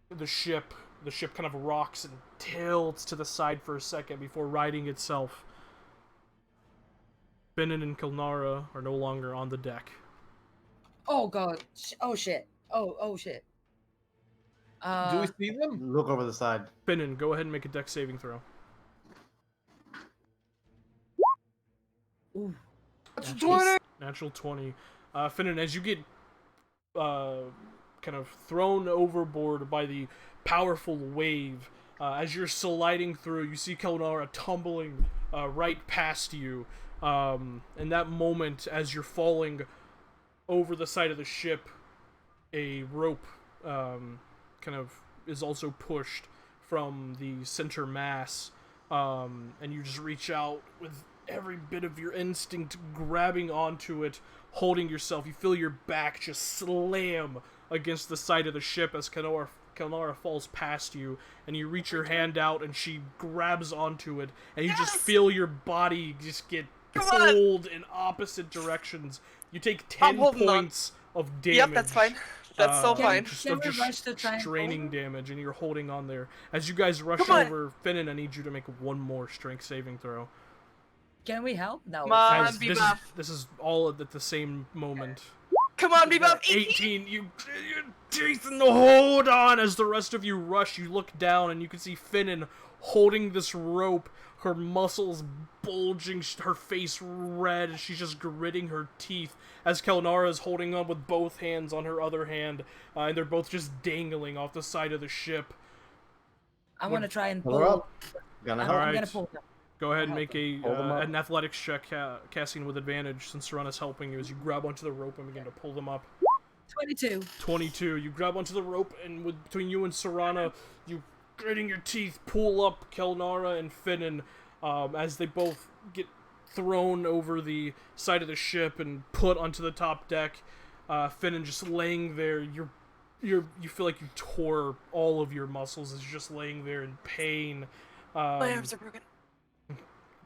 [SPEAKER 4] the ship. The ship kind of rocks and tilts to the side for a second before righting itself. Finnan and Kelnara are no longer on the deck.
[SPEAKER 6] Oh god. Oh shit. Oh shit.
[SPEAKER 7] Do we see them?
[SPEAKER 3] Look over the side.
[SPEAKER 4] Finnan, go ahead and make a dex saving throw.
[SPEAKER 6] Ooh.
[SPEAKER 4] Natural 20. Finnan, as you get kind of thrown overboard by the powerful wave, as you're sliding through, you see Kelnara tumbling right past you. In that moment, as you're falling over the side of the ship, a rope kind of is also pushed from the center mass, and you just reach out with every bit of your instinct, grabbing onto it, holding yourself. You feel your back just slam against the side of the ship as Kelnara falls past you, and you reach your hand out and she grabs onto it, and you just feel your body just get pulled in opposite directions. You take 10 points of damage.
[SPEAKER 1] Yep, that's fine. That's so fine.
[SPEAKER 4] Just
[SPEAKER 6] Can
[SPEAKER 4] of
[SPEAKER 6] we
[SPEAKER 4] just
[SPEAKER 6] rush to try and
[SPEAKER 4] straining
[SPEAKER 6] hold
[SPEAKER 4] damage, and you're holding on there. As you guys rush
[SPEAKER 1] Come on.
[SPEAKER 4] over, Finnan, I need you to make one more strength saving throw.
[SPEAKER 6] Can we help? No.
[SPEAKER 1] Come on,
[SPEAKER 4] As
[SPEAKER 1] Bebop.
[SPEAKER 4] this is all at the same moment.
[SPEAKER 1] Come on, Bebop.
[SPEAKER 4] 18, you're Jason, hold on. As the rest of you rush, you look down and you can see Finnan holding this rope, her muscles bulging, her face red, she's just gritting her teeth as Kelnara is holding on with both hands on her other hand, and they're both just dangling off the side of the ship.
[SPEAKER 6] I want to try and
[SPEAKER 3] Pull her
[SPEAKER 6] pull.
[SPEAKER 3] up. Gonna
[SPEAKER 6] I'm,
[SPEAKER 3] help.
[SPEAKER 6] I'm
[SPEAKER 4] Alright.
[SPEAKER 6] gonna pull them.
[SPEAKER 4] Go ahead and make
[SPEAKER 3] Hold them up.
[SPEAKER 4] an athletics check, casting with advantage, since Serana's helping you as you grab onto the rope and begin to pull them up.
[SPEAKER 6] 22.
[SPEAKER 4] 22. You grab onto the rope, and between you and Serana, you, gritting your teeth, pull up Kelnara and Finnan as they both get thrown over the side of the ship and put onto the top deck. Finnan just laying there. You feel like you tore all of your muscles as you're just laying there in pain.
[SPEAKER 1] My arms are broken.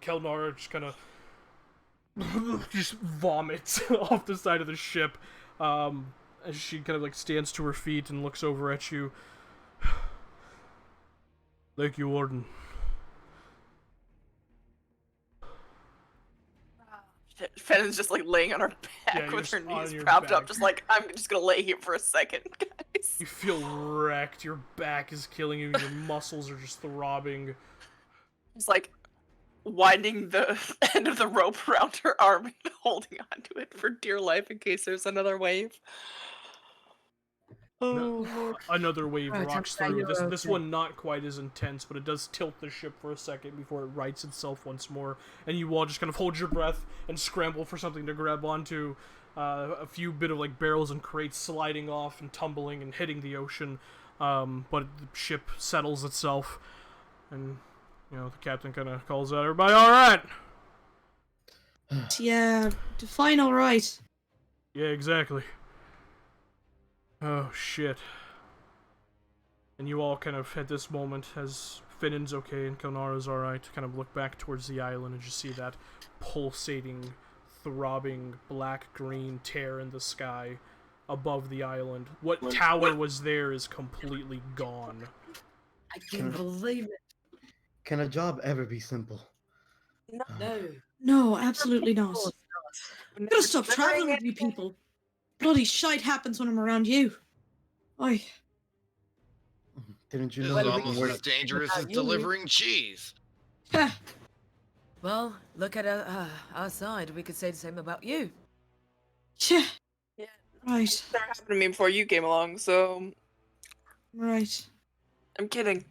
[SPEAKER 4] Kelnara just kind of just vomits off the side of the ship as she kind of like stands to her feet and looks over at you. Thank you, Warden.
[SPEAKER 1] Fennon's just like laying on her back
[SPEAKER 4] Yeah,
[SPEAKER 1] with
[SPEAKER 4] you're
[SPEAKER 1] her
[SPEAKER 4] on
[SPEAKER 1] knees
[SPEAKER 4] your
[SPEAKER 1] propped
[SPEAKER 4] back.
[SPEAKER 1] up, just like, I'm just gonna lay here for a second, guys. face.
[SPEAKER 4] You feel wrecked. Your back is killing you. Your muscles are just throbbing.
[SPEAKER 1] He's like winding the end of the rope around her arm and holding onto it for dear life in case there's another wave. Oh, Lord.
[SPEAKER 4] Another wave
[SPEAKER 6] Right,
[SPEAKER 4] rocks
[SPEAKER 6] I'm
[SPEAKER 4] through.
[SPEAKER 6] glad
[SPEAKER 4] This
[SPEAKER 6] you're
[SPEAKER 4] one not quite as intense, but it does tilt the ship for a second before it rights itself once more. And you all just kind of hold your breath and scramble for something to grab onto. A few bit of like barrels and crates sliding off and tumbling and hitting the ocean. But the ship settles itself, and the captain kind of calls out, "Everybody, all right?"
[SPEAKER 9] Yeah, define all right.
[SPEAKER 4] Yeah, exactly. Oh shit. And you all kind of, at this moment, as Finnan's okay and Kelnara's alright, kind of look back towards the island and just see that pulsating, throbbing, black-green tear in the sky above the island. What tower was there is completely gone.
[SPEAKER 6] I can't believe it.
[SPEAKER 3] Can a job ever be simple?
[SPEAKER 6] No.
[SPEAKER 9] No, absolutely not.
[SPEAKER 6] Of course
[SPEAKER 9] I'm gonna stop traveling with you people. Bloody shite happens when I'm around you. Oi.
[SPEAKER 3] Didn't you
[SPEAKER 5] This
[SPEAKER 3] know
[SPEAKER 5] is
[SPEAKER 3] we
[SPEAKER 5] almost
[SPEAKER 3] can work?
[SPEAKER 5] as dangerous as
[SPEAKER 6] you.
[SPEAKER 5] delivering cheese.
[SPEAKER 9] Ha.
[SPEAKER 6] Well, look at our side. We could say the same about you.
[SPEAKER 9] Yeah.
[SPEAKER 1] Yeah.
[SPEAKER 9] Right.
[SPEAKER 1] That happened to me before you came along, so
[SPEAKER 9] Right.
[SPEAKER 1] I'm kidding.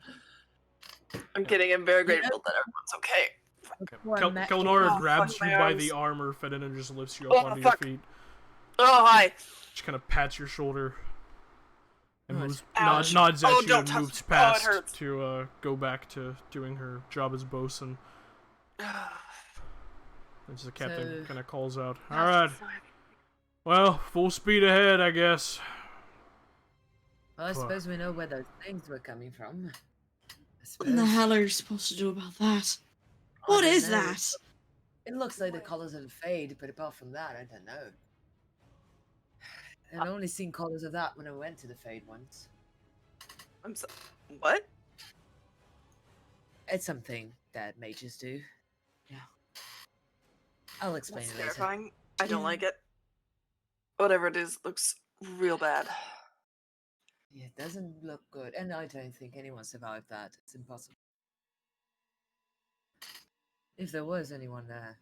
[SPEAKER 1] I'm kidding. I'm very grateful that everyone's okay.
[SPEAKER 6] Before I met you-
[SPEAKER 4] Kelnara
[SPEAKER 1] Oh,
[SPEAKER 4] grabs
[SPEAKER 1] fuck
[SPEAKER 4] you
[SPEAKER 1] my
[SPEAKER 4] by
[SPEAKER 1] arms.
[SPEAKER 4] the armor, Finnan, and just lifts you
[SPEAKER 1] Oh,
[SPEAKER 4] up onto
[SPEAKER 1] fuck.
[SPEAKER 4] your feet.
[SPEAKER 1] Oh, hi.
[SPEAKER 4] Just kind of pats your shoulder. And
[SPEAKER 6] Nice.
[SPEAKER 4] moves,
[SPEAKER 1] Ouch.
[SPEAKER 4] nods at
[SPEAKER 1] Oh,
[SPEAKER 4] you
[SPEAKER 1] don't
[SPEAKER 4] and
[SPEAKER 1] touch
[SPEAKER 4] moves
[SPEAKER 1] me. Oh, it
[SPEAKER 4] past
[SPEAKER 1] hurts.
[SPEAKER 4] to go back to doing her job as bosun. As the captain
[SPEAKER 6] So-
[SPEAKER 4] kind of calls out, "Alright, well, full speed ahead, I guess."
[SPEAKER 6] Well, I
[SPEAKER 4] Fuck.
[SPEAKER 6] suppose we know where those things were coming from.
[SPEAKER 9] What in the hell are you supposed to do about that?
[SPEAKER 6] I
[SPEAKER 9] What
[SPEAKER 6] don't
[SPEAKER 9] is
[SPEAKER 6] know.
[SPEAKER 9] that?
[SPEAKER 6] It looks like the colors of the Fade, but apart from that, I don't know. I've only seen colors of that when I went to the Fade once.
[SPEAKER 1] I'm so. What?
[SPEAKER 6] It's something that mages do. Yeah. I'll explain
[SPEAKER 1] That's
[SPEAKER 6] it later.
[SPEAKER 1] terrifying. I don't
[SPEAKER 9] Yeah.
[SPEAKER 1] like it. Whatever it is, looks real bad.
[SPEAKER 6] Yeah, it doesn't look good, and I don't think anyone survived that. It's impossible. If there was anyone there,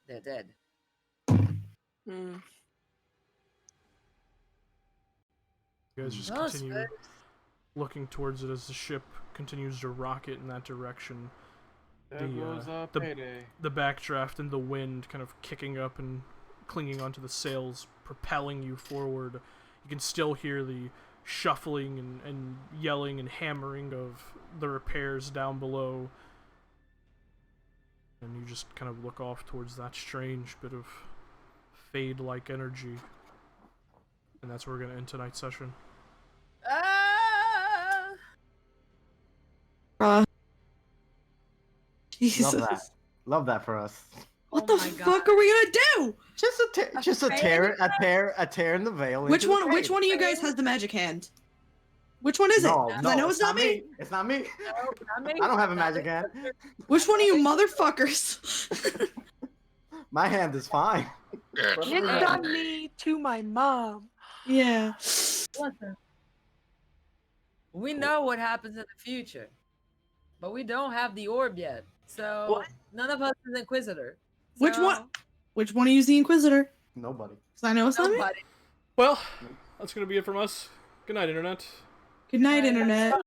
[SPEAKER 6] they're dead.
[SPEAKER 1] Hmm.
[SPEAKER 4] You guys just
[SPEAKER 6] Well, I
[SPEAKER 4] continue
[SPEAKER 6] suppose-
[SPEAKER 4] looking towards it as the ship continues to rocket in that direction.
[SPEAKER 7] There goes our payday.
[SPEAKER 4] The backdraft and the wind kind of kicking up and clinging onto the sails, propelling you forward. You can still hear the shuffling and yelling and hammering of the repairs down below. And you just kind of look off towards that strange bit of Fade-like energy. And that's where we're going to end tonight's session.
[SPEAKER 6] Ah!
[SPEAKER 9] Jesus.
[SPEAKER 3] Love that. Love that for us.
[SPEAKER 9] What
[SPEAKER 6] Oh
[SPEAKER 9] the
[SPEAKER 6] my
[SPEAKER 9] fuck
[SPEAKER 6] God.
[SPEAKER 9] are we gonna do?
[SPEAKER 3] Just a tear in the veil.
[SPEAKER 9] Which
[SPEAKER 3] into
[SPEAKER 9] one?
[SPEAKER 3] the
[SPEAKER 9] Which
[SPEAKER 3] fade.
[SPEAKER 9] one of you guys has the magic hand? Which one is it?
[SPEAKER 3] No,
[SPEAKER 9] 'Cause
[SPEAKER 3] no,
[SPEAKER 9] I know it's not me.
[SPEAKER 3] It's not me.
[SPEAKER 6] No, not me.
[SPEAKER 3] I don't have a
[SPEAKER 6] Not
[SPEAKER 3] magic
[SPEAKER 6] me.
[SPEAKER 3] hand.
[SPEAKER 9] Which one of you motherfuckers?
[SPEAKER 3] My hand is fine.
[SPEAKER 5] It's
[SPEAKER 1] It's
[SPEAKER 5] red.
[SPEAKER 1] on me to my mom.
[SPEAKER 9] Yeah.
[SPEAKER 6] Listen, we know what happens in the future, but we don't have the orb yet. So
[SPEAKER 1] What?
[SPEAKER 6] none of us is Inquisitor.
[SPEAKER 9] Which
[SPEAKER 6] So,
[SPEAKER 9] one? Which one of you is the Inquisitor?
[SPEAKER 3] Nobody.
[SPEAKER 9] Because I know it's not me.
[SPEAKER 6] Nobody.
[SPEAKER 4] Well, that's going to be it from us. Good night, Internet.
[SPEAKER 9] Good night, Internet.